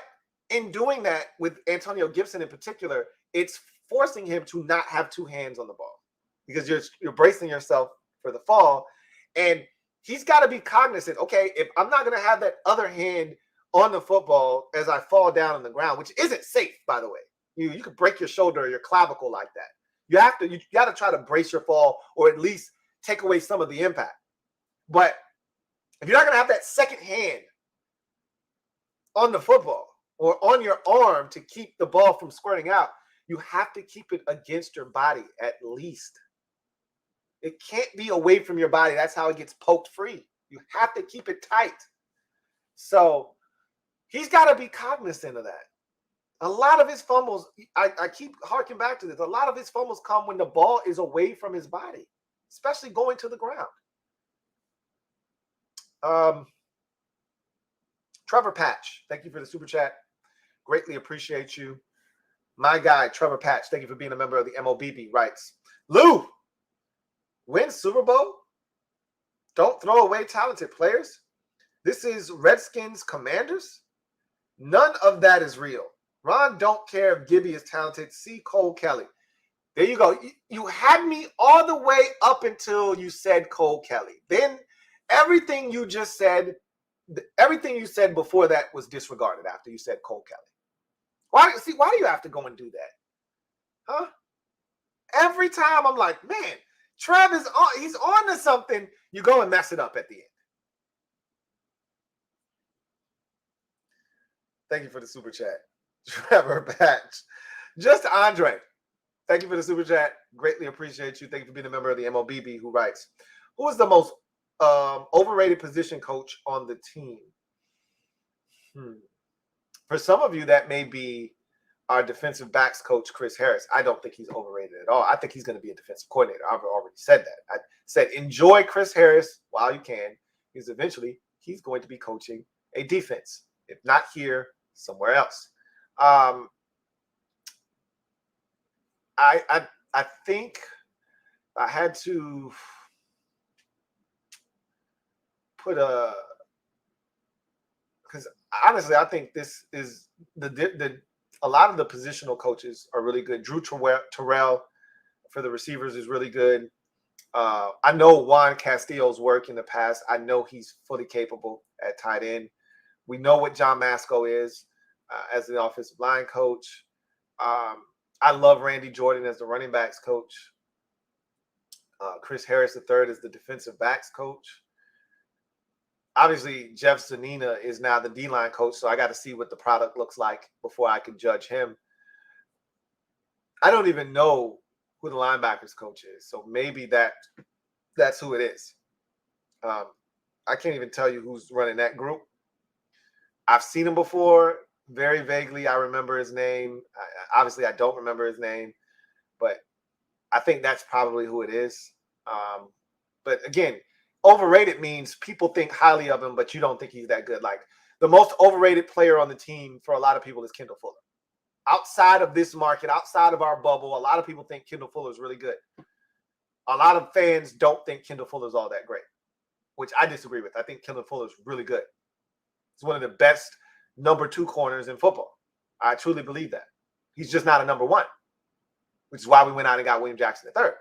in doing that with Antonio Gibson in particular, it's forcing him to not have 2 hands on the ball because you're bracing yourself for the fall. And he's got to be cognizant, okay, if I'm not going to have that other hand on the football as I fall down on the ground, which isn't safe, by the way. You could break your shoulder or your clavicle like that. You got to try to brace your fall or at least take away some of the impact. But if you're not going to have that second hand on the football or on your arm to keep the ball from squirting out, you have to keep it against your body at least. It can't be away from your body. That's how it gets poked free. You have to keep it tight. So he's got to be cognizant of that. A lot of his fumbles, I keep harking back to this, a lot of his fumbles come when the ball is away from his body, especially going to the ground. Trevor Patch, thank you for the super chat. Greatly appreciate you. My guy, Trevor Patch, thank you for being a member of the MOBB, writes, Lou, win Super Bowl? Don't throw away talented players? This is Redskins Commanders? None of that is real. Ron don't care if Gibby is talented. See Cole Kelly. There you go. You had me all the way up until you said Cole Kelly. Then everything you just said, everything you said before that was disregarded after you said Cole Kelly. Why do you have to go and do that? Huh? Every time I'm like, man, Trev is on, he's on to something. You go and mess it up at the end. Thank you for the super chat. Trevor Patch. Just Andre. Thank you for the super chat. Greatly appreciate you. Thank you for being a member of the MOBB who writes, who is the most overrated position coach on the team? For some of you, that may be our defensive backs coach, Chris Harris. I don't think he's overrated at all. I think he's going to be a defensive coordinator. I've already said that. I said enjoy Chris Harris while you can, because eventually he's going to be coaching a defense. If not here, somewhere else. I think I had to put because honestly, I think this is a lot of the positional coaches are really good. Drew Terrell for the receivers is really good. I know Juan Castillo's work in the past. I know he's fully capable at tight end. We know what John Masco is as the offensive line coach. I love Randy Jordan as the running backs coach. Chris Harris III is the defensive backs coach. Obviously, Jeff Zanina is now the D-line coach, so I got to see what the product looks like before I can judge him. I don't even know who the linebackers coach is, so maybe that's who it is. I can't even tell you who's running that group. I've seen him before, very vaguely. I remember his name. Obviously, I don't remember his name, but I think that's probably who it is. But again, overrated means people think highly of him, but you don't think he's that good. Like the most overrated player on the team for a lot of people is Kendall Fuller. Outside of this market, outside of our bubble, a lot of people think Kendall Fuller is really good. A lot of fans don't think Kendall Fuller is all that great, which I disagree with. I think Kendall Fuller is really good. He's one of the best number 2 corners in football. I truly believe that. He's just not a number 1, which is why we went out and got William Jackson III.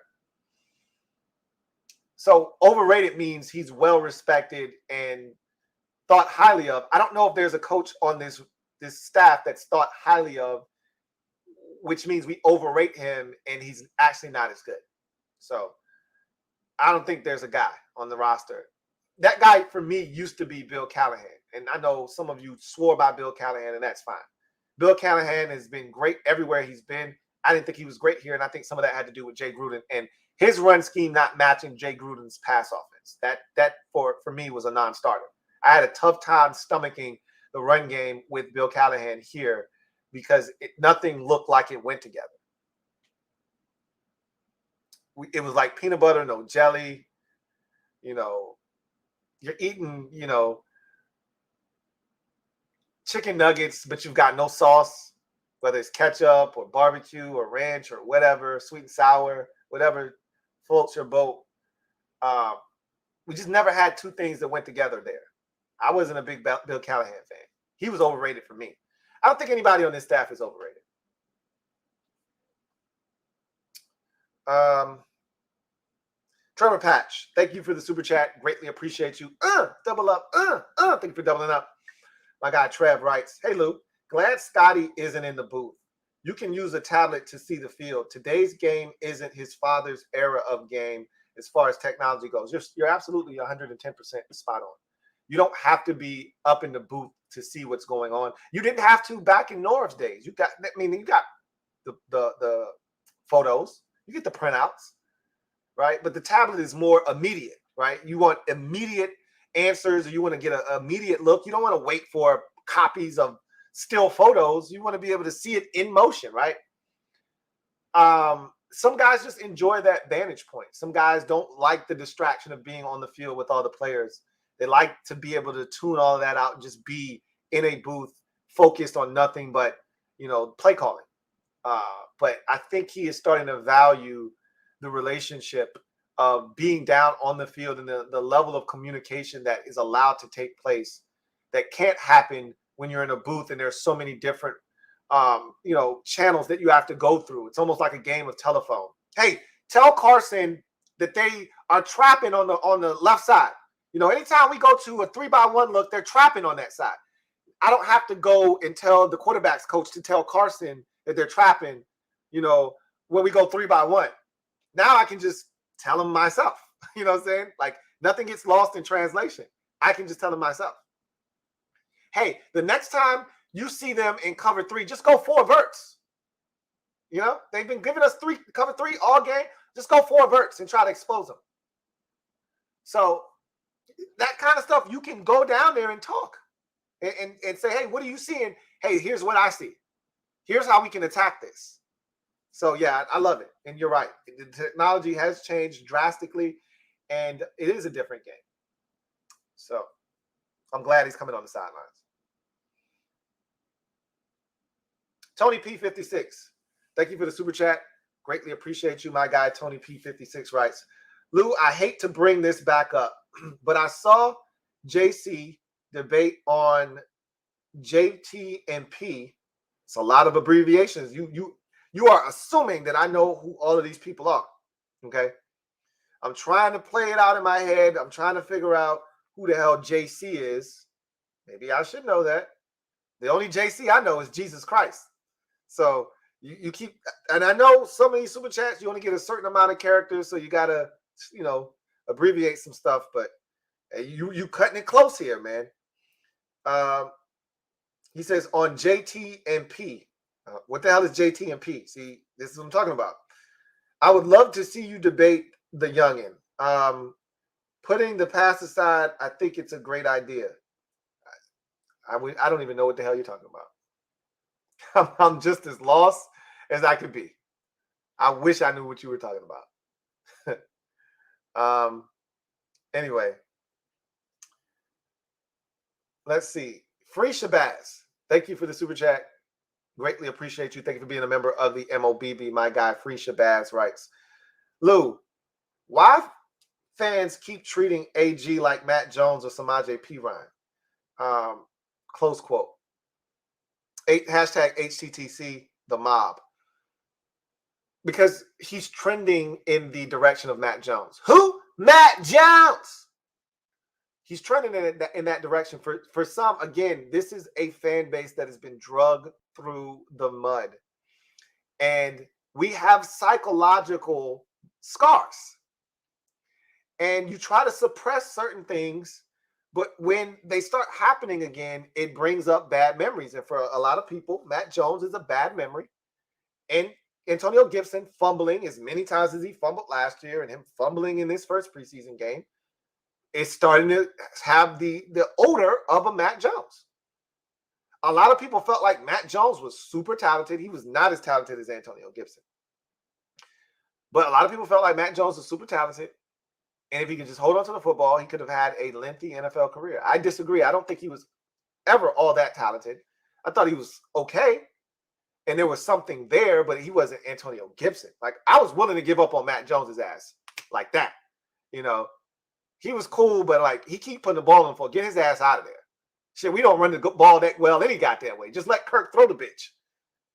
So overrated means he's well respected and thought highly of. I don't know if there's a coach on this staff that's thought highly of, which means we overrate him and he's actually not as good. So I don't think there's a guy on the roster. That guy for me used to be Bill Callahan. And I know some of you swore by Bill Callahan, and that's fine. Bill Callahan has been great everywhere he's been. I didn't think he was great here, and I think some of that had to do with Jay Gruden and his run scheme not matching Jay Gruden's pass offense. That for me was a non-starter. I had a tough time stomaching the run game with Bill Callahan here because nothing looked like it went together. It was like peanut butter, no jelly. You're eating, chicken nuggets, but you've got no sauce, whether it's ketchup or barbecue or ranch or whatever, sweet and sour, whatever floats your boat. We just never had two things that went together there. I wasn't a big Bill Callahan fan. He was overrated for me. I don't think anybody on this staff is overrated. Trevor Patch, thank you for the super chat. Greatly appreciate you. Double up. Thank you for doubling up. My guy Trev writes, hey, Lou, glad Scotty isn't in the booth. You can use a tablet to see the field. Today's game isn't his father's era of game as far as technology goes. You're absolutely 110% spot on. You don't have to be up in the booth to see what's going on. You didn't have to back in Norv's days. You got the photos. You get the printouts, right? But the tablet is more immediate, right? You want immediate answers, or you want to get an immediate look. You don't want to wait for copies of still photos. You want to be able to see it in motion, right? Some guys just enjoy that vantage point. Some guys don't like the distraction of being on the field with all the players. They like to be able to tune all of that out and just be in a booth focused on nothing but, play calling. But I think he is starting to value the relationship of being down on the field and the level of communication that is allowed to take place that can't happen when you're in a booth and there's so many different, channels that you have to go through. It's almost like a game of telephone. Hey, tell Carson that they are trapping on the left side. Anytime we go to a 3-by-1 look, they're trapping on that side. I don't have to go and tell the quarterback's coach to tell Carson that they're trapping, when we go 3-by-1. Now I can just tell him myself. You know what I'm saying? Like nothing gets lost in translation. I can just tell him myself. Hey, the next time you see them in cover 3, just go 4 verts. They've been giving us cover 3 all game. Just go 4 verts and try to expose them. So that kind of stuff, you can go down there and talk and say, hey, what are you seeing? Hey, here's what I see. here's how we can attack this. So, yeah, I love it. And you're right. The technology has changed drastically, and it is a different game. So, I'm glad he's coming on the sidelines. Tony P56, thank you for the super chat. Greatly appreciate you, my guy. Tony P56 writes, Lou, I hate to bring this back up, but I saw JC debate on JT and P. It's a lot of abbreviations. You are assuming that I know who all of these people are. Okay. I'm trying to play it out in my head. I'm trying to figure out who the hell JC is. Maybe I should know that. The only JC I know is Jesus Christ. So you keep, and I know some of these super chats, you only get a certain amount of characters, so you gotta, abbreviate some stuff. But you cutting it close here, man. He says on JT and P. What the hell is JT and P? See, this is what I'm talking about. I would love to see you debate the youngin. Putting the past aside, I think it's a great idea. I don't even know what the hell you're talking about. I'm just as lost as I could be. I wish I knew what you were talking about. Anyway, let's see. Free Shabazz, thank you for the super chat. Greatly appreciate you. Thank you for being a member of the MOBB. My guy, Free Shabazz writes, Lou, why fans keep treating AG like Matt Jones or Samaje Perine? Close quote. Hashtag HTTC, the mob. Because he's trending in the direction of Matt Jones. Who? Matt Jones! He's trending in that direction. For some, again, this is a fan base that has been drugged through the mud. And we have psychological scars. And you try to suppress certain things, but when they start happening again, it brings up bad memories. And for a lot of people, Matt Jones is a bad memory. And Antonio Gibson fumbling as many times as he fumbled last year and him fumbling in this first preseason game, is starting to have the odor of a Matt Jones. A lot of people felt like Matt Jones was super talented. He was not as talented as Antonio Gibson. But a lot of people felt like Matt Jones was super talented. And if he could just hold on to the football, he could have had a lengthy NFL career. I disagree. I don't think he was ever all that talented. I thought he was okay. And there was something there, but he wasn't Antonio Gibson. Like, I was willing to give up on Matt Jones's ass like that. He was cool, but like, he keep putting the ball on the floor. Get his ass out of there. Shit, we don't run the ball that well any goddamn way. Just let Kirk throw the bitch.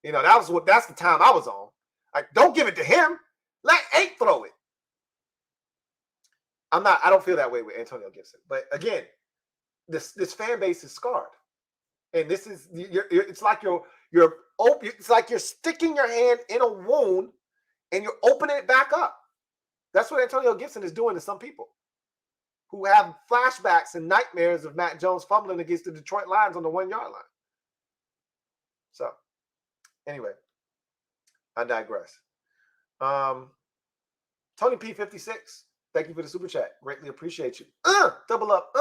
That's the time I was on. Like, don't give it to him. Let Ake throw it. I don't feel that way with Antonio Gibson. But again, this fan base is scarred. And this is, it's like it's like you're sticking your hand in a wound and you're opening it back up. That's what Antonio Gibson is doing to some people who have flashbacks and nightmares of Matt Jones fumbling against the Detroit Lions on the 1-yard line. So, anyway, I digress. Tony P56, thank you for the super chat. Greatly appreciate you. Double up.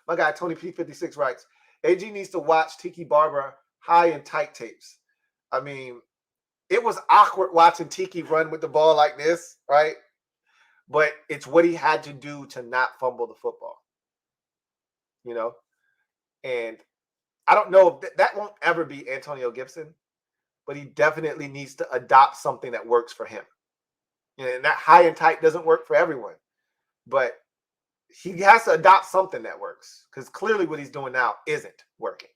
My guy, Tony P56 writes, AG needs to watch Tiki Barber high and tight tapes. I mean, it was awkward watching Tiki run with the ball like this, right? But it's what he had to do to not fumble the football. And I don't know if that won't ever be Antonio Gibson, but he definitely needs to adopt something that works for him. And that high and tight doesn't work for everyone, but he has to adopt something that works, because clearly what he's doing now isn't working.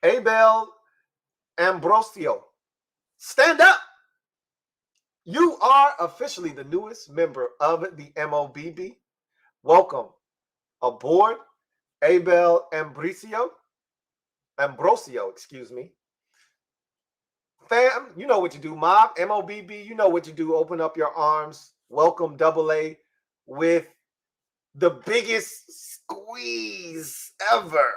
Abel Ambrosio, stand up. You are officially the newest member of the MOBB. Welcome aboard, Abel Ambrosio, excuse me. Fam, you know what you do. Mob, MOBB, you know what you do. Open up your arms. Welcome AA with the biggest squeeze ever.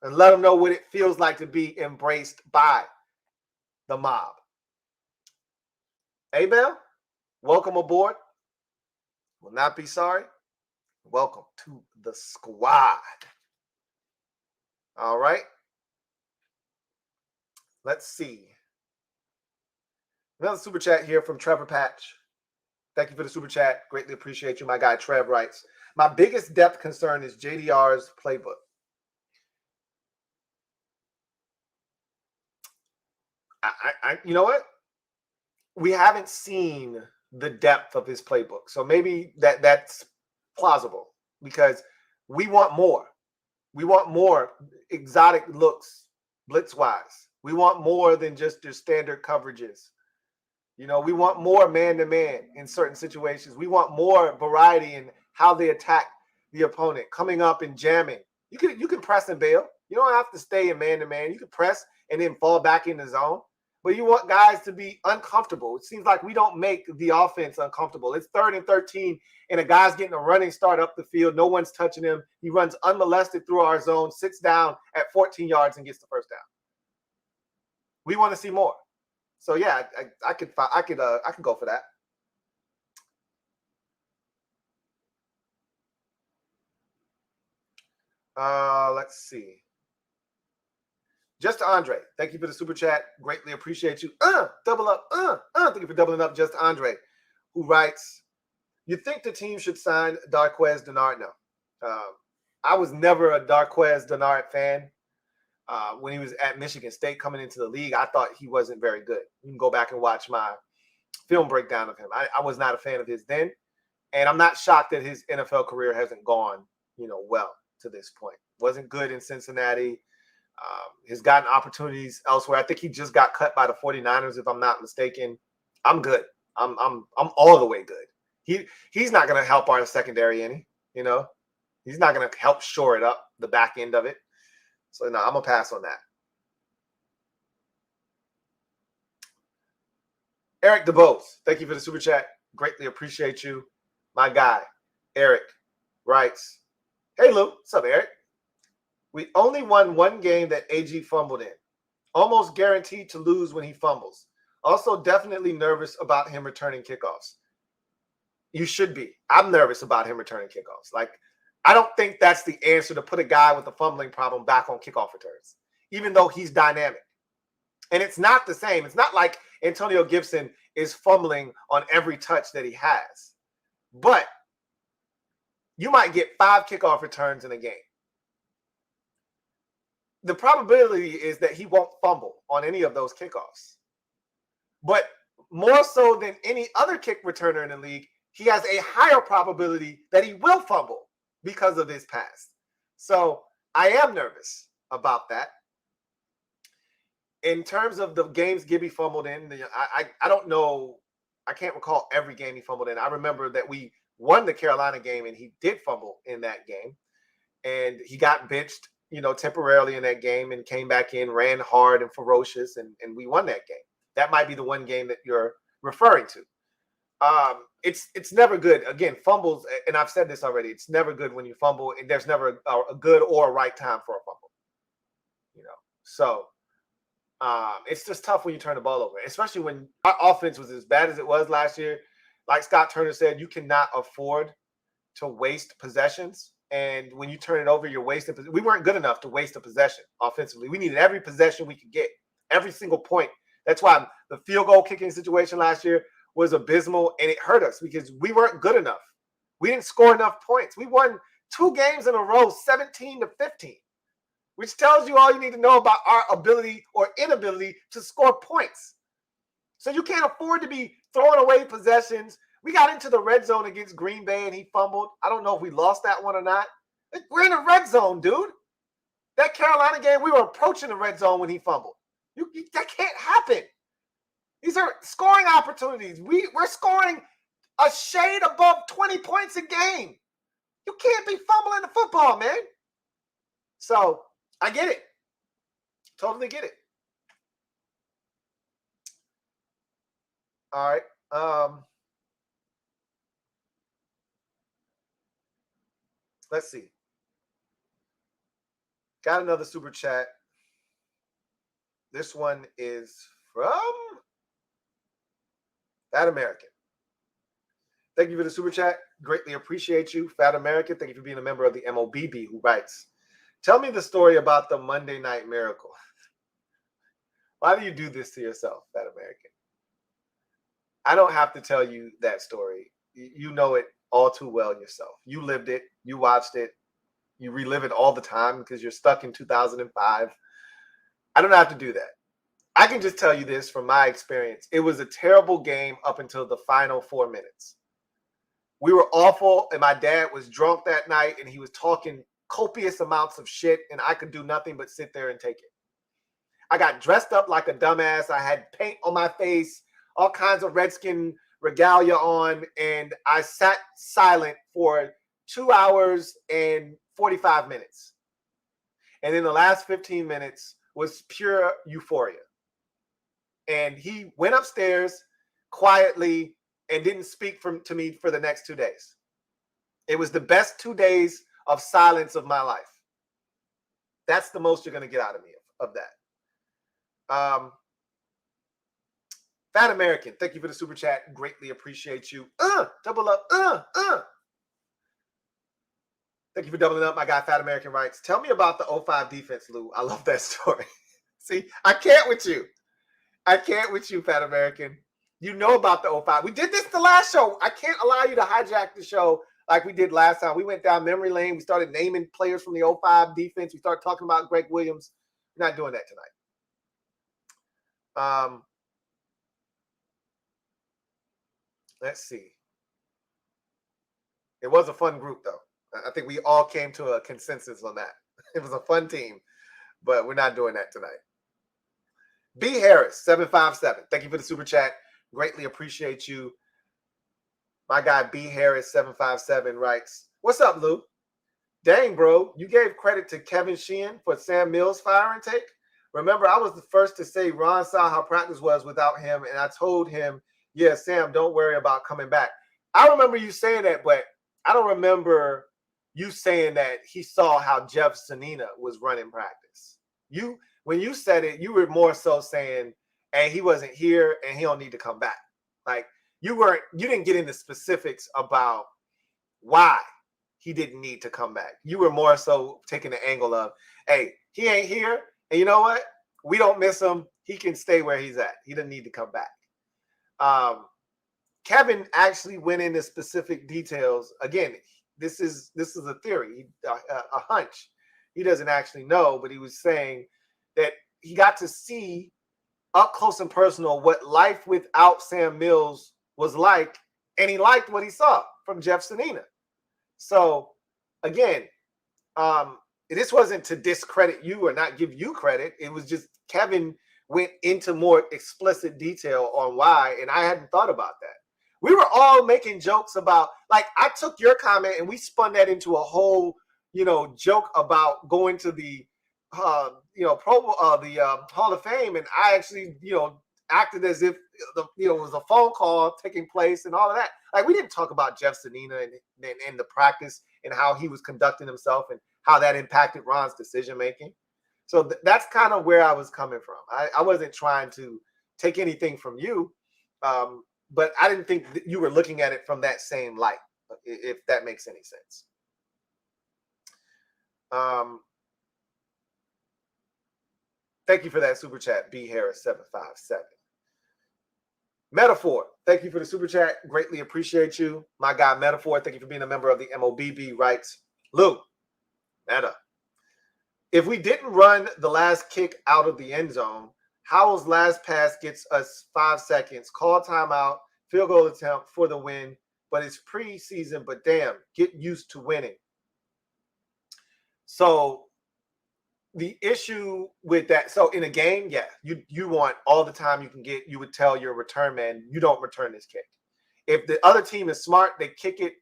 And let them know what it feels like to be embraced by the mob. Abel, welcome aboard. Will not be sorry. Welcome to the squad. All right. Let's see. Another super chat here from Trevor Patch. Thank you for the super chat. Greatly appreciate you. My guy Trev writes, my biggest depth concern is JDR's playbook. You know what? We haven't seen the depth of his playbook. So maybe that's plausible because we want more. We want more exotic looks, blitz-wise. We want more than just your standard coverages. You know, we want more man-to-man in certain situations. We want more variety in how they attack the opponent, coming up and jamming. You can press and bail. You don't have to stay in man-to-man. You can press and then fall back in the zone. But you want guys to be uncomfortable. It seems like we don't make the offense uncomfortable. It's 3rd and 13, and a guy's getting a running start up the field. No one's touching him. He runs unmolested through our zone, sits down at 14 yards, and gets the first down. We want to see more. So yeah, I could go for that. Let's see. Just Andre, thank you for the super chat. Greatly appreciate you. Double up. Thank you for doubling up, Just Andre, who writes, you think the team should sign Darqueze Dennard? No. I was never a Darqueze Dennard fan. When he was at Michigan State coming into the league, I thought he wasn't very good. You can go back and watch my film breakdown of him. I was not a fan of his then. And I'm not shocked that his NFL career hasn't gone, well to this point. Wasn't good in Cincinnati. Has gotten opportunities elsewhere. I think he just got cut by the 49ers, if I'm not mistaken. I'm good. I'm all the way good. He's not going to help our secondary any, He's not going to help shore it up, the back end of it. So, no, I'm going to pass on that. Eric DeBose, thank you for the super chat. Greatly appreciate you. My guy, Eric, writes, hey, Lou. What's up, Eric? We only won one game that AG fumbled in. Almost guaranteed to lose when he fumbles. Also, definitely nervous about him returning kickoffs. You should be. I'm nervous about him returning kickoffs. Like, I don't think that's the answer to put a guy with a fumbling problem back on kickoff returns, even though he's dynamic. And it's not the same. It's not like Antonio Gibson is fumbling on every touch that he has. But you might get 5 kickoff returns in a game. The probability is that he won't fumble on any of those kickoffs. But more so than any other kick returner in the league, he has a higher probability that he will fumble because of his past. So I am nervous about that. In terms of the games Gibby fumbled in, I don't know. I can't recall every game he fumbled in. I remember that we won the Carolina game and he did fumble in that game. And he got benched, temporarily in that game and came back in, ran hard and ferocious, and we won that game. That might be the one game that you're referring to. It's never good. Again, fumbles, and I've said this already, it's never good when you fumble, and there's never a good or a right time for a fumble. So it's just tough when you turn the ball over, especially when our offense was as bad as it was last year. Like Scott Turner said, you cannot afford to waste possessions. And when you turn it over, you're wasting. We weren't good enough to waste a possession offensively. We needed every possession we could get, every single point. That's why the field goal kicking situation last year was abysmal, and it hurt us because we weren't good enough. We didn't score enough points. We won 2 games in a row, 17-15, which tells you all you need to know about our ability or inability to score points. So you can't afford to be throwing away possessions. We got into the red zone against Green Bay and he fumbled. I don't know if we lost that one or not. We're in the red zone, dude. That Carolina game, we were approaching the red zone when he fumbled. That can't happen. These are scoring opportunities. We're scoring a shade above 20 points a game. You can't be fumbling the football, man. So I get it. Totally get it. All right. Let's see. Got another super chat. This one is from Fat American. Thank you for the super chat. Greatly appreciate you, Fat American. Thank you for being a member of the MOBB who writes, Tell me the story about the Monday Night Miracle. Why do you do this to yourself, Fat American? I don't have to tell you that story. You know it all too well yourself. You lived it. You watched it. You relive it all the time because you're stuck in 2005. I don't have to do that. I can just tell you this from my experience. It was a terrible game up until the final 4 minutes. We were awful, and my dad was drunk that night, and he was talking copious amounts of shit, and I could do nothing but sit there and take it. I got dressed up like a dumbass. I had paint on my face, all kinds of Redskin regalia on, and I sat silent for 2 hours and 45 minutes. And then the last 15 minutes was pure euphoria. And he went upstairs quietly and didn't speak to me for the next 2 days. It was the best 2 days of silence of my life. That's the most you're going to get out of me of that. Fat American, thank you for the super chat. Greatly appreciate you. Double up. Thank you for doubling up. My guy, Fat American writes, tell me about the 05 defense, Lou. I love that story. See, I can't with you. I can't with you, Fat American. You know about the 05. We did this the last show. I can't allow you to hijack the show like we did last time. We went down memory lane. We started naming players from the 05 defense. We started talking about Greg Williams. We're not doing that tonight. Let's see. It was a fun group, though. I think we all came to a consensus on that. It was a fun team, but we're not doing that tonight. B. Harris, 757. Thank you for the super chat. Greatly appreciate you. My guy, B. Harris, 757 writes, what's up, Lou? Dang, bro, you gave credit to Kevin Sheehan for Sam Mills' fire intake? Remember, I was the first to say Ron saw how practice was without him, and I told him, yeah, Sam, don't worry about coming back. I remember you saying that, but I don't remember you saying that he saw how Jeff Sonina was running practice. When you said it, you were more so saying, hey, he wasn't here and he don't need to come back. Like you didn't get into specifics about why he didn't need to come back. You were more so taking the angle of, hey, he ain't here. And you know what? We don't miss him. He can stay where he's at. He doesn't need to come back. Kevin actually went into specific details. Again, this is a theory, a hunch. He doesn't actually know, but he was saying that he got to see up close and personal what life without Sam Mills was like, and he liked what he saw from Jeff Sonina. So, again, this wasn't to discredit you or not give you credit. It was just Kevin went into more explicit detail on why, and I hadn't thought about that. We were all making jokes about, like, I took your comment and we spun that into a whole, joke about going to the, Hall of Fame, and I actually, acted as if it was a phone call taking place and all of that. Like, we didn't talk about Jeff Sonina and the practice and how he was conducting himself and how that impacted Ron's decision making. So that's kind of where I was coming from. I wasn't trying to take anything from you, but I didn't think that you were looking at it from that same light, if that makes any sense. Thank you for that super chat, B Harris 757. Metaphor, thank you for the super chat. Greatly appreciate you. My guy Metaphor, thank you for being a member of the MOBB. Writes, Lou, Meta, if we didn't run the last kick out of the end zone, Howell's last pass gets us 5 seconds. Call timeout, field goal attempt for the win. But it's preseason, but damn, get used to winning. So the issue with that, so in a game, yeah, you want all the time you can get. You would tell your return man, you don't return this kick. If the other team is smart, they kick it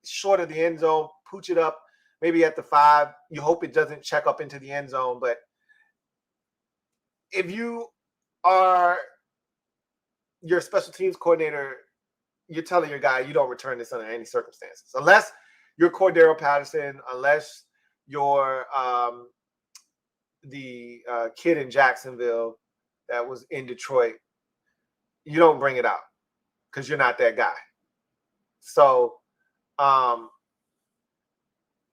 short of the end zone, pooch it up, maybe at the 5. You hope it doesn't check up into the end zone. But if you are your special teams coordinator, you're telling your guy you don't return this under any circumstances. Unless you're Cordero Patterson, unless you're the kid in Jacksonville that was in Detroit, you don't bring it out because you're not that guy. So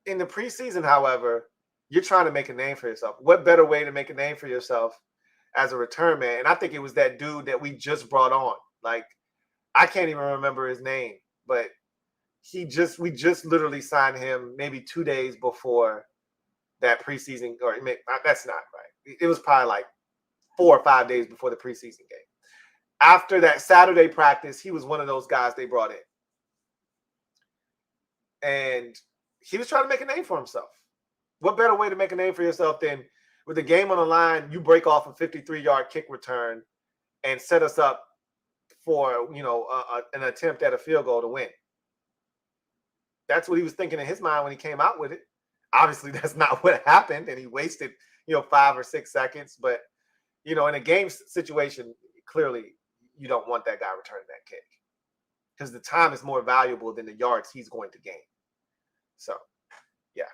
in the preseason, however, you're trying to make a name for yourself. What better way to make a name for yourself as a return man? And I think it was that dude that we just brought on. Like, I can't even remember his name, but we just literally signed him maybe 2 days before that preseason, or that's not right. It was probably like 4 or 5 days before the preseason game. After that Saturday practice, he was one of those guys they brought in. And he was trying to make a name for himself. What better way to make a name for yourself than with the game on the line, you break off a 53-yard kick return and set us up for, an attempt at a field goal to win. That's what he was thinking in his mind when he came out with it. Obviously, that's not what happened, and he wasted, 5 or 6 seconds. But, in a game situation, clearly you don't want that guy returning that kick because the time is more valuable than the yards he's going to gain. So, yeah.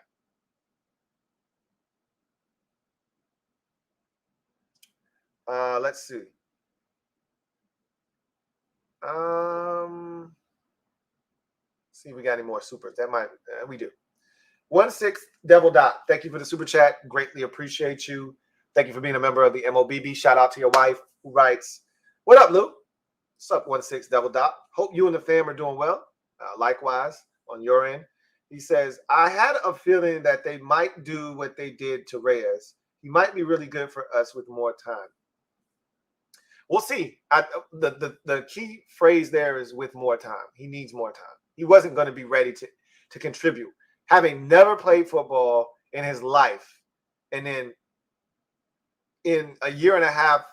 Let's see. See if we got any more supers. That might we do. 16 Devil Dot. Thank you for the super chat. Greatly appreciate you. Thank you for being a member of the MOBB. Shout out to your wife who writes, "What up, Lou? What's up, 16 Devil Dot? Hope you and the fam are doing well. Likewise on your end." He says, "I had a feeling that they might do what they did to Reyes. He might be really good for us with more time." We'll see. The key phrase there is with more time. He needs more time. He wasn't going to be ready to contribute. Having never played football in his life, and then in a year and a half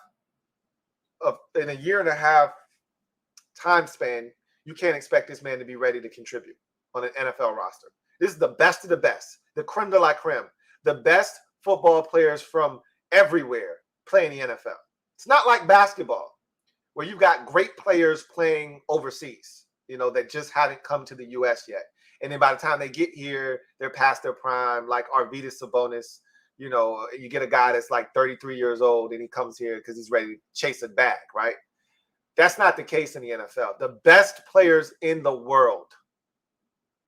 time span, you can't expect this man to be ready to contribute on an NFL roster. This is the best of the best, the creme de la creme, the best football players from everywhere play in the NFL. It's not like basketball where you've got great players playing overseas, that just haven't come to the U.S. yet. And then by the time they get here, they're past their prime, like Arvydas Sabonis. You get a guy that's like 33 years old and he comes here because he's ready to chase a bag, right? That's not the case in the NFL. The best players in the world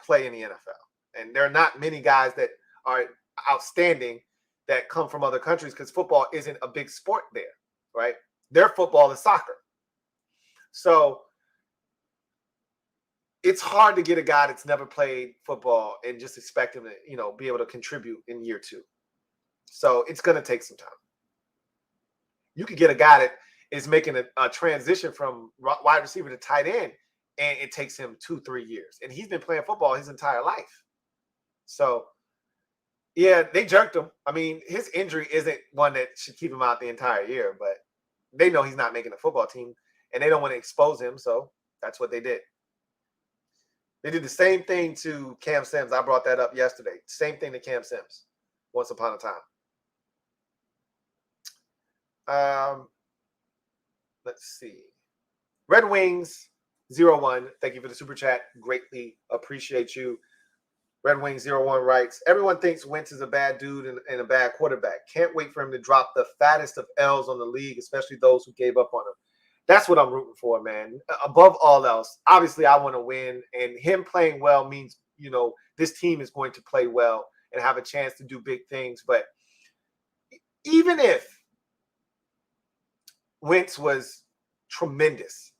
play in the NFL. And there are not many guys that are outstanding that come from other countries because football isn't a big sport there, right? Their football is soccer. So it's hard to get a guy that's never played football and just expect him to, be able to contribute in year 2. So it's going to take some time. You could get a guy that is making a transition from wide receiver to tight end, and it takes him 2-3 years. And he's been playing football his entire life. So, yeah, they jerked him. I mean, his injury isn't one that should keep him out the entire year, but they know he's not making a football team, and they don't want to expose him, so that's what they did. They did the same thing to Cam Sims. I brought that up yesterday. Same thing to Cam Sims once upon a time. Let's see. Red Wings 01. Thank you for the super chat. Greatly appreciate you. Red Wings 01 writes, "Everyone thinks Wentz is a bad dude and a bad quarterback. Can't wait for him to drop the fattest of L's on the league, especially those who gave up on him." That's what I'm rooting for, man. Above all else, obviously I want to win, and him playing well means, this team is going to play well and have a chance to do big things. But even if Wentz was tremendous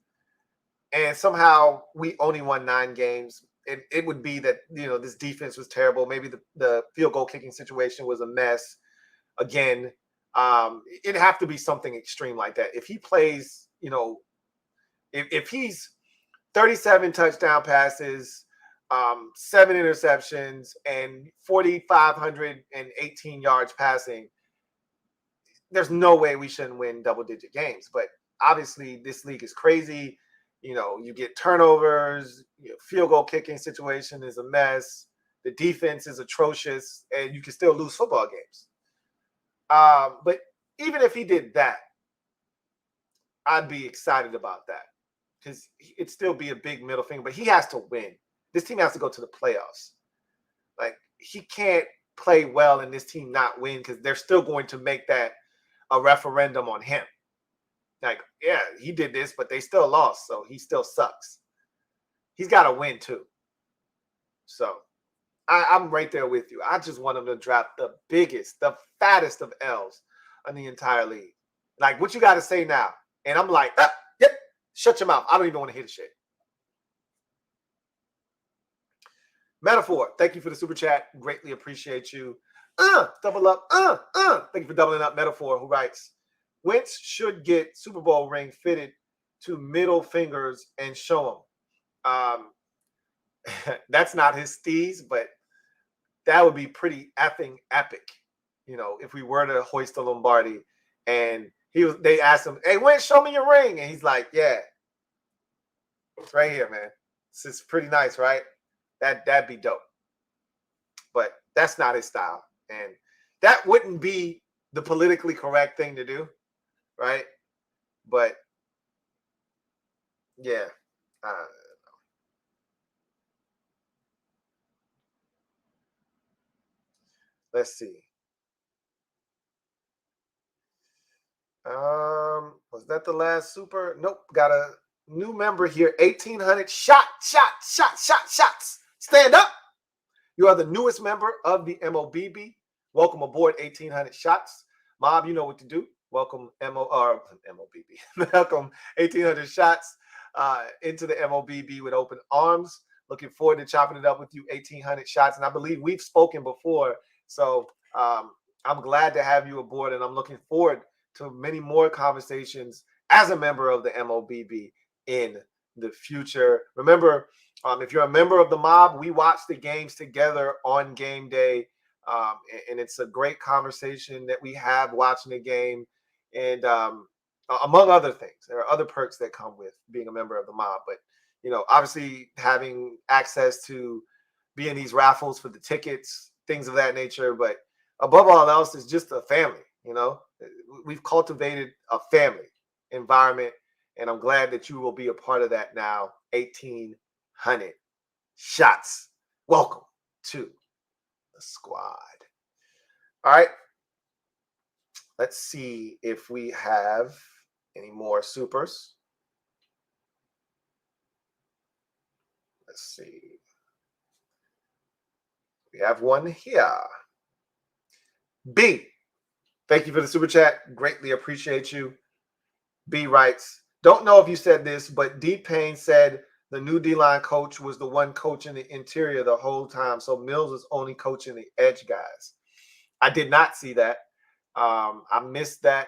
and somehow we only won 9 games, it would be that, this defense was terrible. Maybe the field goal kicking situation was a mess. Again, it'd have to be something extreme like that. If he plays, if he's 37 touchdown passes, 7 interceptions, and 4,518 yards passing, there's no way we shouldn't win double-digit games. But obviously, this league is crazy. You get turnovers, field goal kicking situation is a mess. The defense is atrocious, and you can still lose football games. But even if he did that, I'd be excited about that because it'd still be a big middle finger. But he has to win. This team has to go to the playoffs. Like, he can't play well and this team not win because they're still going to make that a referendum on him. Like, yeah, he did this, but they still lost, so he still sucks. He's got to win too. So I'm right there with you. I just want them to drop the biggest, the fattest of L's on the entire league. Like, what you got to say now? And I'm like, yep, shut your mouth. I don't even want to hear the shit. Metaphor, thank you for the super chat. Greatly appreciate you. Double up. Thank you for doubling up. Metaphor, who writes, Wentz should get Super Bowl ring fitted to middle fingers and show him. That's not his steez, but that would be pretty effing epic, if we were to hoist the Lombardi and they asked him, hey, Wentz, show me your ring. And he's like, yeah, it's right here, man. This is pretty nice, right? That'd be dope. But that's not his style. And that wouldn't be the politically correct thing to do, right? But yeah. Let's see. Was that the last super? Nope. Got a new member here. 1,800 shots. Stand up. You are the newest member of the MOBB. Welcome aboard, 1,800 shots. Mob, you know what to do. Welcome MOBB. Welcome 1,800 shots into the MOBB with open arms. Looking forward to chopping it up with you, 1,800 shots. And I believe we've spoken before. So I'm glad to have you aboard, and I'm looking forward to many more conversations as a member of the MOBB in the future. Remember, if you're a member of the mob, we watch the games together on game day, and it's a great conversation that we have watching the game. And among other things, there are other perks that come with being a member of the mob. But, obviously having access to be in these raffles for the tickets, things of that nature. But above all else, it's just a family. We've cultivated a family environment, and I'm glad that you will be a part of that now. 1,800 shots. Welcome to the squad. All right. Let's see if we have any more supers. Let's see. We have one here. B, thank you for the super chat. Greatly appreciate you. B writes, don't know if you said this, but D Payne said the new D-line coach was the one coaching the interior the whole time. So Mills was only coaching the edge guys. I did not see that. I missed that.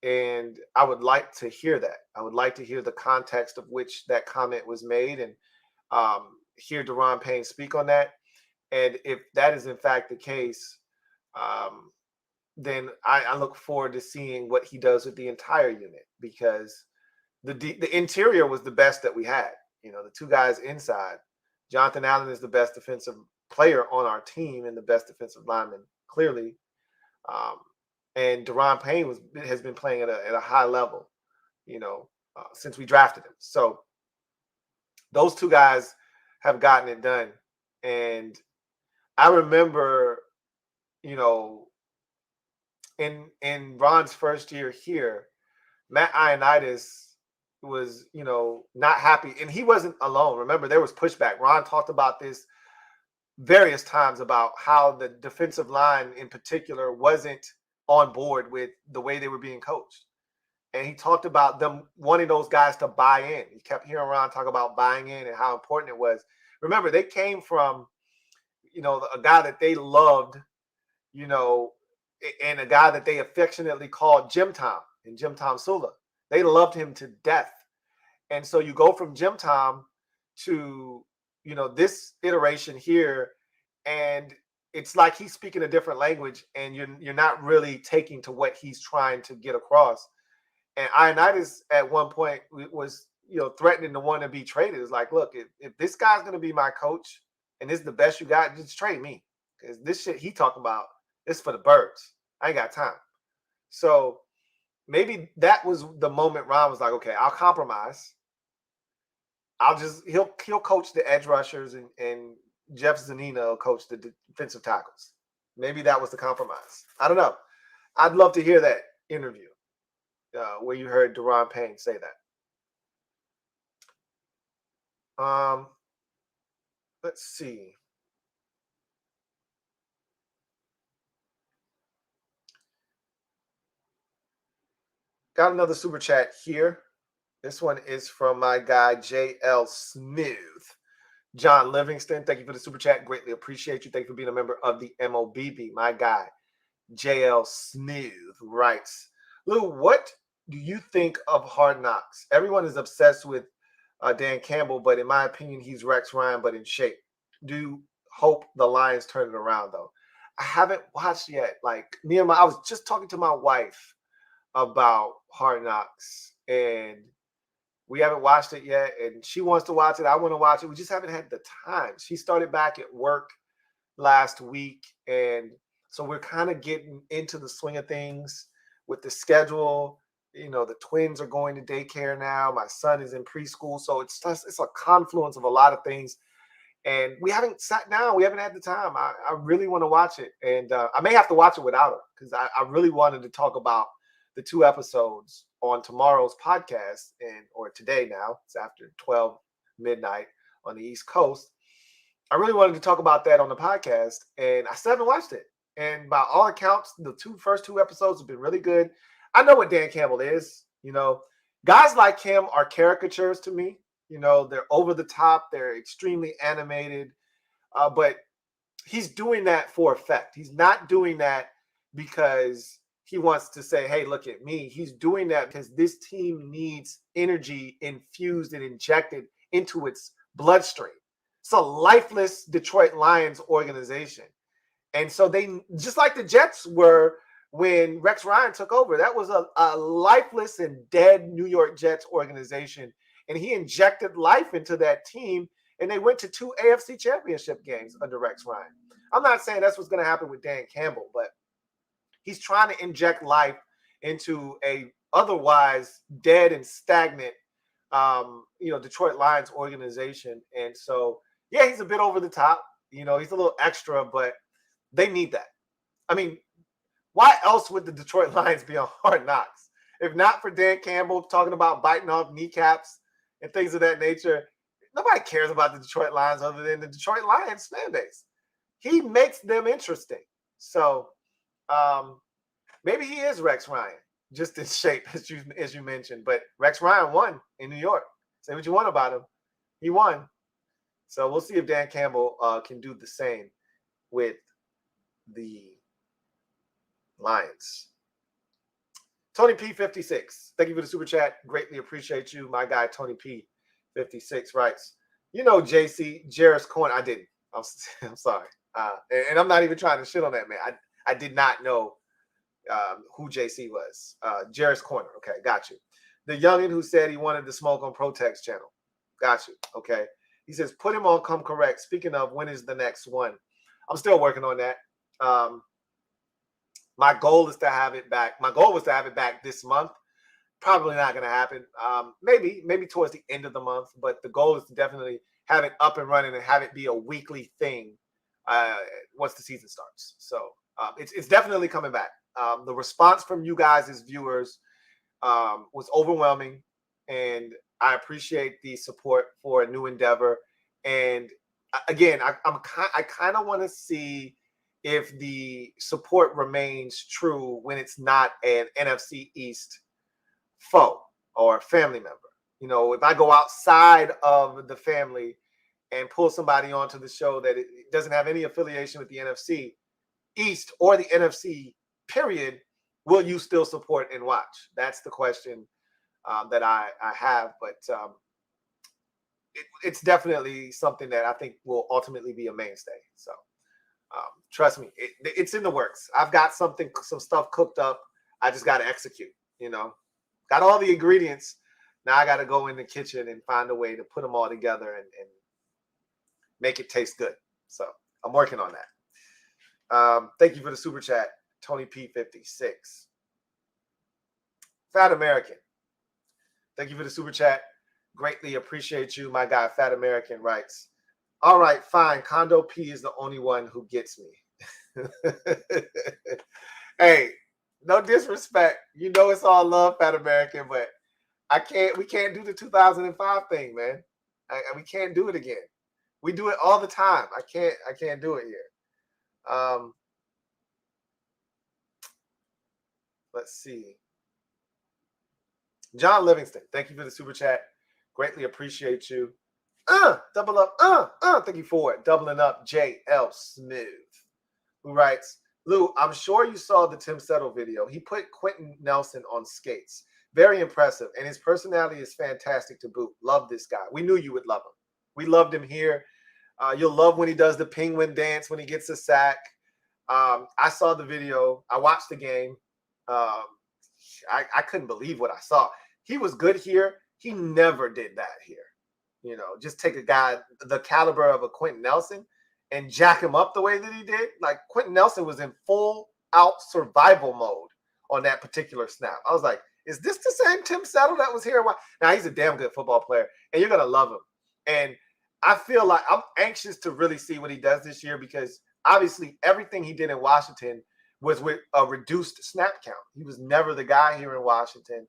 And I would like to hear that. I would like to hear the context of which that comment was made, and hear Daron Payne speak on that. And if that is in fact the case, then I look forward to seeing what he does with the entire unit, because the interior was the best that we had. The two guys inside. Jonathan Allen is the best defensive player on our team and the best defensive lineman, clearly. And Daron Payne has been playing at a high level, since we drafted him. So those two guys have gotten it done. And I remember, in Ron's first year here, Matt Ioannidis was, not happy. And he wasn't alone. Remember, there was pushback. Ron talked about this various times about how the defensive line in particular wasn't on board with the way they were being coached. And he talked about them wanting those guys to buy in. He kept hearing Ron talk about buying in and how important it was. Remember, they came from, a guy that they loved, and a guy that they affectionately called Jim Tom, and Jim Tom Sula. They loved him to death. And so you go from Jim Tom to, this iteration here, and it's like he's speaking a different language, and you're not really taking to what he's trying to get across. And Ioannidis at one point was, threatening to want to be traded. It's like, look, if this guy's going to be my coach and this is the best you got, just trade me. Because this shit he talking about is for the birds. I ain't got time. So maybe that was the moment Ron was like, okay, I'll compromise. He'll coach the edge rushers, and Jeff Zanina will coach the defensive tackles. Maybe that was the compromise. I don't know. I'd love to hear that interview where you heard Daron Payne say that. Let's see. Got another super chat here. This one is from my guy, JL Smooth. John Livingston, thank you for the super chat. Greatly appreciate you. Thank you for being a member of the MOBB. My guy, JL Smooth, writes, Lou, what do you think of Hard Knocks? Everyone is obsessed with Dan Campbell, but in my opinion, he's Rex Ryan, but in shape. Do hope the Lions turn it around, though. I haven't watched yet. Like, I was just talking to my wife about Hard Knocks, and we haven't watched it yet, and she wants to watch it. I want to watch it. We just haven't had the time. She started back at work last week, and so we're kind of getting into the swing of things with the schedule. The twins are going to daycare now. My son is in preschool, so it's a confluence of a lot of things, and we haven't sat down. We haven't had the time. I really want to watch it, and I may have to watch it without her because I really wanted to talk about the 2 episodes on tomorrow's podcast, or today now. It's after 12 midnight on the East Coast. I really wanted to talk about that on the podcast, and I still haven't watched it. And by all accounts, the first two episodes have been really good. I know what Dan Campbell is. Guys like him are caricatures to me. They're over the top. They're extremely animated. But he's doing that for effect. He's not doing that because he wants to say, hey, look at me. He's doing that because this team needs energy infused and injected into its bloodstream. It's a lifeless Detroit Lions organization. And so they, just like the Jets were when Rex Ryan took over, that was a lifeless and dead New York Jets organization. And he injected life into that team, and they went to 2 AFC championship games under Rex Ryan. I'm not saying that's what's going to happen with Dan Campbell, but he's trying to inject life into a otherwise dead and stagnant, Detroit Lions organization. And so, yeah, he's a bit over the top. He's a little extra, but they need that. I mean, why else would the Detroit Lions be on Hard Knocks? If not for Dan Campbell talking about biting off kneecaps and things of that nature, nobody cares about the Detroit Lions other than the Detroit Lions fan base. He makes them interesting. So maybe he is Rex Ryan, just in shape, as you mentioned. But Rex Ryan won in New York. Say what you want about him. He won. So we'll see if Dan Campbell can do the same with the Lions. Tony P56, thank you for the super chat. Greatly appreciate you. My guy, Tony P56, writes, JC, Jarris Corner. I didn't. I'm sorry. And I'm not even trying to shit on that man. I did not know who JC was. Jarris Corner. Okay, got you. The youngin who said he wanted to smoke on Protex channel. Got you. Okay. He says, put him on Come Correct. Speaking of, when is the next one? I'm still working on that. My goal is to have it back. My goal was to have it back this month. Probably not going to happen. Maybe towards the end of the month. But the goal is to definitely have it up and running and have it be a weekly thing once the season starts. So it's definitely coming back. The response from you guys as viewers was overwhelming, and I appreciate the support for a new endeavor. And again, I kind of want to see if the support remains true when it's not an NFC East foe or family member. If I go outside of the family and pull somebody onto the show that it doesn't have any affiliation with the NFC East or the NFC period, will you still support and watch? That's the question that I have. But it's definitely something that I think will ultimately be a mainstay. So trust me, it's in the works. I've got some stuff cooked up. I just got to execute, got all the ingredients. Now I got to go in the kitchen and find a way to put them all together and make it taste good. So I'm working on that. Thank you for the super chat, Tony P56. Fat American, thank you for the super chat. Greatly appreciate you. My guy, Fat American, writes, all right, fine. Condo P is the only one who gets me. Hey, no disrespect. It's all love, Fat American, but we can't do the 2005 thing, man. We can't do it again. We do it all the time. I can't do it here. Let's see. John Livingston, thank you for the super chat. Greatly appreciate you. Double up. Thank you for it. Doubling up. J.L. Smith, who writes, Lou, I'm sure you saw the Tim Settle video. He put Quentin Nelson on skates. Very impressive. And his personality is fantastic to boot. Love this guy. We knew you would love him. We loved him here. You'll love when he does the penguin dance when he gets a sack. I saw the video. I watched the game. I couldn't believe what I saw. He was good here. He never did that here. You know, just take a guy the caliber of a Quentin Nelson and jack him up the way that he did. Like, Quentin Nelson was in full out survival mode on that particular snap. I was like, is this the same Tim Settle that was here? Now, he's a damn good football player, and you're going to love him. And I feel like I'm anxious to really see what he does this year, because obviously everything he did in Washington was with a reduced snap count. He was never the guy here in Washington.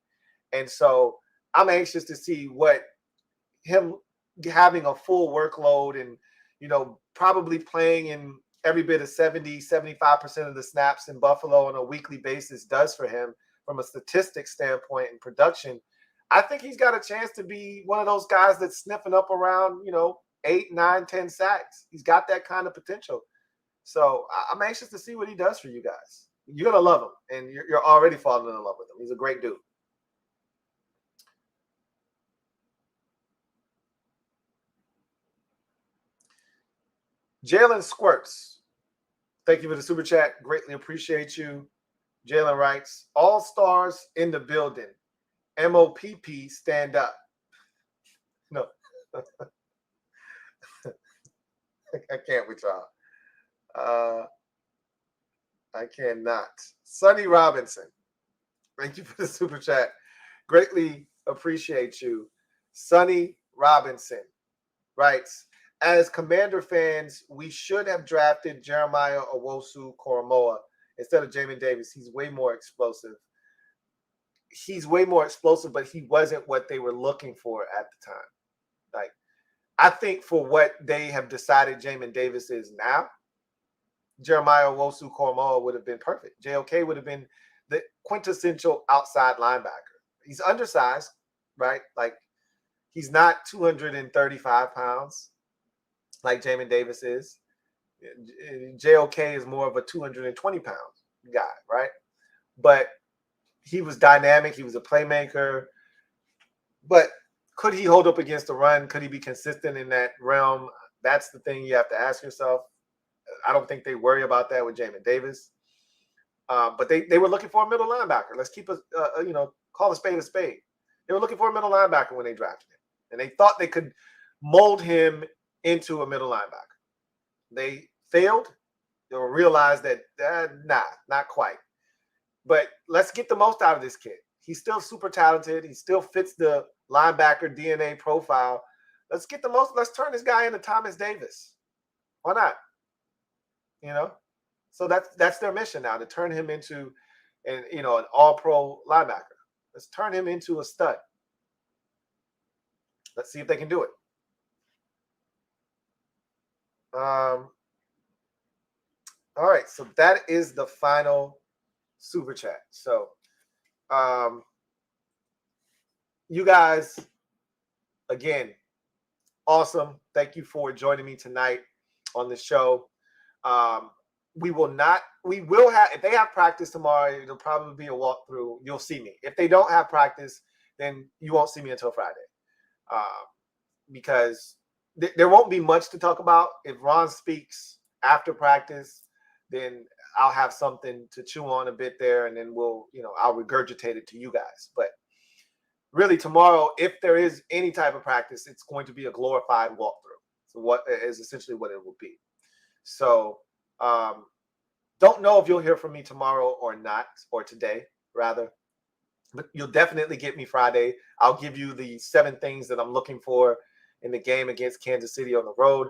And so I'm anxious to see what him having a full workload and, you know, probably playing in every bit of 75% of the snaps in Buffalo on a weekly basis does for him from a statistics standpoint and production. I think he's got a chance to be one of those guys that's sniffing up around, 8, 9, 10 sacks. He's got that kind of potential. So I'm anxious to see what he does for you guys. You're going to love him, and you're already falling in love with him. He's a great dude. Jalen Squirts, thank you for the super chat. Greatly appreciate you. Jalen writes, all stars in the building. MOPP, stand up. No. I can't with y'all. I cannot. Sonny Robinson, thank you for the super chat. Greatly appreciate you. Sonny Robinson writes, as Commander fans, we should have drafted Jeremiah Owusu-Koramoah instead of Jamin Davis. He's way more explosive. But he wasn't what they were looking for at the time. Like, I think for what they have decided Jamin Davis is now, Jeremiah Owusu-Koramoah would have been perfect. JOK would have been the quintessential outside linebacker. He's undersized, right? Like, he's not 235 pounds like Jamin Davis is. JOK is more of a 220-pound guy, right? But he was dynamic. He was a playmaker. But could he hold up against the run? Could he be consistent in that realm? That's the thing you have to ask yourself. I don't think they worry about that with Jamin Davis. But they were looking for a middle linebacker. Let's keep call a spade a spade. They were looking for a middle linebacker when they drafted him. And they thought they could mold him into a middle linebacker. They failed. They realized that, not quite. But let's get the most out of this kid. He's still super talented. He still fits the linebacker DNA profile. Let's get the most. Let's turn this guy into Thomas Davis. Why not? So that's their mission now, to turn him into an all-pro linebacker. Let's turn him into a stud. Let's see if they can do it. All right, so that is the final super chat. So you guys, again, awesome. Thank you for joining me tonight on the show. We will have, if they have practice tomorrow, it'll probably be a walkthrough. You'll see me. If they don't have practice, then you won't see me until Friday. Because there won't be much to talk about. If Ron speaks after practice, then I'll have something to chew on a bit there, and then I'll regurgitate it to you guys. But really, tomorrow, if there is any type of practice, it's going to be a glorified walkthrough. So what is essentially what it will be. So don't know if you'll hear from me tomorrow or not, or today rather, but you'll definitely get me Friday. I'll give you the 7 things that I'm looking for in the game against Kansas City on the road.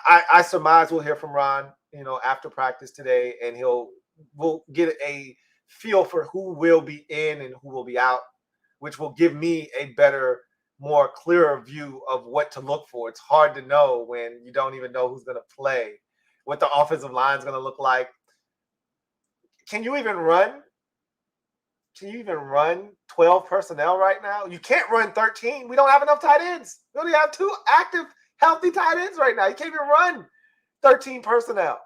I surmise we'll hear from Ron, after practice today, and we'll get a feel for who will be in and who will be out, which will give me a better, more clearer view of what to look for. It's hard to know when you don't even know who's going to play, what the offensive line is going to look like. Can you even run? can you even run 12 personnel right now? You can't run 13. We don't have enough tight ends. We only have 2 active, healthy tight ends right now. You can't even run 13 personnel.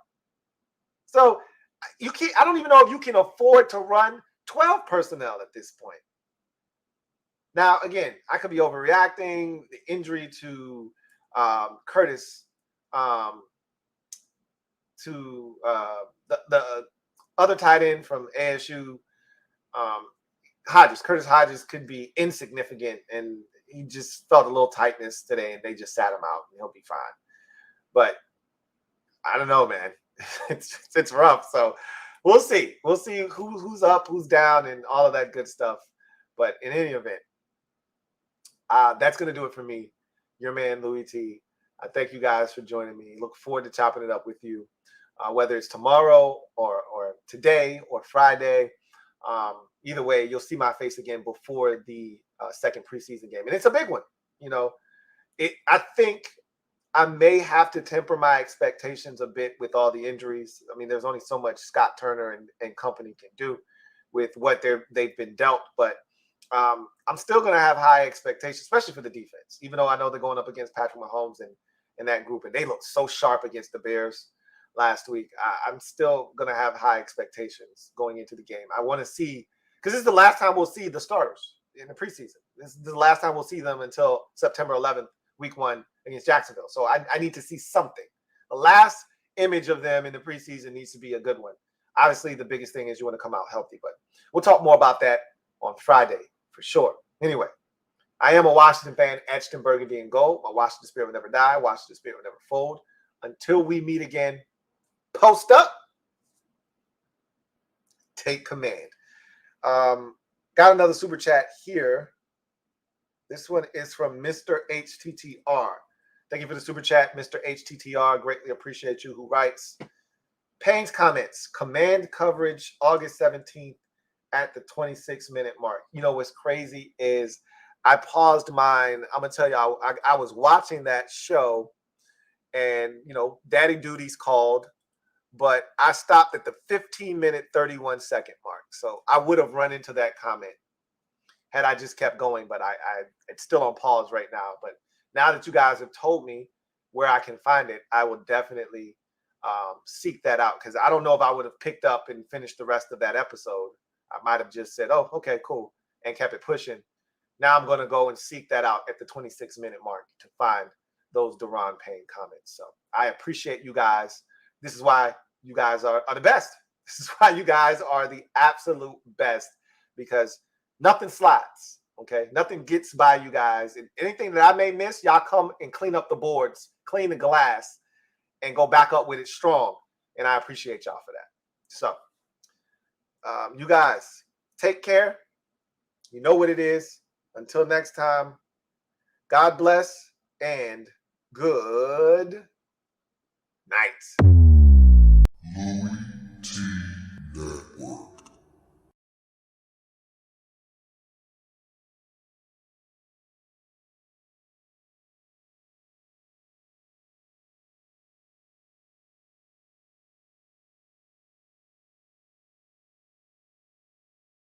So you can't. I don't even know if you can afford to run 12 personnel at this point. Now, again, I could be overreacting. The injury to Curtis, to the other tight end from ASU, Curtis Hodges could be insignificant, and he just felt a little tightness today, and they just sat him out, and he'll be fine. But I don't know, man. It's rough. So we'll see. We'll see who's up, who's down, and all of that good stuff. But in any event, that's going to do it for me, your man, Louie T. I thank you guys for joining me. Look forward to chopping it up with you, whether it's tomorrow or today or Friday. Either way, you'll see my face again before the second preseason game. And it's a big one. You know, I think I may have to temper my expectations a bit with all the injuries. I mean, there's only so much Scott Turner and company can do with what they've been dealt. But I'm still going to have high expectations, especially for the defense, even though I know they're going up against Patrick Mahomes and that group. And they looked so sharp against the Bears last week. I'm still going to have high expectations going into the game. I want to see, because this is the last time we'll see the starters in the preseason. This is the last time we'll see them until September 11th, week 1 against Jacksonville. So I need to see something. The last image of them in the preseason needs to be a good one. Obviously, the biggest thing is you want to come out healthy, but we'll talk more about that on Friday for sure. Anyway, I am a Washington fan, etched in burgundy and gold. My Washington spirit will never die. Washington spirit will never fold. Until we meet again, post up, take command. Got another super chat here. This one is from Mr. HTTR. Thank you for the super chat, Mr. HTTR. Greatly appreciate you. Who writes, Payne's comments, command coverage August 17th at the 26-minute mark. You know what's crazy is I paused mine. I'm going to tell you, I was watching that show and, you know, Daddy Duties called, but I stopped at the 15-minute, 31-second mark. So I would have run into that comment had I just kept going, but it's still on pause right now. But now that you guys have told me where I can find it, I will definitely seek that out, because I don't know if I would have picked up and finished the rest of that episode. I might have just said, oh, okay, cool, and kept it pushing. Now I'm going to go and seek that out at the 26-minute mark to find those Deron Payne comments. So I appreciate you guys. This is why you guys are the best. This is why you guys are the absolute best, because nothing slides, okay? Nothing gets by you guys. And anything that I may miss, y'all come and clean up the boards, clean the glass, and go back up with it strong. And I appreciate y'all for that. So you guys, take care. You know what it is. Until next time, God bless and good night.